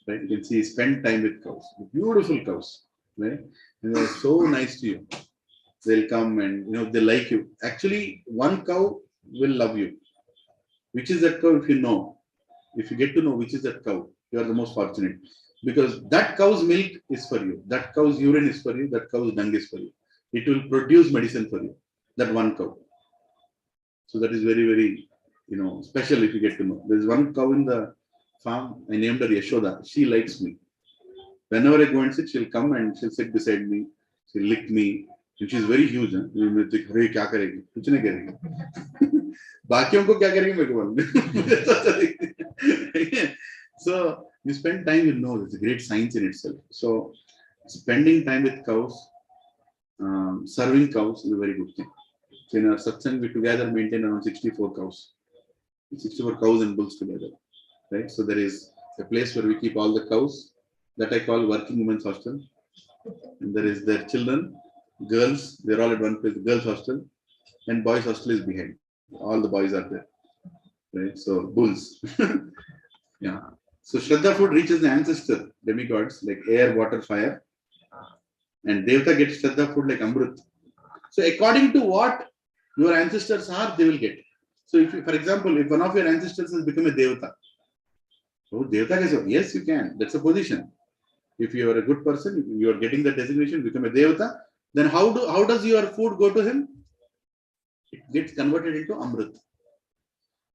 Right? You can see, spend time with cows. Beautiful cows. Right? And they're so nice to you. They'll come and they like you. Actually, one cow will love you. Which is that cow? If you get to know which is that cow, you are the most fortunate. Because that cow's milk is for you. That cow's urine is for you. That cow's dung is for you. It will produce medicine for you. That one cow. So that is very, very, special if you get to know. There's one cow in the farm. I named her Yashoda. She likes me. Whenever I go and sit, she'll come and she'll sit beside me. She'll lick me. And she's very huge. You think, "Hey, kya karegi?" Kuch nahi karegi. Bakiyon ko kya karegi mere ko malum. So you spend time, you'll know it's a great science in itself. So spending time with cows, serving cows is a very good thing. So in our satsang, we together maintain around 64 cows. 64 cows and bulls together. Right? So there is a place where we keep all the cows that I call working women's hostel. And there is their children, girls, they're all at one place, girls hostel, and boys hostel is behind. All the boys are there. Right? So bulls. Yeah. So Shraddha food reaches the ancestor demigods like air, water, fire. And Devata gets Shraddha food like Amrut. So according to what your ancestors are, they will get. So if you, for example, if one of your ancestors has become a Devata, oh, Devata is, yes, you can. That's a position. If you are a good person, you are getting the designation, become a Devata, then how does your food go to him? It gets converted into Amrit.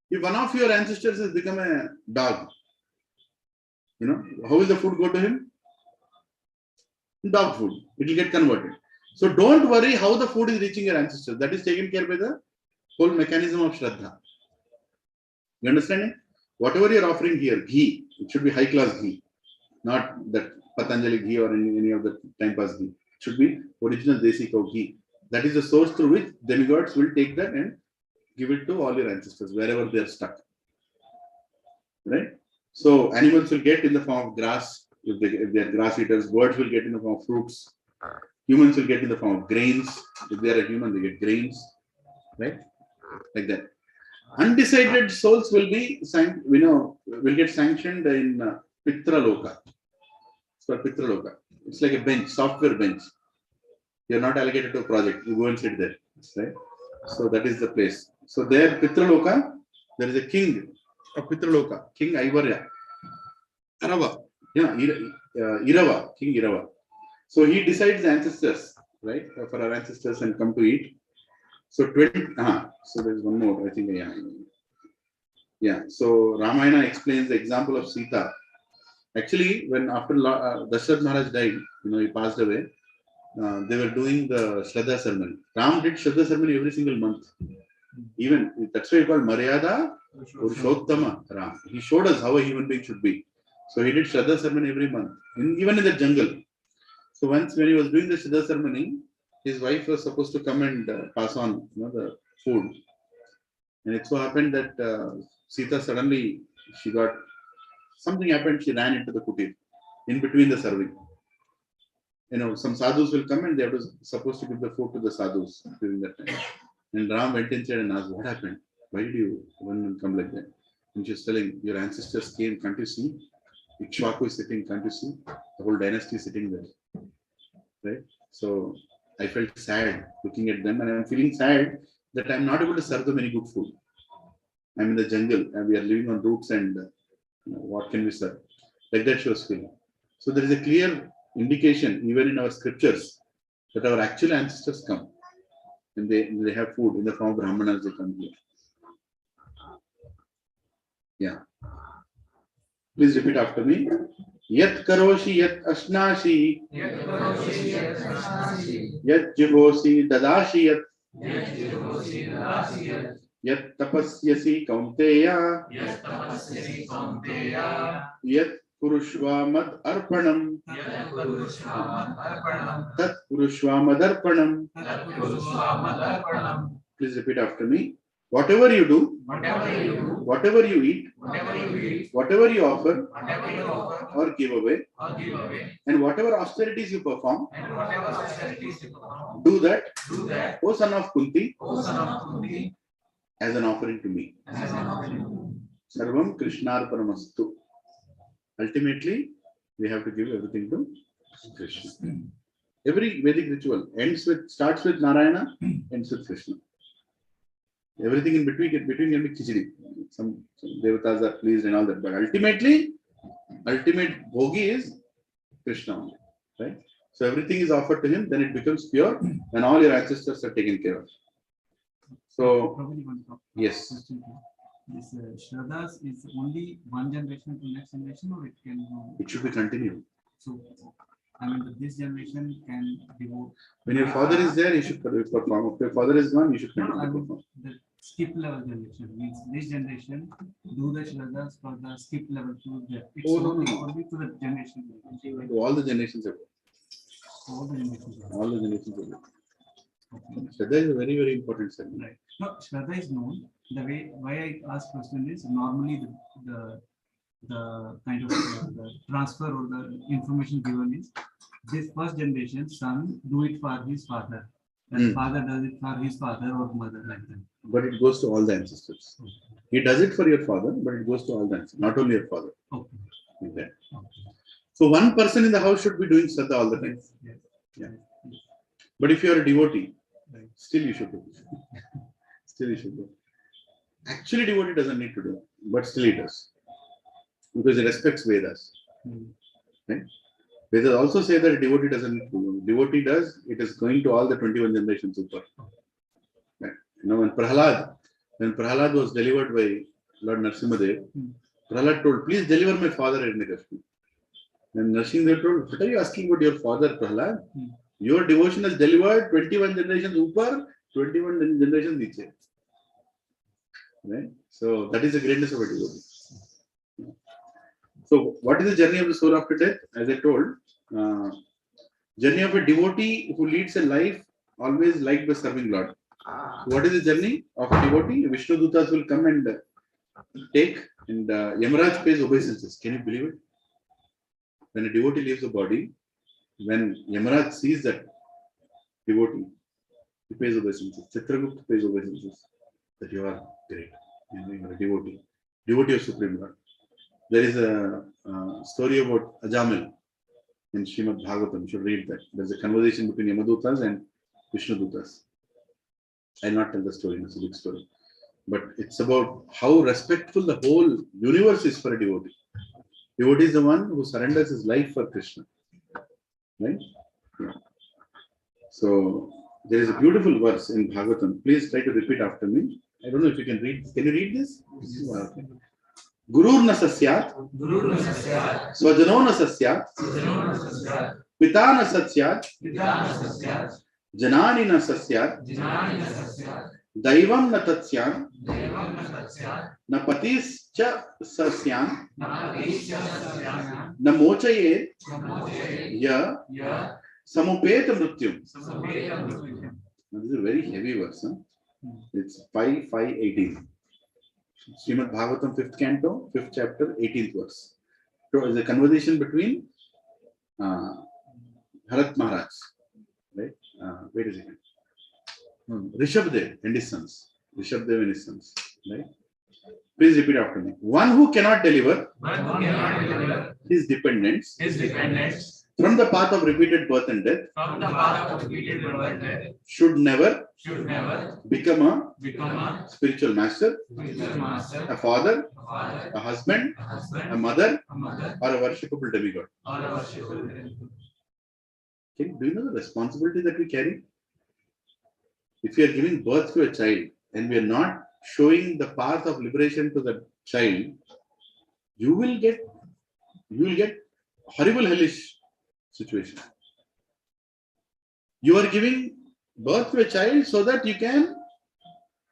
If one of your ancestors has become a dog, how will the food go to him? Dog food. It will get converted. So don't worry how the food is reaching your ancestors. That is taken care by the whole mechanism of Shraddha. You understand it? Whatever you are offering here, ghee, it should be high class ghee, not that Patanjali ghee or any of the time pass ghee. It should be original Desi cow ghee. That is the source through which demigods will take that and give it to all your ancestors, wherever they are stuck. Right? So animals will get in the form of grass, if they are grass eaters. Birds will get in the form of fruits. Humans will get in the form of grains. If they are a human, they get grains. Right? Like that. Undecided souls will be will get sanctioned in Pitra Loka. It's called Pitra Loka. It's like a bench, software bench. You're not allocated to a project. You go and sit there. Right? So that is the place. So there, Pitra Loka, there is a king of Pitra Loka, King Aivarya. Arava. Yeah, Irava, King Irava. So he decides the ancestors, right? For our ancestors and come to eat. So so there's one more, I think. Yeah. So Ramayana explains the example of Sita. Actually, when after Dasharath Maharaj died, he passed away. They were doing the Shraddha ceremony. Ram did Shraddha ceremony every single month. Even that's why he called Maryada Purushottama Ram. He showed us how a human being should be. So he did Shraddha ceremony every month, even in the jungle. So once when he was doing the Shraddha ceremony, his wife was supposed to come and pass on the food. And it so happened that Sita suddenly, something happened, she ran into the kutir in between the serving. Some sadhus will come and they are supposed to give the food to the sadhus during that time. And Ram went inside and asked, what happened? Why did you come like that? And she was telling, your ancestors came, can't you see? Ikshvaku is sitting, can't you see? The whole dynasty is sitting there. Right? So I felt sad looking at them, and I'm feeling sad that I'm not able to serve them any good food. I'm in the jungle and we are living on roots and what can we serve? Like that she was feeling. So there is a clear indication even in our scriptures that our actual ancestors come and they have food in the form of Brahmanas, they come here. Yeah. Please repeat after me. Yat karoshi yat ashnashi yat jivosi dadashi yat tapasyasi kaunteya yat purushva mad arpanam tat purushva mad arpanam. Please repeat after me. Whatever you do, whatever you eat, whatever you offer or give away, and whatever austerities you perform, do that, O son of Kunti, as an offering to me. Sarvam Krishnarpanamastu. Ultimately, we have to give everything to Krishna. Every Vedic ritual starts with Narayana, ends with Krishna. Everything in between can be khichdi. Some devatas are pleased and all that, but ultimate bhogi is Krishna only, right? So everything is offered to him, then it becomes pure, and all your ancestors are taken care of. So yes. This Shraddhas is only one generation to next generation, or it can? It should be continued. So, I mean, this generation can devote. When your father is there, you should perform. If your father is gone, you should continue to perform. The skip level generation means this generation do the Shraddhas for the skip level to that. It's only to the generation. All the generations have. All the generations. All the generations have. Shraddha is a very, very important segment. Right. No, Shraddha is known. The way why I ask question is normally the kind of the transfer or the information given is this first generation son do it for his father, and father does it for his father or mother, like that. But it goes to all the ancestors. Okay. He does it for your father, but it goes to all the ancestors, not only your father. Okay. Like that. Okay. So one person in the house should be doing Shraddha all the time. Yes. Yeah. But if you are a devotee, Right. still you should do it. Still you should do it. Actually, devotee doesn't need to do it, but still he does. Because he respects Vedas. Right? Vedas also say that a devotee doesn't need to do it. Devotee does, it is going to all the 21 generations super. Right? You know, when Prahalad was delivered by Lord Narasimhadev, Prahalad told, please deliver my father Hiranyakashipu. Then Narasimhadev told, what are you asking about your father, Prahalad? Your devotion has delivered 21 generations upar, 21 generations niche. Right? So that is the greatness of a devotee. So what is the journey of the soul after death? As I told, journey of a devotee who leads a life always liked by serving Lord. What is the journey of a devotee? Vishnu Dutas will come and take, and Yamaraj pays obeisances. Can you believe it? When a devotee leaves the body, when Yamaraj sees that devotee, he pays obeisances. Chitragupta pays obeisances. That you are great. You are a devotee. Devotee of Supreme Lord. There is a story about Ajamil in Srimad Bhagavatam. You should read that. There's a conversation between Yamadutas and Vishnu Dutas. I'll not tell the story, it's a big story. But it's about how respectful the whole universe is for a devotee. Devotee is the one who surrenders his life for Krishna. Right? Yeah. So there is a beautiful verse in Bhagavatam. Please try to repeat after me. I don't know if you can read. Can you read this? Okay. Gurur na sasyat, swajano na sasyat, pita na sasyat, janani na sasyat, daivam na tatsyan, na patis cha sasyan, na mochaye ya samupeta mrityum. Now, this is a very heavy verse. Huh? It's 5:18. Srimad Bhagavatam, 5th canto, 5th chapter, 18th verse. So it's a conversation between Bharat Maharaj, right? Wait a second. Rishabdev and his sons. Rishabdev and his sons, right? Please repeat after me. One who cannot deliver his dependents from the path of repeated birth and death should never become a spiritual master, spiritual master, a father, father, a husband, husband, a mother, mother, or a worshipable demigod. or a worshipper. Okay, do you know the responsibility that we carry? If we are giving birth to a child and we are not showing the path of liberation to the child, you will get horrible hellish situation. You are giving birth to a child so that you can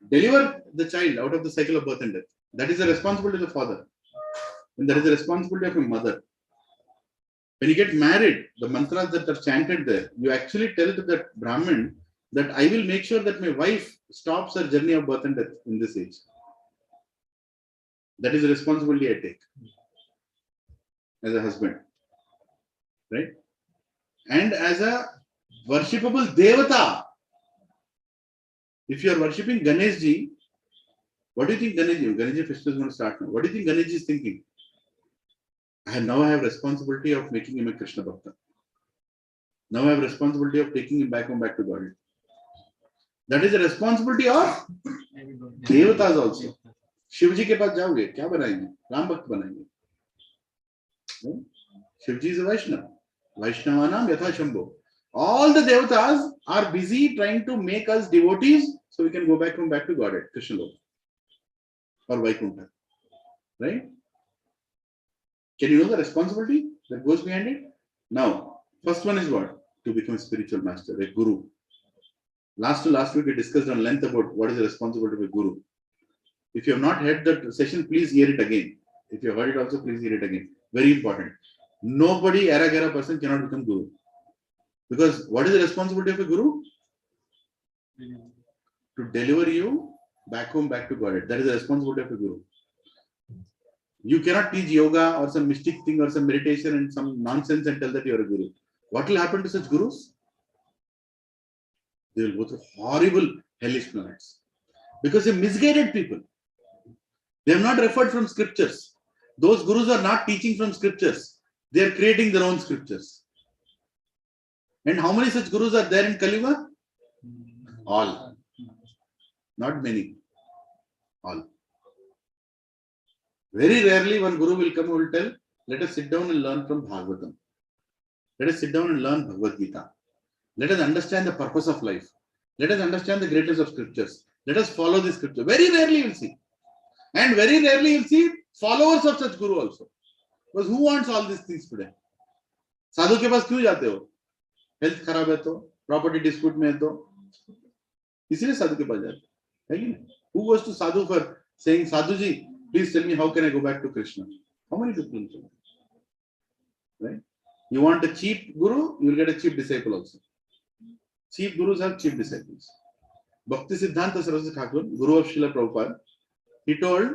deliver the child out of the cycle of birth and death. That is the responsibility of the father. And that is the responsibility of a mother. When you get married, the mantras that are chanted there, you actually tell to that Brahmin that I will make sure that my wife stops her journey of birth and death in this age. That is the responsibility I take as a husband. Right? And as a worshipable Devata, if you are worshipping Ganeshji, what do you think Ganeshji festival is going to start now? What do you think Ganeshji is thinking? Now I have responsibility of making him a Krishna Bhakta. Now I have responsibility of taking him back to God. That is the responsibility of Devatas also. Shivji ke paas jaoge, kya banayenge? Ram Bhakt banayenge. Shivji is a Vaishnava. Vaishnavanam yatha Shambho. All the Devatas are busy trying to make us devotees so we can go back to Godhead, Krishna Lok or Vaikuntha. Right? Can you know the responsibility that goes behind it? Now, first one is what? To become a spiritual master, a guru. Last week we discussed on length about what is the responsibility of a guru. If you have not heard that session, please hear it again. If you have heard it also, please hear it again. Very important. Nobody, era person cannot become guru. Because what is the responsibility of a guru? To deliver you back to Godhead. That is the responsibility of a guru. You cannot teach yoga or some mystic thing or some meditation and some nonsense and tell that you are a guru. What will happen to such gurus? They will go through horrible hellish planets. Because they misguided people. They have not referred from scriptures. Those gurus are not teaching from scriptures. They are creating their own scriptures. And how many such gurus are there in Kali Yuga? All. Not many. All. Very rarely one guru will come and will tell, let us sit down and learn from Bhagavatam. Let us sit down and learn Bhagavad Gita. Let us understand the purpose of life. Let us understand the greatness of scriptures. Let us follow the scripture. Very rarely you will see. And very rarely you will see followers of such guru also. Because who wants all these things today? Sadhu ke paas kyun jate ho? Health kharab hai to, property dispute mein hai to. Isliye sadhu ke paas jate hai. Who goes to sadhu for saying, Sadhu ji, please tell me how can I go back to Krishna? How many people will say that? Right? You want a cheap guru, you will get a cheap disciple also. Cheap gurus have cheap disciples. Bhakti Siddhanta Saraswati Thakur, guru of Srila Prabhupada, he told,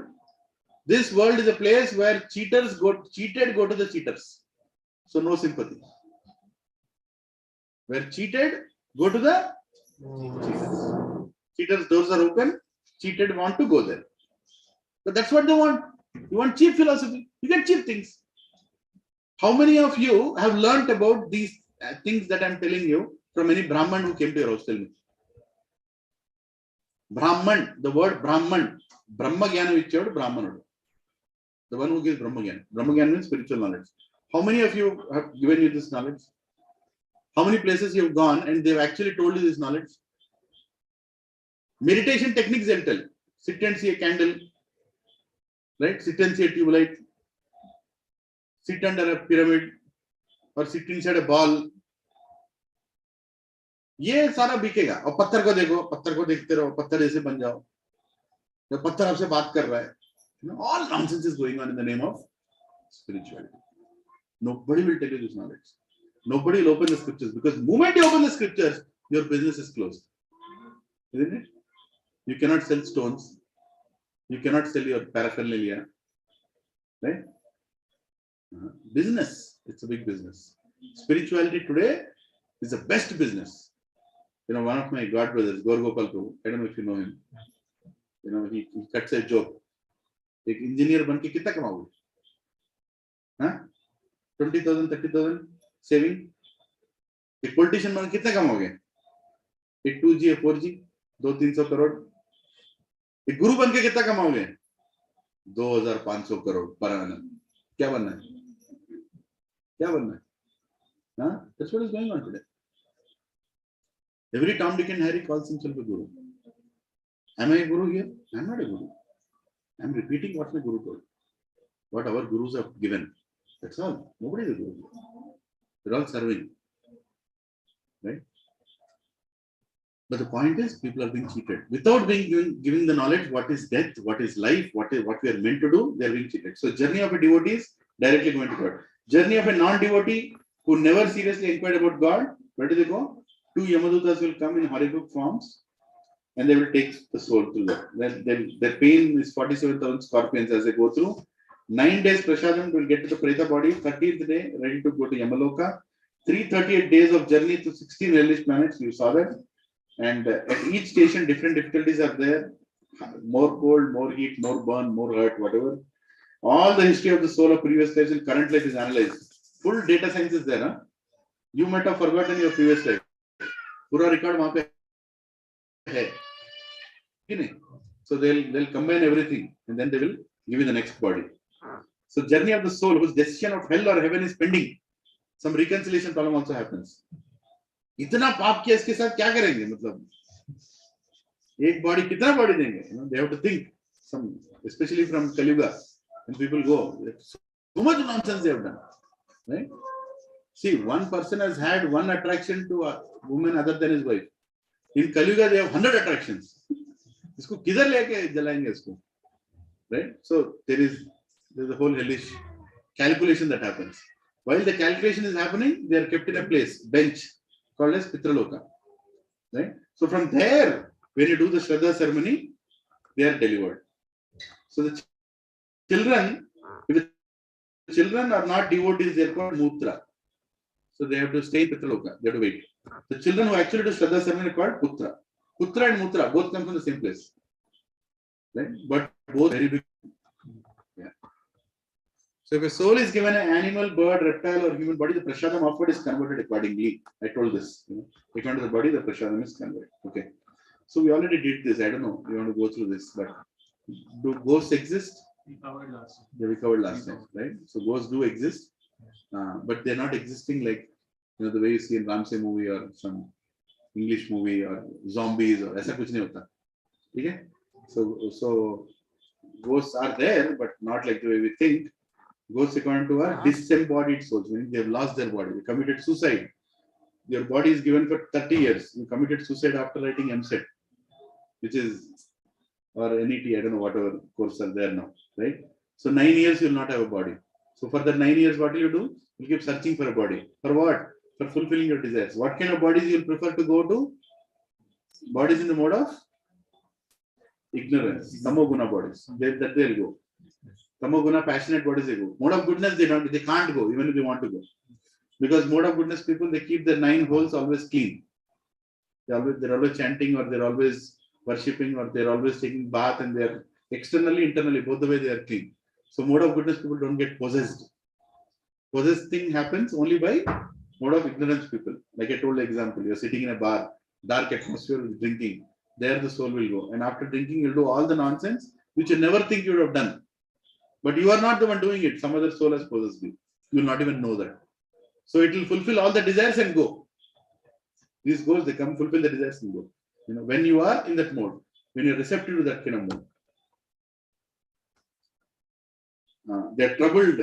this world is a place where cheated go to the cheaters. So no sympathy. Where cheated, go to the cheaters. Cheaters' doors are open, cheated want to go there. But that's what they want. You want cheap philosophy. You get cheap things. How many of you have learnt about these things that I'm telling you from any Brahman who came to your house? Tell me. Brahman, the word Brahman, Brahma Gyana Vichayad, Brahman. The one who gives Brahma Gyana. Brahma Gyana means spiritual knowledge. How many of you have given you this knowledge? How many places you have gone and they've actually told you this knowledge? Meditation techniques they'll tell. Sit and see a candle. Right? Sit and see a tube light. Sit under a pyramid or sit inside a ball. ये सारा बिकेगा और पत्थर को देखो, पत्थर को देखते रहो, पत्थर जैसे बन जाओ, तो पत्थर आपसे बात कर रहा है. All nonsense is going on in the name of spirituality. Nobody will tell you this knowledge. Nobody will open the scriptures, because the moment you open the scriptures, your business is closed. Isn't it? You cannot sell stones. You cannot sell your paraphernalia. Right? Business. It's a big business. Spirituality today is the best business. You know, one of my god brothers, Gaur Gopal Prabhu, I don't know if you know him. You know, he cuts a joke. एक engineer बन के कितना कमाओगे? हाँ? 20,000, 30,000 saving. एक politician बन के कितना कमाओगे? एक 2G या 4G. 200-300 करोड़, एक गुरु बन के कितना कमाओगे? 2500 करोड़ पर annum. क्या बनना है? क्या बनना है? Huh? That's what is going on today. Every Tom, Dick and Harry calls himself a guru. Am I a guru here? I'm not a guru. I'm repeating what my guru told. What our gurus have given. That's all. Nobody is a guru. They're all serving. Right? But the point is, people are being cheated. Without giving the knowledge, what is death, what is life, what we are meant to do, they are being cheated. So journey of a devotee is directly going to God. Journey of a non-devotee who never seriously inquired about God, where do they go? Two Yamadutas will come in horrific forms and they will take the soul through that. Their pain is 47,000 scorpions as they go through. 9 days prasadam will get to the Preta body, 30th day ready to go to Yamaloka. 338 days of journey to 16 hellish planets, you saw that. And at each station, different difficulties are there. More cold, more heat, more burn, more hurt, whatever. All the history of the soul of previous lives and current life is analyzed. Full data science is there. Huh? You might have forgotten your previous life. Pura record वहाँ पे है. So they'll combine everything and then they will give you the next body. So journey of the soul whose decision of hell or heaven is pending. Some reconciliation problem also happens. इतना पाप किया इसके साथ क्या करेंगे? मतलब एक body कितना बॉडी देंगे? They have to think. Some, especially from Kaliuga, when people go, so much nonsense they have done. Right? See, one person has had one attraction to a woman other than his wife. In Kaliuga, they have 100 attractions. इसको किधर लेके जलाएंगे इसको? Right? So there's a whole hellish calculation that happens. While the calculation is happening, they are kept in a place, bench, called as Pitraloka. Right? So from there, when you do the Shraddha ceremony, they are delivered. So the children, if the children are not devotees, they are called Mutra. So they have to stay in Pitraloka. They have to wait. The children who actually do Shraddha ceremony are called Putra. Putra and Mutra both come from the same place. Right? But both very big. Yeah. So if a soul is given an animal, bird, reptile, or human body, the prasadam offered is converted accordingly. I told this. According to the body, the prasadam is converted. Okay. So we already did this. I don't know. You want to go through this, but do ghosts exist? We covered last time. Yeah, we covered last time, right? So ghosts do exist, but they're not existing like the way you see in Ramsey movie or some English movie or zombies or ऐसा कुछ नहीं होता. Okay? So ghosts are there, but not like the way we think. Ghosts according to our disembodied souls, meaning they have lost their body. They committed suicide. Your body is given for 30 years. You committed suicide after writing MSET, which is, or NET, I don't know, whatever courses are there now, right? So 9 years you will not have a body. So for the 9 years, what will you do? You keep searching for a body. For what? For fulfilling your desires. What kind of bodies you will prefer to go to? Bodies in the mode of ignorance. Tamoguna bodies. That they'll go. Tamoguna passionate bodies they go. Mode of goodness they can't go even if they want to go. Because mode of goodness people, they keep their 9 holes always clean. They're always chanting, or they're always worshipping, or they're always taking bath, and they're externally, internally, both the way they are clean. So mode of goodness people don't get possessed. Possessed thing happens only by mode of ignorance people. Like I told the example, you're sitting in a bar, dark atmosphere with drinking. There the soul will go. And after drinking, you'll do all the nonsense which you never think you would have done. But you are not the one doing it. Some other soul has possessed you. You will not even know that. So it will fulfill all the desires and go. These goals, they come fulfill the desires and go. When you are in that mode, when you're receptive to that kind of mode. They're troubled.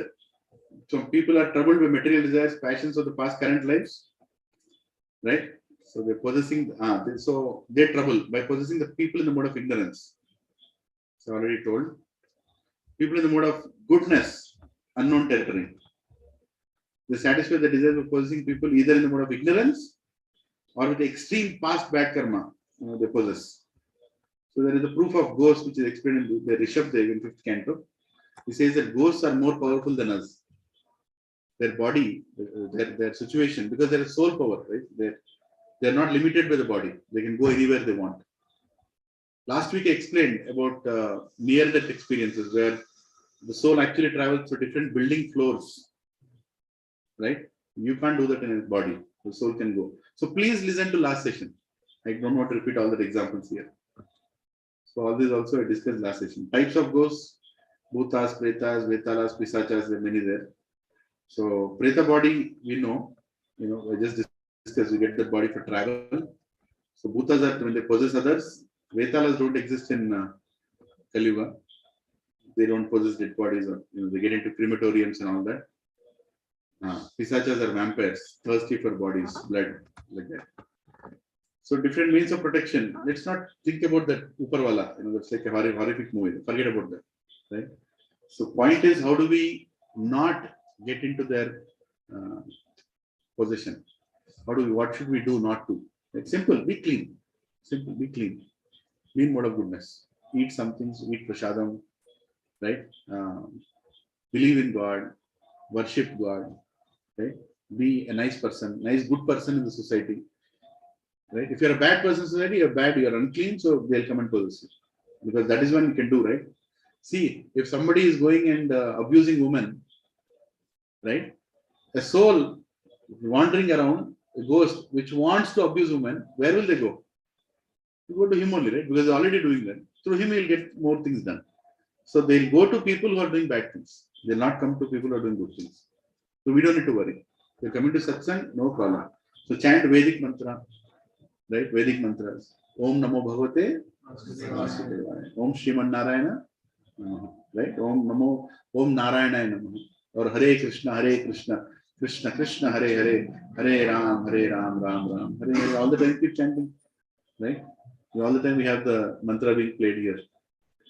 Some people are troubled by material desires, passions of the past, current lives. Right? So they're possessing, so they're troubled by possessing the people in the mode of ignorance. So already told. People in the mode of goodness, unknown territory. They satisfy the desires of possessing people either in the mode of ignorance or with the extreme past bad karma they possess. So there is a proof of ghosts which is explained in the Rishabdev in 5th canto. He says that ghosts are more powerful than us. Their body, their situation, because there is soul power, right? They're not limited by the body. They can go anywhere they want. Last week I explained about near-death experiences where the soul actually travels through different building floors. Right? You can't do that in his body. The soul can go. So please listen to last session I don't want to repeat all the examples here. So all this also I discussed last session. Types of ghosts, bhutas, pretas, vetalas, pisachas, there are many there. So preta body, we know, I just discussed, we get the body for travel. So bhutas are when they possess others. Vetalas don't exist in Kaliuga. They don't possess dead bodies, or they get into crematoriums and all that. Pisachas are vampires, thirsty for bodies, blood, like that. So different means of protection. Let's not think about that Uparwala. That's like a horrific movie. Forget about that, right? So point is, how do we not get into their possession? What should we do not to? It's simple, be clean. Simple, be clean. Clean mode of goodness. Eat some things, eat prasadam, right? Believe in God, worship God, right? Be a nice person, good person in the society, right? If you're a bad person in society, you're unclean, so they'll come and possess you. Because that is what you can do, right? See, if somebody is going and abusing women, right? A soul wandering around, a ghost which wants to abuse women, where will they go? You go to him only, right? Because they're already doing that. Through him, he'll get more things done. So they'll go to people who are doing bad things. They'll not come to people who are doing good things. So we don't need to worry. They're coming to satsang, no problem. So chant Vedic Mantra, right? Vedic mantras. Om Namo Bhagavate Vasudevaya. Om Shriman Narayana, right? Om Narayana Namaha. Or Hare Krishna, Krishna Krishna, Hare Hare, Hare Ram, Ram Ram, Hare Hare. All the time keep chanting, right? All the time we have the mantra being played here.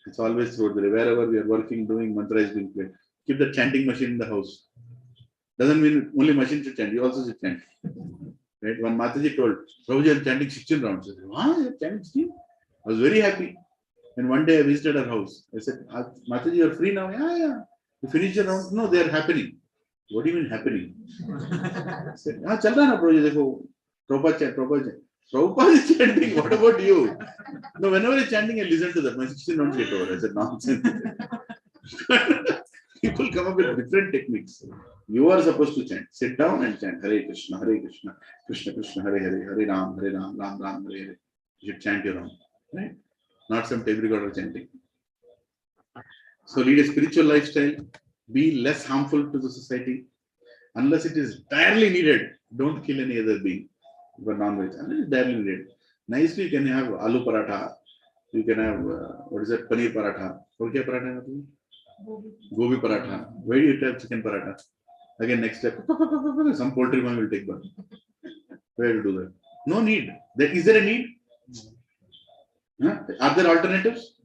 It's always throughout the day. Wherever we are working, doing, mantra is being played. Keep the chanting machine in the house. Doesn't mean only machine should chant. You also should chant. Right? One Mataji told, Prabhuji, I'm chanting 16 rounds. I said, wow, you're chanting 16? I was very happy. And one day I visited her house. I said, Mataji, you're free now? Yeah. You finished your round? No, they are happening. What do you mean happening? I said, chal raha na Prabhuji, dekho. Prabhupada is chanting. What about you? No, whenever he's chanting, I listen to that. My 16 rounds get over. I said, nonsense. People come up with different techniques. You are supposed to chant. Sit down and chant. Hare Krishna, Krishna Krishna, Hare Hare, Hare Ram, Ram Ram, Hare Hare. You should chant your own, right? Not some tape recorder chanting. So lead a spiritual lifestyle. Be less harmful to the society. Unless it is direly needed, don't kill any other being. For non-veg, unless it's direly needed. Nicely, you can have aloo paratha. You can have, paneer paratha. What is paratha? Gobi paratha. Why do you have chicken paratha? Again, next step, some poultry one will take birth. Where to do that? No need. Is there a need? Huh? Are there alternatives?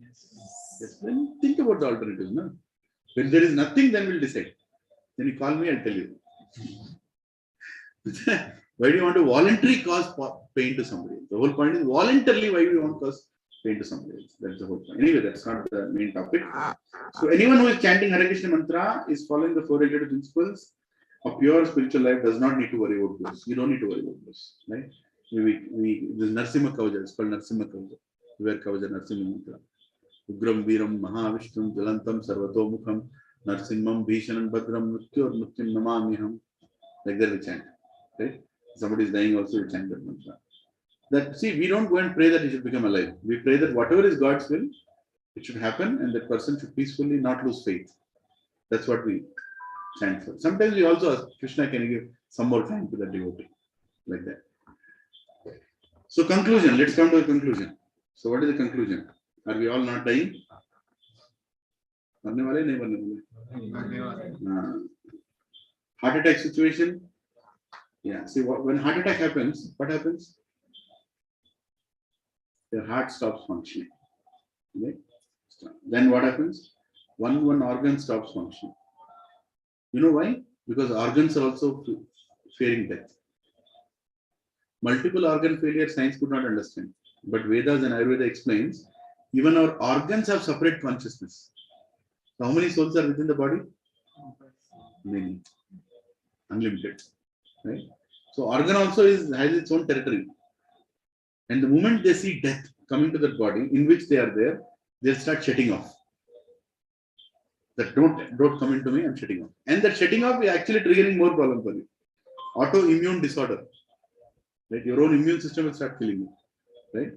Yes. Then think about the alternatives. No? When there is nothing, then we'll decide. Then you call me, I'll tell you. Why do you want to voluntarily cause pain to somebody? The whole point is voluntarily, why do you want to cause pain to somebody else? That's the whole point. Anyway, that's not the main topic. So anyone who is chanting Hare Krishna mantra is following the 4 regulative principles. A pure spiritual life does not need to worry about those. You don't need to worry about those, right? This Narsimha Kavaja, it's called Narsimha Kavaja. We wear Kavaja Narsimha mantra. Ugram Viram Mahavishtum Jalantam Sarvato Mukham Narsimham Bhishanam Badram Mrityor Mrityum Namamiham. Like that we chant, right? Somebody is dying also, we chant that mantra. We don't go and pray that he should become alive. We pray that whatever is God's will, it should happen and that person should peacefully not lose faith. That's what we chant for. Sometimes we also ask, Krishna, can you give some more time to that devotee? Like that. So conclusion, let's come to the conclusion. So what is the conclusion? Are we all not dying? Heart attack situation? Yeah, see, when heart attack happens, what happens? Your heart stops functioning. Okay? Then what happens? One organ stops functioning. You know why? Because organs are also fearing death. Multiple organ failure, science could not understand. But Vedas and Ayurveda explains, even our organs have separate consciousness. So how many souls are within the body? Many. Unlimited. Right? So organ also has its own territory. And the moment they see death coming to that body in which they are there, they'll start shutting off. That don't come into me, I'm shutting off. And that shutting off is actually triggering more problem for you. Autoimmune disorder. Right? Your own immune system will start killing you. right?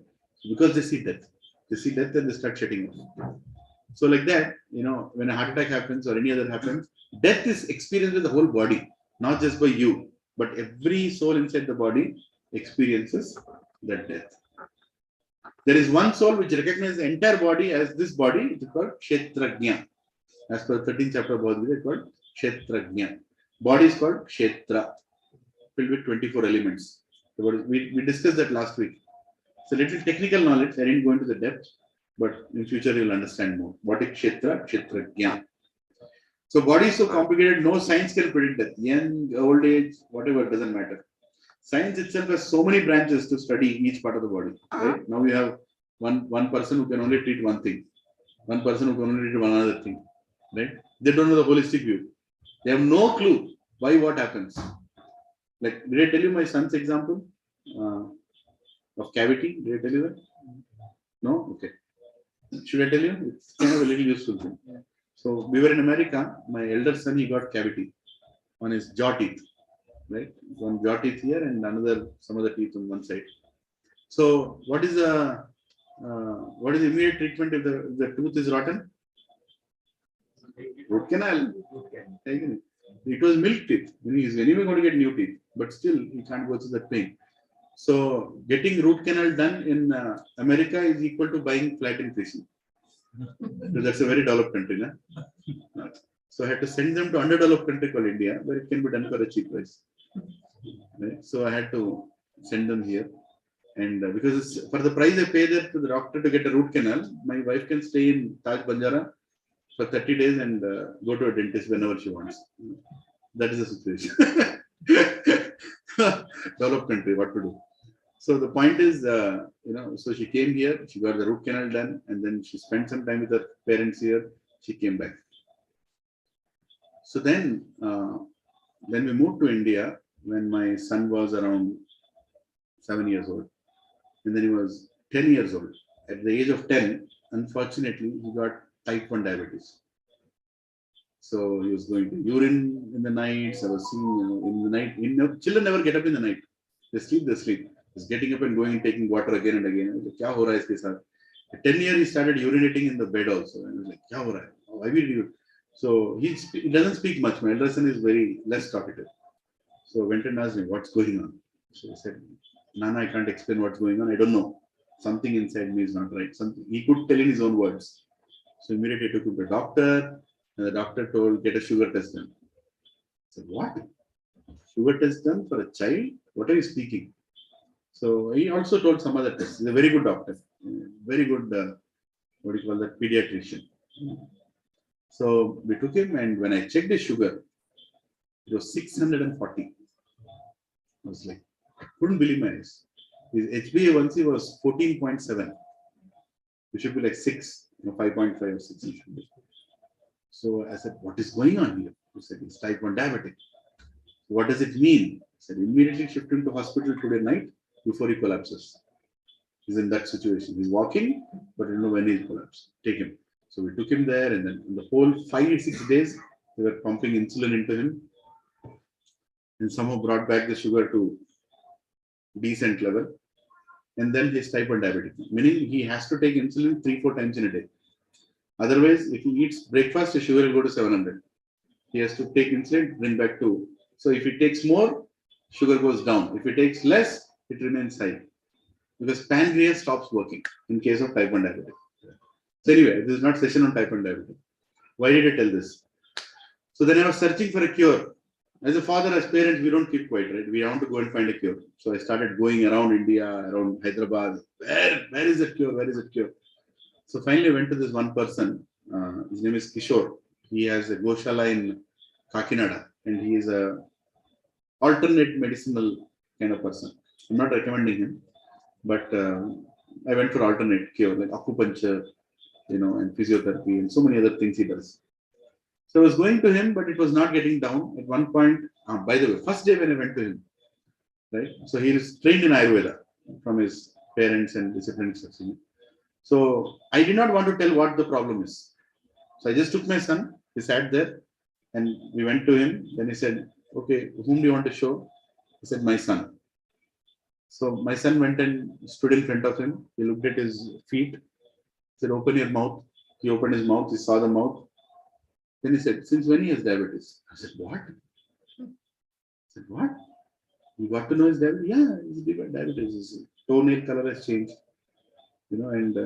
Because they see death. They see death and they start shutting off. So like that, when a heart attack happens or any other happens, death is experienced with the whole body, not just by you, but every soul inside the body experiences that death. There is one soul which recognizes the entire body as this body. It is called Kshetrajna. As per 13th chapter of Bhagavad Gita, it is called Kshetrajna. Body is called Kshetra, filled with 24 elements. So we discussed that last week. It's a little technical knowledge. I didn't go into the depth, but in future you'll understand more. What is Kshetra? Kshetrajna. So body is so complicated, no science can predict death. Young, old age, whatever, doesn't matter. Science itself has so many branches to study each part of the body. Right? Now we have one person who can only treat one thing, one person who can only treat one other thing. Right? They don't know the holistic view. They have no clue why what happens. Like, did I tell you my son's example of cavity? Did I tell you that? No? Okay. Should I tell you? It's kind of a little useful thing. So we were in America. My elder son, he got cavity on his jaw teeth. Right? One jaw teeth here and some other teeth on one side. So what is the immediate treatment if the tooth is rotten? Root canal. It was milk teeth. He's anyway going to get new teeth, but still he can't go through that pain. So getting root canal done in America is equal to buying flat in Krishe. So that's a very developed country, na? So I had to send them to underdeveloped country called India, where it can be done for a cheap price. Right? So I had to send them here, and because for the price I pay there to the doctor to get a root canal, my wife can stay in Taj Banjara for 30 days and go to a dentist whenever she wants. That is the situation. Developed country, what to do? So the point is, so she came here, she got the root canal done, and then she spent some time with her parents here. She came back. So then we moved to India when my son was around 7 years old, and then he was 10 years old. At the age of 10, unfortunately, he got type 1 diabetes. So he was going to urine in the nights. I was seeing in the night. Children never get up in the night. They sleep. He's getting up and going and taking water again and again. Kya ho raha hai iske saath? At 10 years, he started urinating in the bed also. And I was like, kya ho raha hai? Why will you? So he doesn't speak much. My elder son is very less talkative. So I went and asked him, what's going on? So he said, Nana, I can't explain what's going on. I don't know. Something inside me is not right. Something he could tell in his own words. So immediately I took him to the doctor. And the doctor told, get a sugar test done. I said, what? Sugar test done for a child? What are you speaking? So he also told some other tests. He's a very good doctor. Very good, pediatrician. So we took him, and when I checked his sugar, it was 640. I was like, I couldn't believe my eyes. His HbA1c was 14.7. It should be like 6, 5.5 or 6. So I said, what is going on here? He said, it's type 1 diabetic. What does it mean? I said, immediately shift him to hospital today night before he collapses. He's in that situation. He's walking, but you know when he'll collapse. Take him. So we took him there, and then in the whole 5-6 days, they were pumping insulin into him, and somehow brought back the sugar to decent level. And then he's type 1 diabetic, meaning he has to take insulin 3-4 times in a day. Otherwise, if he eats breakfast, his sugar will go to 700. He has to take insulin, bring back 2. So if he takes more, sugar goes down. If he takes less, it remains high. Because pancreas stops working in case of type 1 diabetes. So anyway, this is not session on type 1 diabetes. Why did I tell this? So then I was searching for a cure. As a father, as parents, we don't keep quiet, right? We want to go and find a cure. So I started going around India, around Hyderabad. Where is that cure? Where is that cure? So finally I went to this one person. His name is Kishore. He has a Goshala in Kakinada, and he is a alternate medicinal kind of person. I'm not recommending him, but I went for alternate cure like acupuncture, and physiotherapy and so many other things he does. So I was going to him, but it was not getting down. At one point, by the way, first day when I went to him, right? So he is trained in Ayurveda from his parents and disciplined instruction. So I did not want to tell what the problem is. So I just took my son. He sat there, and we went to him. Then he said, "Okay, whom do you want to show?" He said, "My son." So my son went and stood in front of him. He looked at his feet, said, "Open your mouth." He opened his mouth, he saw the mouth. Then he said, "Since when he has diabetes?" I said, "What?" I said, "What? You got to know his diabetes?" "Yeah, he's diabetes. His toenail color has changed, and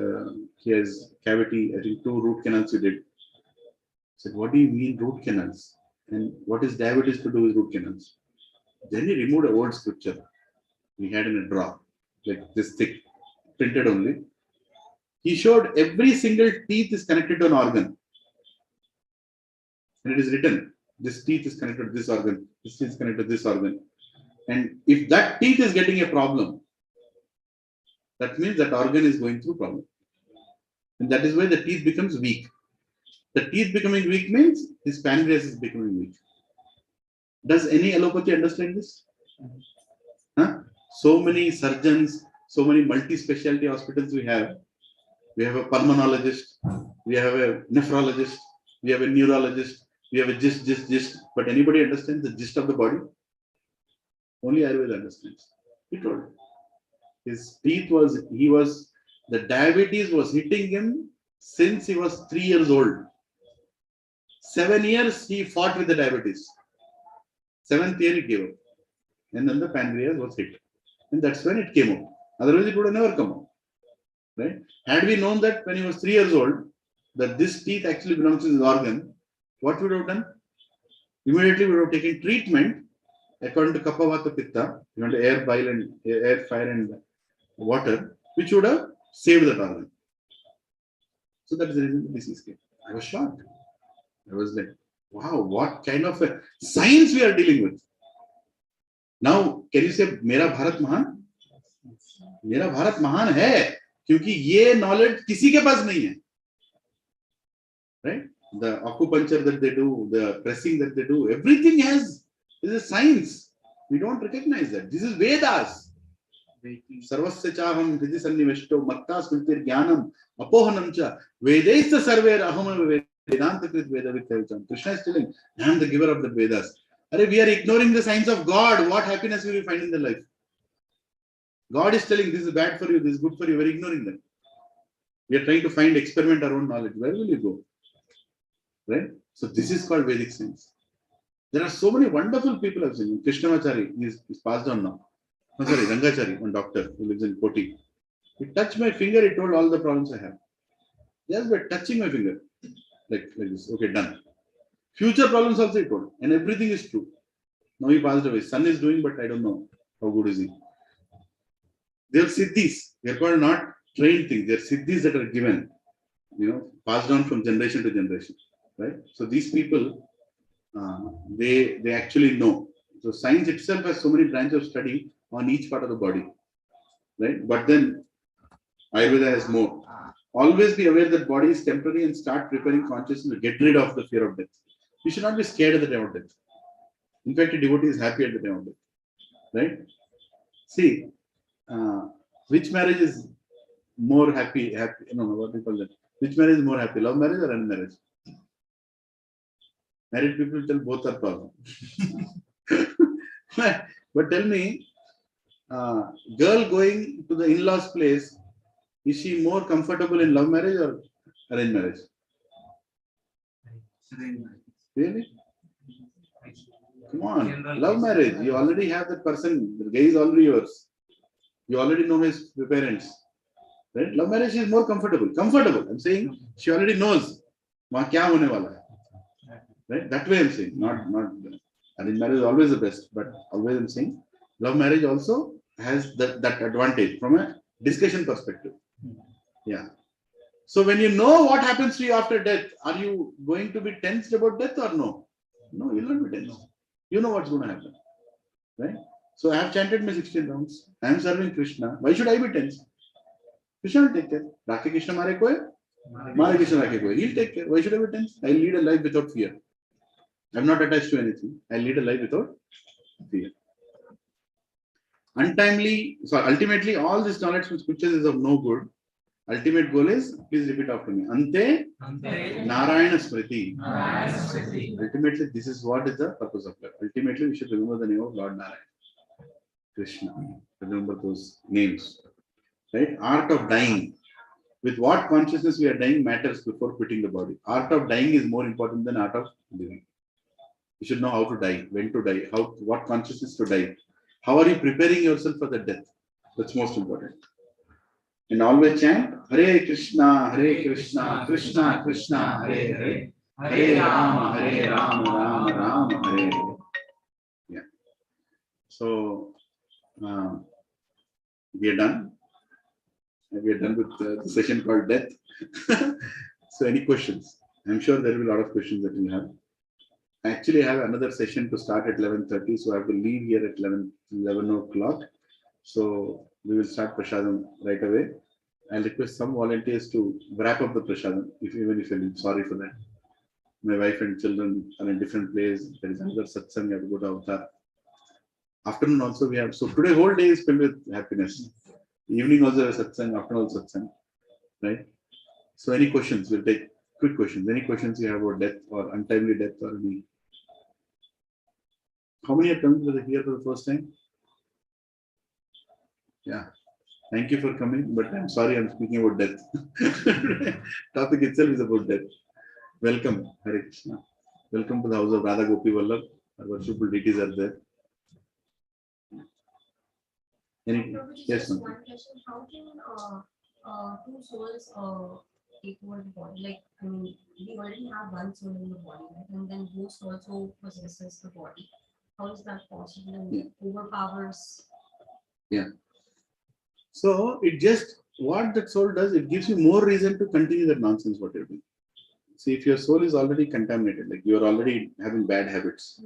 he has cavity. I think 2 root canals he did." I said, "What do you mean root canals? And what is diabetes to do with root canals?" Then he removed an old scripture we had in a drawer, like this thick, printed only. He showed every single teeth is connected to an organ. And it is written, this teeth is connected to this organ, this teeth is connected to this organ. And if that teeth is getting a problem, that means that organ is going through problem. And that is why the teeth becomes weak. The teeth becoming weak means his pancreas is becoming weak. Does any allopathy understand this? Huh? So many surgeons, so many multi-specialty hospitals we have. We have a pulmonologist, we have a nephrologist, we have a neurologist, we have a gist. But anybody understands the gist of the body? Only Ayurveda understands. He told. His teeth the diabetes was hitting him since he was 3 years old. 7 years he fought with the diabetes. 7th year he gave up. And then the pancreas was hit. And that's when it came out. Otherwise it would have never come out. Right? Had we known that when he was 3 years old, that this teeth actually belongs to his organ, what would we have done? Immediately we would have taken treatment according to Kapha Vata Pitta, air, bile, and air, fire, and water, which would have saved that organ. So that is the reason the disease came. I was shocked. I was like, wow, what kind of a science we are dealing with. Now, can you say, Mera Bharat Mahan? Mera Bharat Mahan hai, क्योंकि ये knowledge किसी के पास नहीं है. Right? The acupuncture that they do, the pressing that they do, everything is a science. We don't recognize that. This is Vedas. Sarvasya chaham hridi sanniveshto matta smritir jnanam apohanam cha vedaista sarver aham vedanta krit veda vityavacham. Krishna is telling, I am the giver of the Vedas. We are ignoring the science of God. What happiness will you find in the life? God is telling, this is bad for you, this is good for you. We are ignoring that. We are trying to experiment our own knowledge. Where will you go? Right? So this is called Vedic science. There are so many wonderful people I've seen. Krishnamachari is passed on now. No, sorry, Rangachari, one doctor who lives in Koti. He touched my finger, he told all the problems I have. Just by touching my finger. Like this. Okay, done. Future problems also he told. And everything is true. Now he passed away. Son is doing, but I don't know how good is he. They are siddhis. They are called not trained things. They are siddhis that are given. Passed on from generation to generation. Right? So these people, they actually know. So science itself has so many branches of study on each part of the body. Right? But then Ayurveda has more. Always be aware that body is temporary and start preparing consciousness to get rid of the fear of death. You should not be scared at the time of death. In fact, a devotee is happy at the time of death. Right? See, which marriage is more happy? No, what do you call that? Which marriage is more happy? Love marriage or arranged marriage? Married people tell both are problem. But tell me, girl going to the in-laws place, is she more comfortable in love marriage or arranged marriage? Really? Come on, love marriage. You already have that person. The guy is already yours. You already know his parents. Right? Love marriage is more comfortable. Comfortable. I'm saying she already knows. Wahan kya hone wala hai. Right? That way I'm saying. Not. Arranged marriage is always the best, but always I'm saying love marriage also has that advantage from a discussion perspective. Yeah. So when you know what happens to you after death, are you going to be tensed about death or no? No, you'll not be tensed. You know what's going to happen. Right? So I have chanted my 16 rounds. I am serving Krishna. Why should I be tense? Krishna will take care. Rakhe Krishna mare koi? Mare Krishna rakhe koi. He'll take care. Why should I be tense? I'll lead a life without fear. I'm not attached to anything. I'll lead a life without fear. Untimely, so ultimately all this knowledge from scriptures is of no good. Ultimate goal is, please repeat after me. Ante Narayana Smriti. Ultimately, this is what is the purpose of life. Ultimately, we should remember the name of Lord Narayana. Krishna. Remember those names, right? Art of dying. With what consciousness we are dying matters before quitting the body. Art of dying is more important than art of living. You should know how to die, when to die, what consciousness to die. How are you preparing yourself for the death? That's most important. And always chant Hare Krishna, Krishna Krishna, Hare Hare, Hare Rama, Rama Rama, Hare Hare. Yeah. So we are done. We are done with the session called death. So any questions? I'm sure there will be a lot of questions that you have. Actually, I have another session to start at 11:30, so I have to leave here at 11 o'clock. So we will start Prasadam right away. I'll request some volunteers to wrap up the Prasadam, even if I'm sorry for that. My wife and children are in different places. There is another satsang, I have to go to Avatar. Afternoon also we have, so today whole day is filled with happiness. Evening also a satsang, afternoon also satsang, right? So any questions? We'll take quick questions. Any questions you have about death or untimely death or any? How many are coming here for the first time? Yeah. Thank you for coming, but I'm sorry I'm speaking about death. Topic itself is about death. Welcome, Hare Krishna. Welcome to the house of Radha Gopi Vallabh. Our worshipful deities are there. Any? Yes, just ma'am. one question. How can two souls take over the body? Like, I mean, we already have one soul in the body, right? And then ghost also possesses the body. How is that possible and overpowers? Yeah. So it just, what that soul does, it gives you more reason to continue that nonsense what you're doing. See, if your soul is already contaminated, like you are already having bad habits,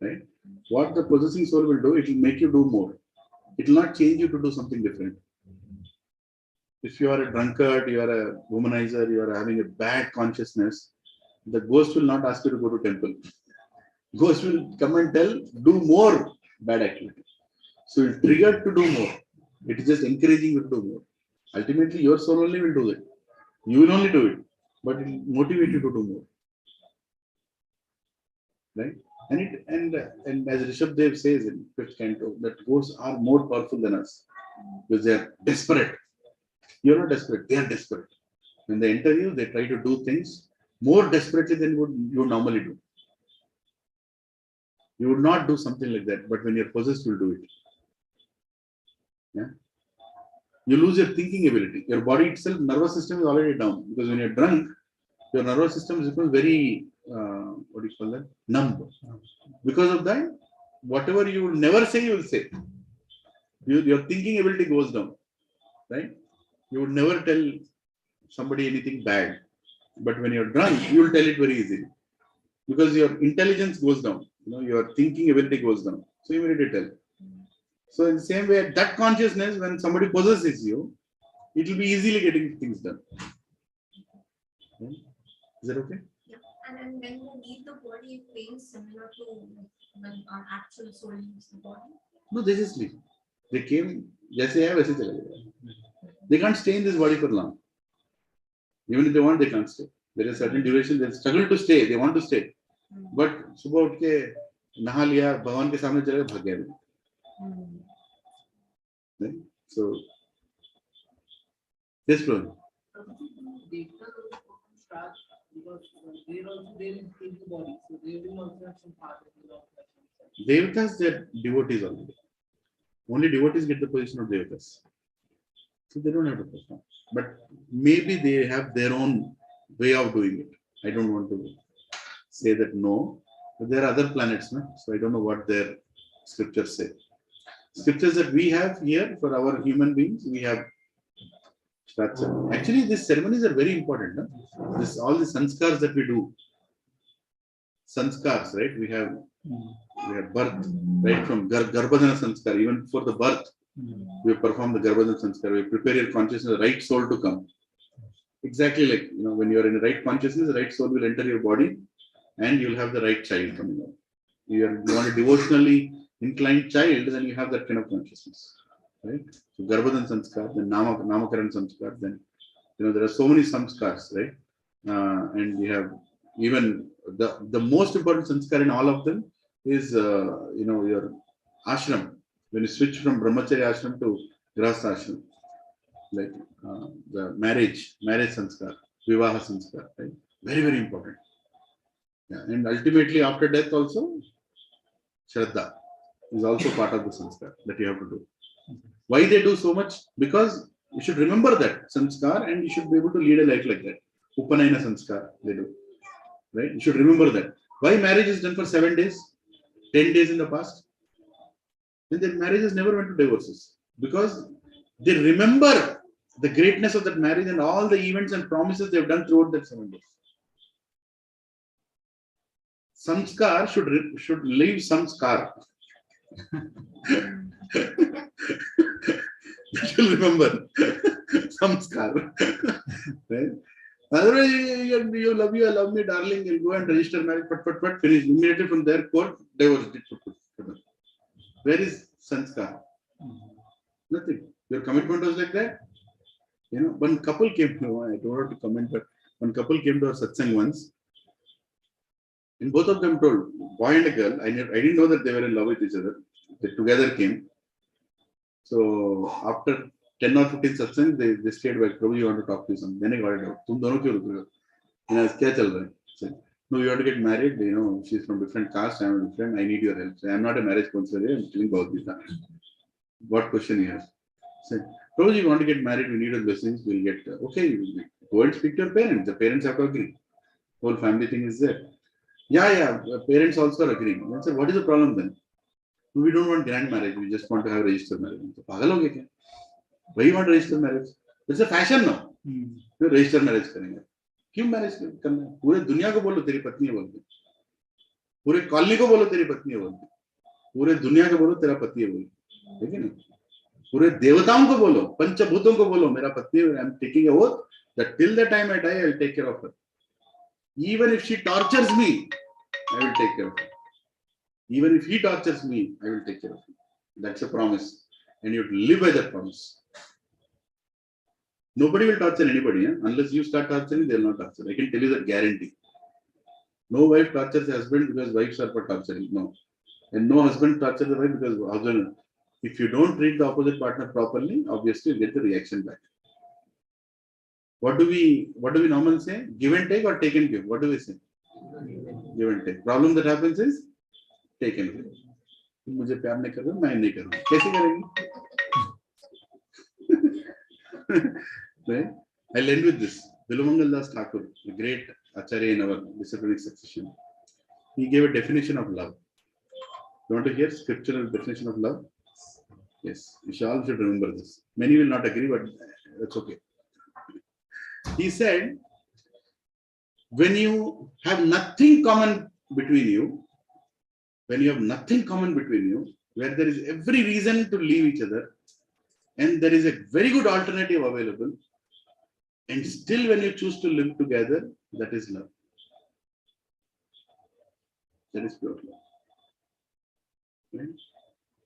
right? What the possessing soul will do, it will make you do more. It will not change you to do something different. If you are a drunkard, you are a womanizer, you are having a bad consciousness, the ghost will not ask you to go to temple. Ghost will come and tell, do more bad activity. So you're triggered to do more. It is just encouraging you to do more. Ultimately, your soul only will do it. You will only do it, but it will motivate you to do more. Right? And as Rishabh Dev says in 5th canto, that ghosts are more powerful than us because they are desperate. You're not desperate, they are desperate. When they enter you, they try to do things more desperately than you would normally do. You would not do something like that, but when you're possessed, you'll do it. Yeah. You lose your thinking ability. Your body itself, nervous system is already down because when you're drunk, your nervous system becomes very, what do you call that? Numb. Because of that, whatever you will never say, you will say. Your thinking ability goes down, right? You would never tell somebody anything bad. But when you're drunk, you will tell it very easily because your intelligence goes down. Your thinking ability goes down. So you immediately tell. So in the same way, that consciousness, when somebody possesses you, it will be easily getting things done. Okay. Is that okay? Yeah. And then when you leave the body, it feels similar to when our actual soul leaves the body. No, they just leave. They came, they can't stay in this body for long. Even if they want, they can't stay. There is a certain duration, they struggle to stay, they want to stay. But सुबह उठ के नहा लिया, भगवान के सामने चले भाग गए. Right? So, yes, bro. Devatas, they're devotees already. Only devotees get the position of Devatas. So they don't have to perform. But maybe they have their own way of doing it. I don't want to say that no. But there are other planets, no? So I don't know what their scriptures say. Scriptures that we have here for our human beings, we have Shraddha. Actually, these ceremonies are very important. No? All the sanskars that we do, sanskars, right? We have birth, right? From Garbhadana sanskar, even before the birth, we perform the Garbhadana sanskar. We prepare your consciousness, the right soul to come. Exactly like, when you are in the right consciousness, the right soul will enter your body and you'll have the right child coming out. You want a devotionally inclined child, then you have that kind of consciousness, right? So Garbhadan sanskar, then Namakaran sanskar, then there are so many samskars, right? And we have even the most important sanskar in all of them is your ashram. When you switch from brahmacharya ashram to grahastha ashram, like the marriage sanskar, vivaha sanskar, right? Very, very important. Yeah. And ultimately after death also, Shraddha is also part of the sanskar that you have to do. Why they do so much? Because you should remember that sanskar and you should be able to lead a life like that. Upanayana sanskar they do. Right? You should remember that. Why marriage is done for 7 days, 10 days in the past? Then their marriages never went to divorces. Because they remember the greatness of that marriage and all the events and promises they've done throughout that 7 days. Sanskar should leave some scar. You will remember some scar. Right? Otherwise, you love you, I love me, darling, you'll go and register marriage, but finish. Immediately from there, court, divorce. Where is sanskar? Nothing. Your commitment was like that. You know, one couple came to, I don't want to comment, but one couple came to our satsang once. And both of them told, boy and a girl, I didn't know that they were in love with each other. They together came. So after 10 or 15 satsangs, they stayed back. Prabhu, you want to talk to some. Then I got it out. Tum dono kyun ruk rahe ho? And I asked, kya chal raha hai? Said, no, you want to get married. You know, she's from different caste. I'm different. I need your help. So I'm not a marriage counselor. I'm telling Bhagavad Gita. What question he has? Said, Prabhu, you want to get married. We need your blessings. We'll get, okay, go and speak to your parents. The parents have to agree. Whole family thing is there. Yeah, parents also are agreeing. I said, what is the problem then? We don't want grand marriage. We just want to have registered marriage. So, pagal ho gaya kya? Why you want registered marriage? It's a fashion now. You register marriage करेंगे. क्यों marriage करना है? पूरे दुनिया को बोलो तेरी पत्नी है बोलते. पूरे कॉलोनी को बोलो तेरी पत्नी है बोलते. पूरे दुनिया को बोलो तेरा पति है बोलते. ठीक है ना? पूरे देवताओं को बोलो, पंचभूतों को बोलो मेरा पत्नी है. I'm taking a oath that till the time I die, I will take care of her. Even if she tortures me, I will take care of her. Even if he tortures me, I will take care of him. That's a promise. And you have to live by that promise. Nobody will torture anybody. Unless you start torturing, they will not torture. I can tell you that guarantee. No wife tortures the husband because wives are for torturing. No. And no husband tortures the wife because husband. If you don't treat the opposite partner properly, obviously you get the reaction back. What do we normally say? Give and take or take and give? What do we say? Give and take. Problem that happens is take and give. मुझे प्यार नहीं कर रहा, मैं नहीं कर रहा. कैसे करेंगे? Right? I'll end with this. Lilananda Das Thakur, the great Acharya in our disciplinic succession, he gave a definition of love. You want to hear scriptural definition of love? Yes, you all should remember this. Many will not agree, but that's okay. He said, when you have nothing common between you, where there is every reason to leave each other, and there is a very good alternative available, and still when you choose to live together, that is love. That is pure love. Right?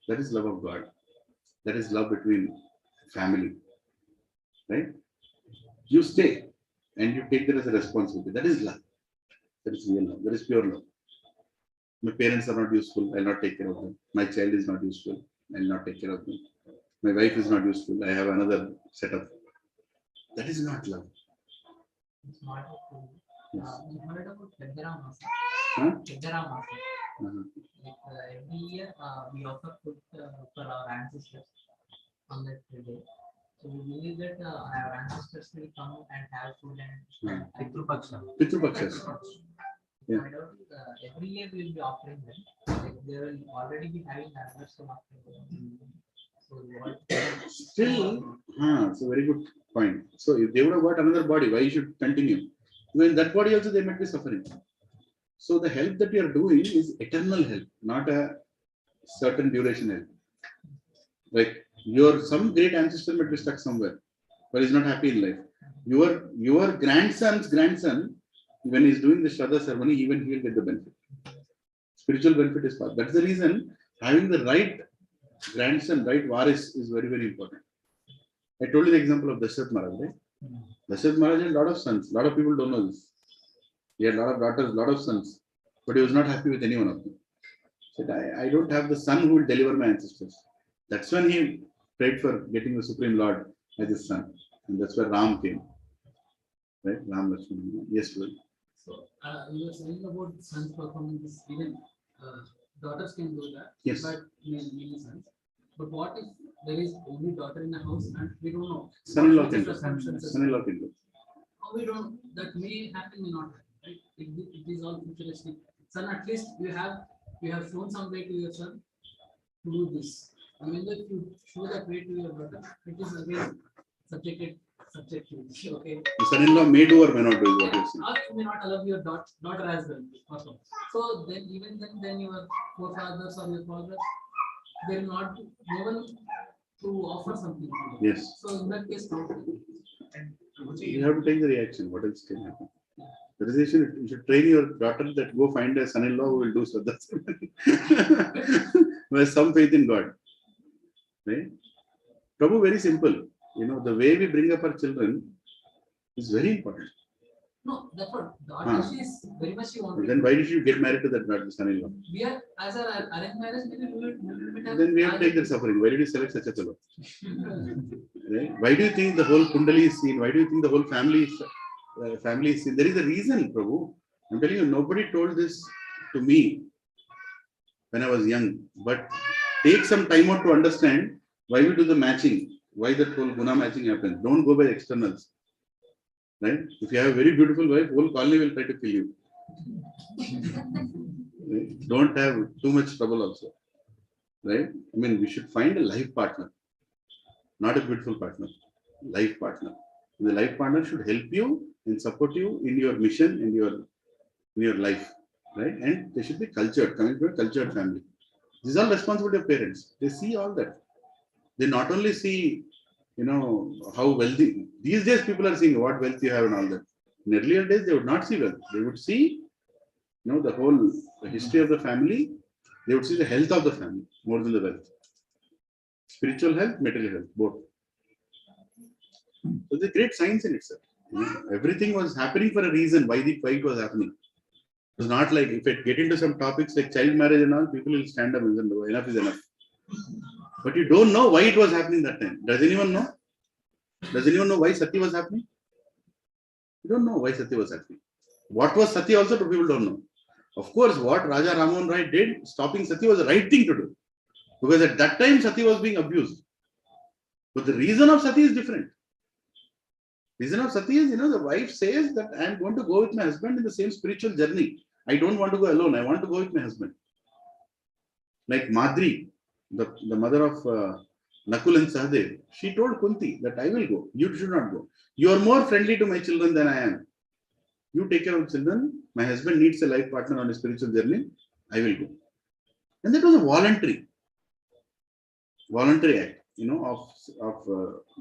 That is love of God. That is love between family. Right? You stay and you take that as a responsibility. That is love. That is real love. That is pure love. My parents are not useful. I'll not take care of them. My child is not useful. I'll not take care of them. My wife is not useful. I have another setup. That is not love. It's not true. Yes. You heard about Kedara Masa? Huh? Kedara Masa. Uh-huh. Like, every year we offer food for our ancestors on that day. So we believe that our ancestors will come and have food and Pitru Paksha. Pitru Pakshas. Yeah. I don't think every year we will be offering them. Like, they will already be having harvest of offering. So what? Still, it's a very good point. So if they would have got another body, why you should continue? When that body also they might be suffering. So the help that you are doing is eternal help, not a certain duration help. Like some great ancestor might be stuck somewhere, but he's not happy in life. Your grandson's grandson, when he's doing the Shraddha ceremony, even he will get the benefit. Spiritual benefit is part. That's the reason having the right grandson, right varis is very, very important. I told you the example of Dashrath Maharaj, right? Dashrath Maharaj had a lot of sons. A lot of people don't know this. He had a lot of daughters, a lot of sons, but he was not happy with any one of them. He said, I don't have the son who will deliver my ancestors. That's when he prayed for getting the Supreme Lord as his son. And that's where Ram came. Right? Ram Lakshmana. Yes, well. So you were saying about sons performing this, even daughters can do that, Yes. but many sons. But what if there is only daughter in the house and we don't know? Son-in-law What can future do. circumstances Son-in-law can do. we don't, that may happen, may not happen, right? It is all futuristic. Son, at least you have shown some way to your son to do this. Even though if you show that way to your brother, it is again subjective. Okay. The son-in-law may do or may not do is what you're saying. Or you may not allow your daughter as well. Also. So then even then your forefathers or your father, they will not no one to offer something to them. Yes. So in that case, no. You have to take the reaction. What else can happen? The decision, you should train your daughter that go find a son-in-law who will do so. That's who has some faith in God. Right? Prabhu, very simple. You know, the way we bring up our children is very important. No, that's what daughter she is very much she wanted. Then why did you get married to that daughter, son-in-law? We are as an arranged marriage, maybe we will Then we have to take that suffering. Why did you select such a fellow? Right? Why do you think the whole Kundali is seen? Why do you think the whole family is seen? There is a reason, Prabhu. I'm telling you, nobody told this to me when I was young. But take some time out to understand why we do the matching, why that whole guna matching happens. Don't go by externals. Right? If you have a very beautiful wife, whole colony will try to kill you. Right? Don't have too much trouble also. Right? I mean, we should find a life partner, not a beautiful partner. Life partner. And the life partner should help you and support you in your mission, in your life. Right? And they should be cultured, coming from a cultured family. This is all responsibility of parents. They see all that. They not only see, you know, how wealthy. These days people are seeing what wealth you have and all that. In earlier days, they would not see wealth. They would see, you know, the history of the family. They would see the health of the family more than the wealth. Spiritual health, material health, both. So it's a great science in itself. You know, everything was happening for a reason. Why it was happening. It was not like if I get into some topics like child marriage and all, people will stand up and say, enough is enough. But you don't know why it was happening that time. Does anyone know? Does anyone know why Sati was happening? You don't know why Sati was happening. What was Sati also, people don't know. Of course, what Raja Ramohan Rai did, stopping Sati, was the right thing to do. Because at that time, Sati was being abused. But the reason of Sati is different. Reason of Sati is, you know, the wife says that I am going to go with my husband in the same spiritual journey. I don't want to go alone. I want to go with my husband. Like Madri, the mother of Nakul and Sahadev, she told Kunti that I will go. You should not go. You are more friendly to my children than I am. You take care of children. My husband needs a life partner on a spiritual journey. I will go. And that was a voluntary act, you know, of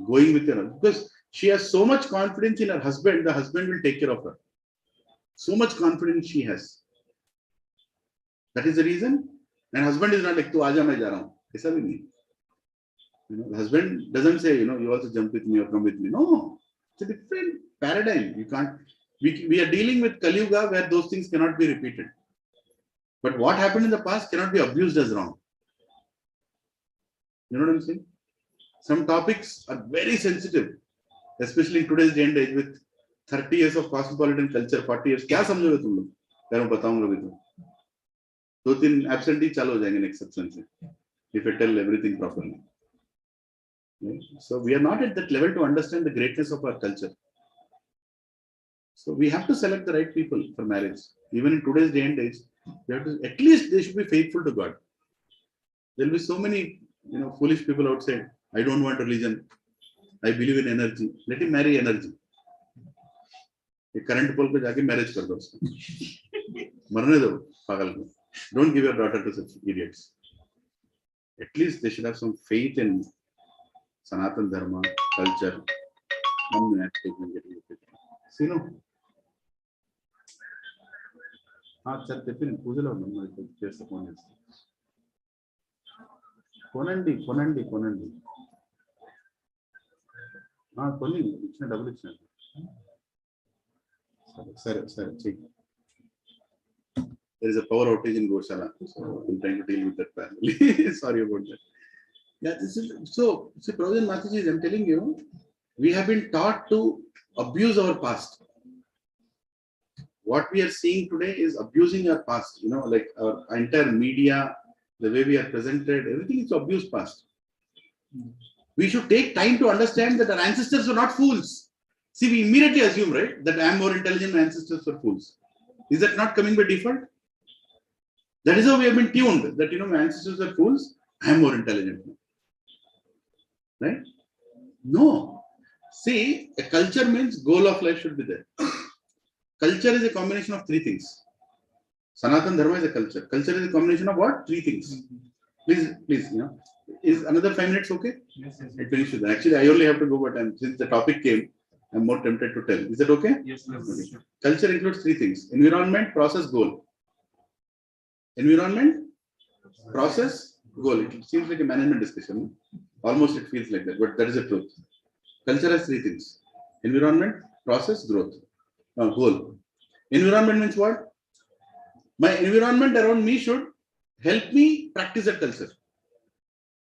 going with her. Because she has so much confidence in her husband, the husband will take care of her. So much confidence she has. That is the reason. And husband is not like, tu aaja main ja raha hu. Aisa bhi nahi. You know, the husband doesn't say, you know, you also jump with me or come with me. No, it's a different paradigm. You can't. We are dealing with Kali Yuga where those things cannot be repeated. But what happened in the past cannot be abused as wrong. You know what I'm saying? Some topics are very sensitive, especially in today's day and age with 30 years of cosmopolitan culture, 40 years. क्या समझोगे तुम लोग? मैं बताऊंगा भी तो. 2-3 absentee चालू हो जाएंगे next section से. If I tell everything properly. Right? So we are not at that level to understand the greatness of our culture. So we have to select the right people for marriage. Even in today's day and age, we have to, at least they should be faithful to God. There will be so many, you know, foolish people outside. I don't want religion. I believe in energy. Let him marry energy. A current pole पे जाके marriage कर दो उसको. मरने दो पागल को. Don't give your daughter to such idiots. At least they should have some faith in Sanatan Dharma, culture. See, no? చెప్పండి పూజలో చేస్తే కొనండి కొన్ని ఇచ్చిన డబ్బులు ఇచ్చిన సరే చెయ్యి. There is a power outage in Goshala, so I'm trying to deal with that family. Sorry about that. Yeah, this is so. See, Prabhupada and Mataji, I'm telling you, we have been taught to abuse our past. What we are seeing today is abusing our past. You know, like our entire media, the way we are presented, everything is to abuse past. We should take time to understand that our ancestors were not fools. See, we immediately assume, right, that I am more intelligent, my ancestors were fools. Is that not coming by default? That is how we have been tuned, that, you know, my ancestors are fools, I am more intelligent. Right? No. See, a culture means goal of life should be there. Culture is a combination of three things. Sanatan Dharma is a culture. Culture is a combination of what? Three things. Please, you know, is another 5 minutes okay? Yes, yes, I finish with that. Actually, I only have to go, but since the topic came, I'm more tempted to tell. Is that okay? yes, yes. Okay. Culture includes three things: environment, process, goal. Environment, process, goal. It seems like a management discussion. Almost it feels like that, but that is the truth. Culture has three things: environment, process, growth. Goal. Environment means what? My environment around me should help me practice that culture.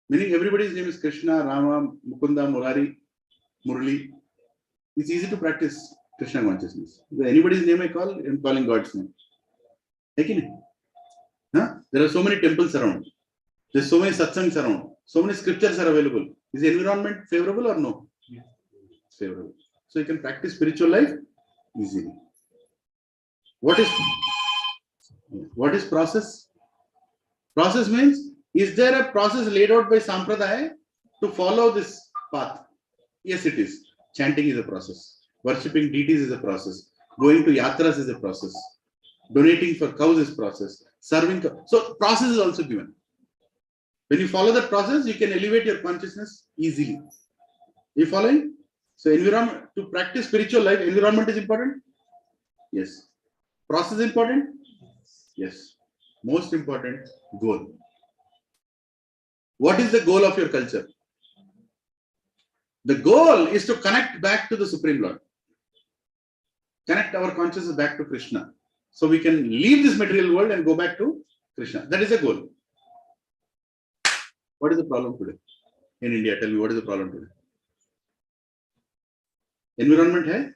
Meaning everybody's name is Krishna, Rama, Mukunda, Murari, Murali. It's easy to practice Krishna consciousness. If anybody's name I call, I'm calling God's name. Huh? There are so many temples around. There's so many satsangs around. So many scriptures are available. Is the environment favorable or no? Yeah. It's favorable. So you can practice spiritual life easily. What is process? Process means, is there a process laid out by Sampradaya to follow this path? Yes, it is. Chanting is a process. Worshipping deities is a process. Going to yatras is a process. Donating for cows is process. Serving. So process is also given. When you follow that process, you can elevate your consciousness easily. You following? So environment, to practice spiritual life, environment is important? Yes. Process is important? Yes. Most important, goal. What is the goal of your culture? The goal is to connect back to the Supreme Lord. Connect our consciousness back to Krishna. So we can leave this material world and go back to Krishna. That is the goal. What is the problem today? In India, tell me, what is the problem today? Environment है?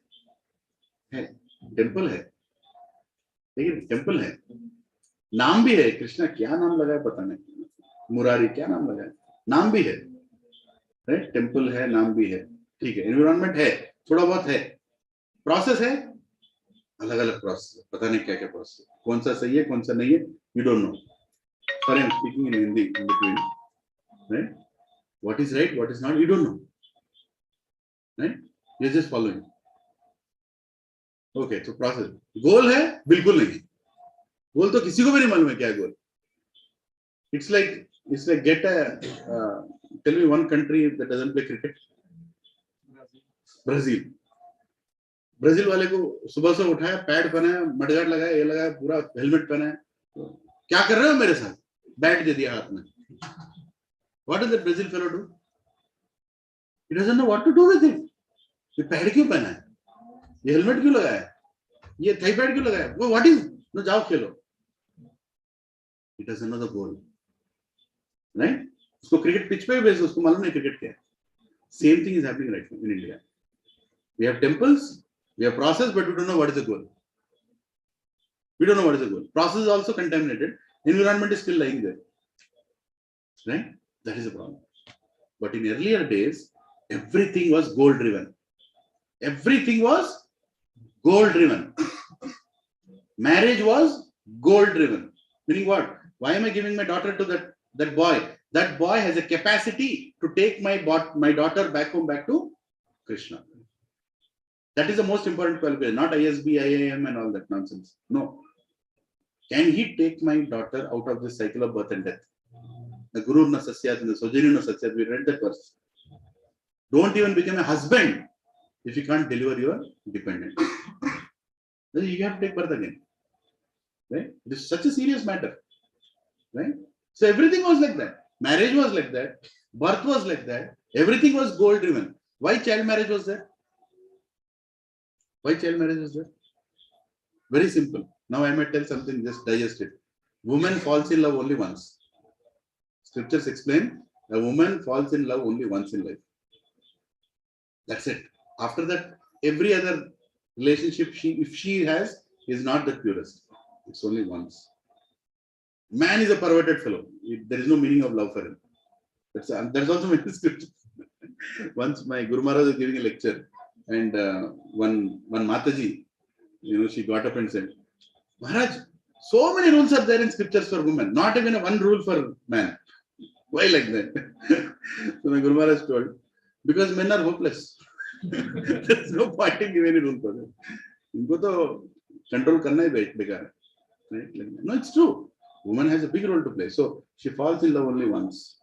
Temple है? लेकिन temple है. नाम भी है. कृष्णा क्या नाम लगा है पता नहीं. मुरारी क्या नाम लगा है? नाम भी है. Right? Temple है, नाम भी है. ठीक है. Environment है. थोड़ा बहुत है. Process है. अलग-अलग process. पता नहीं क्या-क्या process. कौन सा सही है, कौन सा नहीं है? You don't know. Sorry, I'm speaking in Hindi in between. Right? What is right, what is not, you don't know. Right? You're just following. Okay, so process. Goal है? बिल्कुल नहीं. Goal तो किसी को भी नहीं मालूम है क्या है goal. It's like tell me one country that doesn't play cricket. Brazil. Brazil वाले को सुबह से उठाया, पैड पहनाया, मडगार्ड लगाया, ये लगाया, पूरा हेलमेट पहनाया. क्या कर रहे हो मेरे साथ? बैट दे दिया हाथ में. What does the Brazil fellow do? He doesn't know what to do with it. ये पैड क्यों पहना है? ये हेलमेट क्यों लगाया है? ये थाई पैड क्यों लगाया है? वो what is? No, जाओ खेलो. He doesn't know the goal. Right? उसको क्रिकेट पिच पे भेज दो, उसको मालूम नहीं क्रिकेट क्या है. Same thing is happening right now in India. We have temples, we have process, but we don't know what is the goal. We don't know what is the goal. Process is also contaminated. Environment is still lying there. Right? That is a problem. But in earlier days, everything was goal driven. Everything was goal driven. Marriage was goal driven. Meaning what? Why am I giving my daughter to that boy? That boy has a capacity to take my daughter back home, back to Krishna. That is the most important qualification, not ISB, IIM and all that nonsense. No. Can he take my daughter out of this cycle of birth and death? The Guru na sasyat and the Sojani na sasyat, we read that verse. Don't even become a husband if you can't deliver your dependent. Then you have to take birth again. Right? It is such a serious matter. Right? So everything was like that. Marriage was like that. Birth was like that. Everything was goal driven. Why child marriage was there? Why child marriage was there? Very simple. Now I might tell something, just digest it. Woman falls in love only once. Scriptures explain, A woman falls in love only once in life. That's it. After that, every other relationship if she has is not the purest. It's only once. Man is a perverted fellow. There is no meaning of love for him. That's also my scripture. Once my Guru Maharaj was giving a lecture, and one Mataji, she got up and said, Maharaj, so many rules are there in scriptures for women, not even one rule for man. Why like that? So my Guru Maharaj told, because men are hopeless. There's no point in giving any rule for them. इनको तो control करना ही बेकार, right? No, it's true. Woman has a big role to play. So she falls in love only once,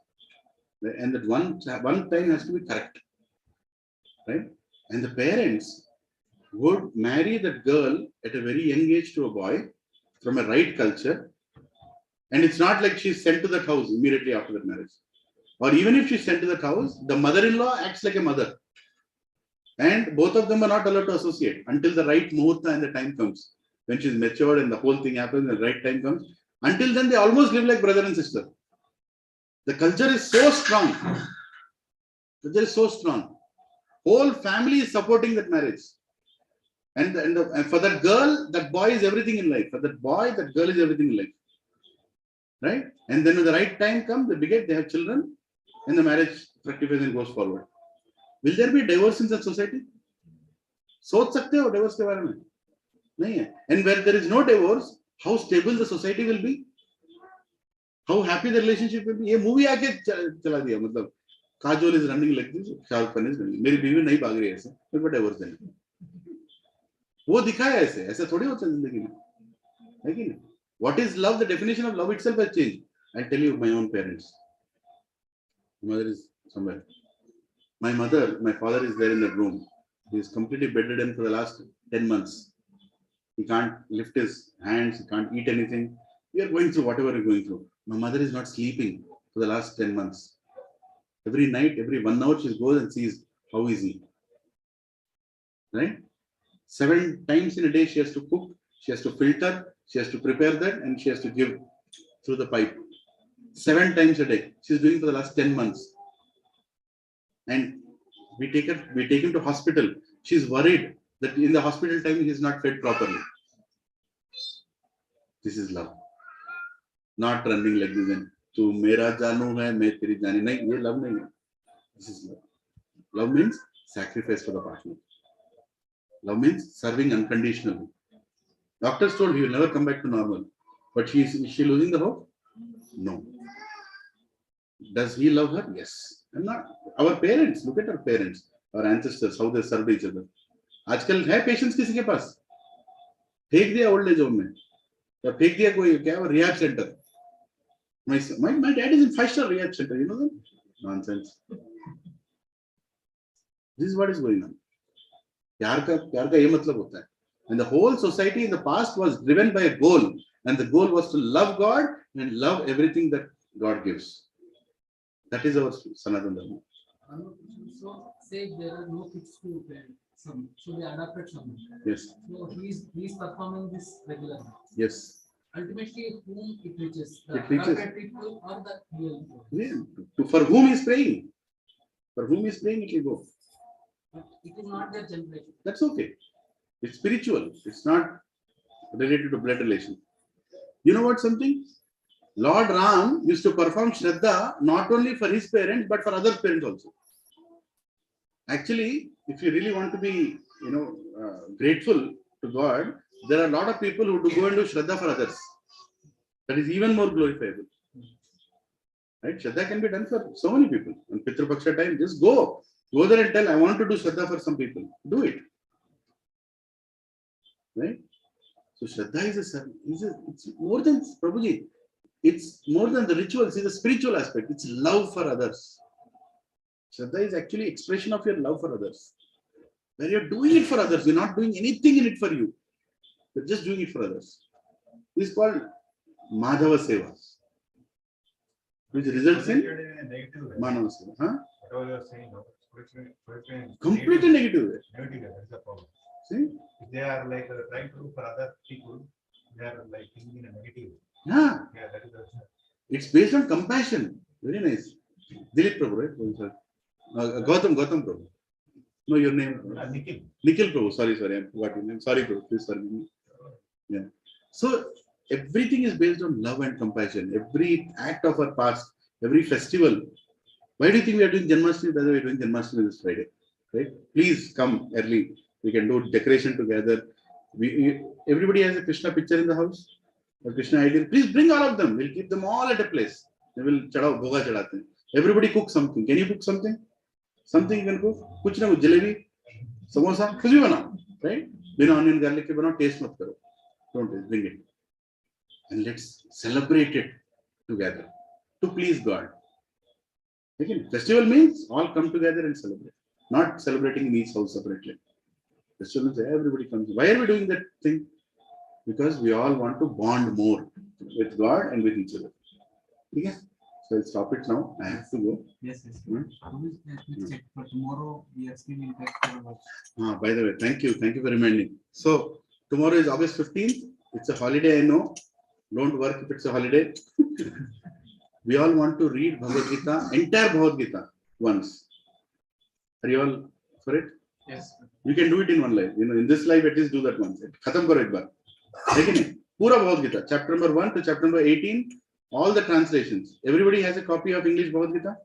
and that one time has to be correct, right? And the parents would marry that girl at a very young age to a boy from a right culture, and it's not like she's sent to that house immediately after that marriage, or even if she's sent to that house, the mother-in-law acts like a mother, and both of them are not allowed to associate until the right muhurta and the time comes when she's matured and the whole thing happens and the right time comes. Until then, they almost live like brother and sister. The culture is so strong. Culture is so strong. Whole family is supporting that marriage. And for that girl, that boy is everything in life. For that boy, that girl is everything in life. Right? And then when the right time comes, they beget, they have children, and the marriage fructifies and goes forward. Will there be divorce in such society? सोच सकते हो divorce के बारे में? नहीं है. And where there is no divorce, how stable the society will be, how happy the relationship will be. ये movie आके चला दिया, मतलब Kajol is running like this, Shahrukh Khan is running. मेरी बीवी नहीं भाग रही है ऐसे, मेरे को divorce देना. वो दिखाया ऐसे, ऐसे थोड़ी होता है जिंदगी में, है कि नहीं? What is love? The definition of love itself has changed. I tell you, my own parents. My mother is somewhere. My father is there in that room. He is completely bedridden for the last 10 months. He can't lift his hands, he can't eat anything. We are going through whatever we're going through. My mother is not sleeping for the last 10 months. Every night, every 1 hour, she goes and sees how is he. Right? 7 times in a day, she has to cook, she has to filter, she has to prepare that, and she has to give through the pipe. 7 times a day. She's doing for the last 10 months. And we take him to hospital. She's worried that in the hospital time he is not fed properly. This is love. Not running like this and tu mera janu hai, main teri jani. Nahin, ye love nahi hai. This is love. Love means sacrifice for the partner. Love means serving unconditionally. Doctors told he will never come back to normal. But is she losing the hope? No. Does he love her? Yes. And not our parents. Look at our parents, our ancestors, how they served each other. आजकल है patience किसी के पास? फेंक दिया old age home में, या फेंक दिया कोई क्या वो rehab center. My dad is in 5-star rehab center. You know that? Nonsense. This is what is going on. प्यार का ये मतलब होता है. And the whole society in the past was driven by a goal, and the goal was to love God and love everything that God gives. That is our Sanatana Dharma. So say there are no kids to parent, so they adopted someone. Yes. So he's performing this regularly. Yes. Ultimately, whom it reaches, the It reaches. adopted people or the real people. Yeah. For whom he is praying? For whom he is praying, it will go. But it is not their generation. That's okay. It's spiritual. It's not related to blood relation. You know what? Something? Lord Ram used to perform Shraddha not only for his parents but for other parents also. Actually, if you really want to be, grateful to God, there are a lot of people who do go and do Shraddha for others. That is even more glorifiable. Right? Shraddha can be done for so many people. On Pitru Paksha time, just go there and tell, I want to do Shraddha for some people. Do it. Right? So Shraddha it's more than Prabhuji. It's more than the rituals, it's a spiritual aspect. It's love for others. Shraddha is actually expression of your love for others. Where you're doing it for others, you're not doing anything in it for you. You're just doing it for others. This is called Madhava Seva, which results in Manava Seva. Huh? Whatever you're saying, Completely negative. Negative, that's the problem. See? If they are like trying to do for other people, they are like thinking in a negative. Yeah. Yeah, that is the. It's based on compassion. Very nice. Dilip Prabhu, right? Oh, sorry. Gautam Prabhu. No, your name. Nikhil. Nikhil Prabhu. Sorry, I forgot your name. Sorry, Prabhu. Please forgive me. Yeah. So everything is based on love and compassion. Every act of our past, every festival. Why do you think we are doing Janmashtami? By the way, we are doing Janmashtami this Friday, right? Please come early. We can do decoration together. Everybody has a Krishna picture in the house, or Krishna ideal. Please bring all of them. We'll keep them all at a place. They will chadao, bhoga chadate. Everybody cook something. Can you cook something? Something you can cook? Kuch na kuch, jalebi, samosa, kuch bhi banao, right? Bina onion garlic ke banao, taste mat karo. Don't taste, bring it. And let's celebrate it together to please God. Again, festival means all come together and celebrate, not celebrating in each house separately. Festival means everybody comes. Why are we doing that thing? Because we all want to bond more with God and with each other. Okay? So I'll stop it now. I have to go. Yes, yes. Hmm? Please check for tomorrow. We are still in touch for watch. By the way, thank you. Thank you for reminding. So tomorrow is August 15th. It's a holiday, I know. Don't work if it's a holiday. We all want to read Bhagavad Gita, entire Bhagavad Gita once. Are you all for it? Yes. You can do it in one life. You know, in this life, at least do that once. Khatam karo ek baar. Lekin pura Bhagavad Gita, chapter number 1 to chapter number 18, all the translations. Everybody has a copy of English Bhagavad Gita?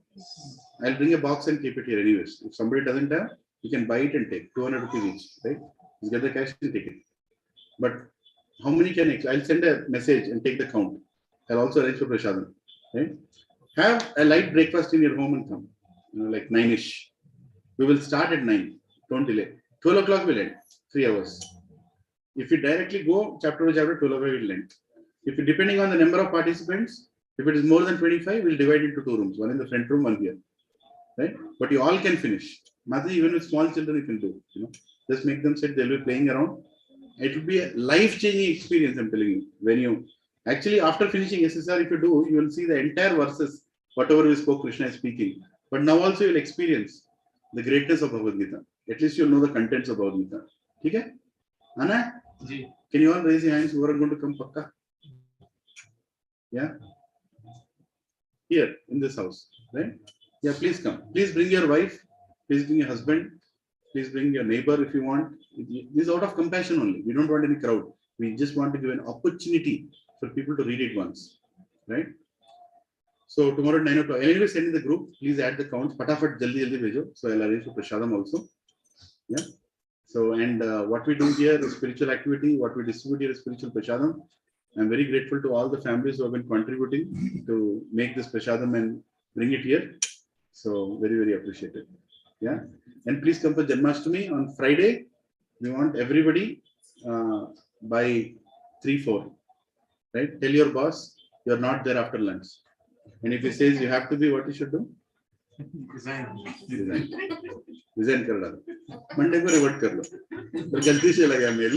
I'll bring a box and keep it here anyways. If somebody doesn't have, you can buy it and take 200 rupees each, right? Just get the cash and take it. But how many can I? I'll send a message and take the count. I'll also arrange for Prashadam. Right? Have a light breakfast in your home and come. You know, like 9ish. We will start at 9. Don't delay. 12 o'clock will end. 3 hours. If you directly go chapter to chapter, 12 o'clock will end. If you depending on the number of participants, if it is more than 25, we'll divide into 2 rooms. One in the front room, one here. Right? But you all can finish. Mother, even with small children, you can do. You know, just make them sit. They'll be playing around. It will be a life-changing experience. I'm telling you. When you actually, after finishing SSR, if you do, you will see the entire verses, whatever we spoke, Krishna is speaking. But now also you'll experience the greatness of Bhagavad Gita. At least you'll know the contents of Bhagavad Gita. Okay? Anna? Ji. Can you all raise your hands who are going to come Pakka? Yeah? Here, in this house, right? Yeah, please come. Please bring your wife. Please bring your husband. Please bring your neighbor if you want. This is out of compassion only. We don't want any crowd. We just want to give an opportunity for people to read it once, right? So tomorrow at 9 o'clock. Anyway, send in the group. Please add the counts. Patafat jaldi bhejo. So I'll arrange for Prashadam also. Yeah. So and what we do here is spiritual activity. What we distribute here is spiritual Prashadam. I'm very grateful to all the families who have been contributing to make this Prashadam and bring it here. So very, very appreciated. Yeah. And please come for Janmashtami on Friday. We want everybody by 3-4. Right? Tell your boss you're not there after lunch. And if he says you have to be, what you should do? Resign. Resign कर डालो. Monday को revert कर लो. तो गलती से लगा mail.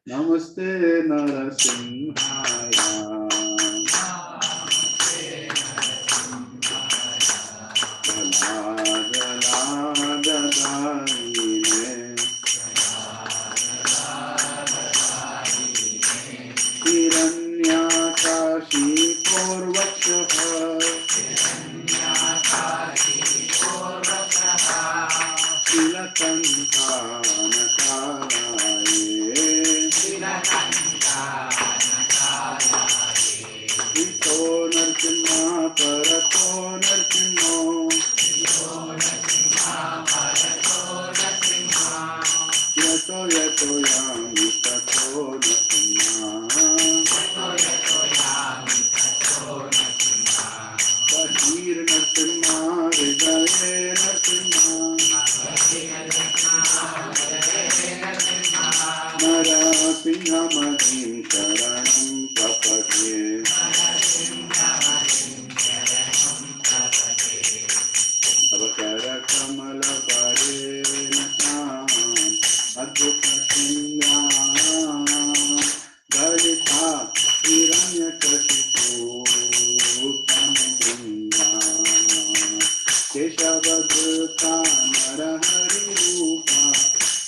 Namaste Narasimhaya.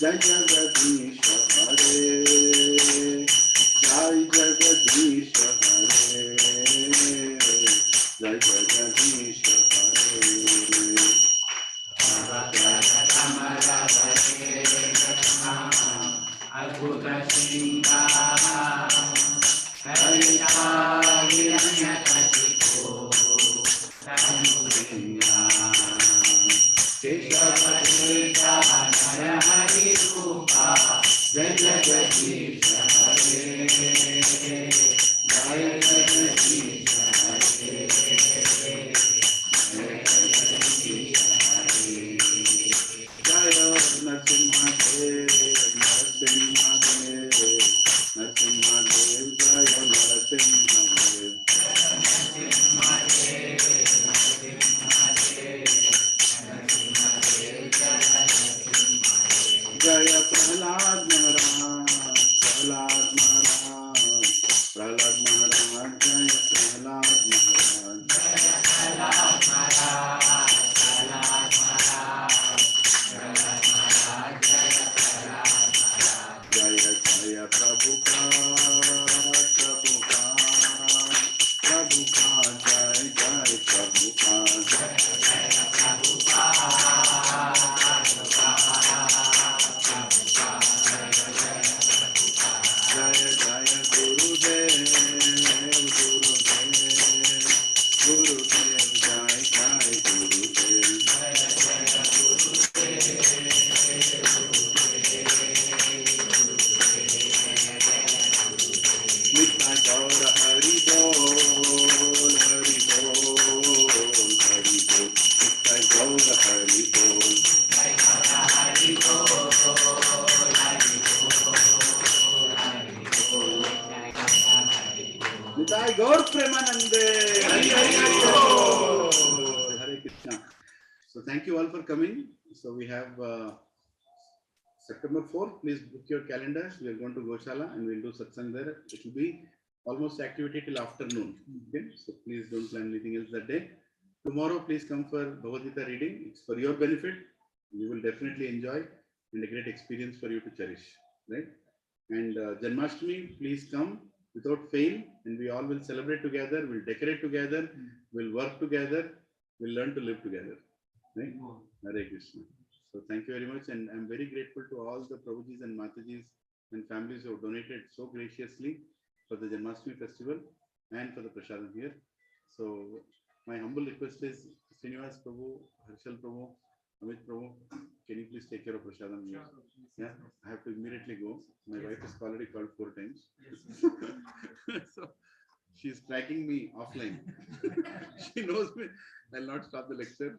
Jai Jagadish Hare, Jai Jagadish Hare. Nitai Gaur Premanande. Hare Krishna. So thank you all for coming. So we have September 4th. Please book your calendars. We are going to Goshala and we'll do satsang there. It will be almost activity till afternoon. Okay. So please don't plan anything else that day. Tomorrow, please come for Bhagavad Gita reading. It's for your benefit. You will definitely enjoy and a great experience for you to cherish. Right? And Janmashtami, please come without fail, and we all will celebrate together, we'll decorate together, we'll work together, we'll learn to live together. Right? Hare Krishna. So thank you very much, and I'm very grateful to all the Prabhujis and Matajis and families who have donated so graciously for the Janmashtami festival and for the Prasadam here. So my humble request is Srinivas Prabhu, Harshal Prabhu, Amit Prabhu, can you please take care of Prasadam here? Yeah, I have to immediately go. My wife has already called 4 times. So she's tracking me offline. She knows me. I'll not stop the lecture.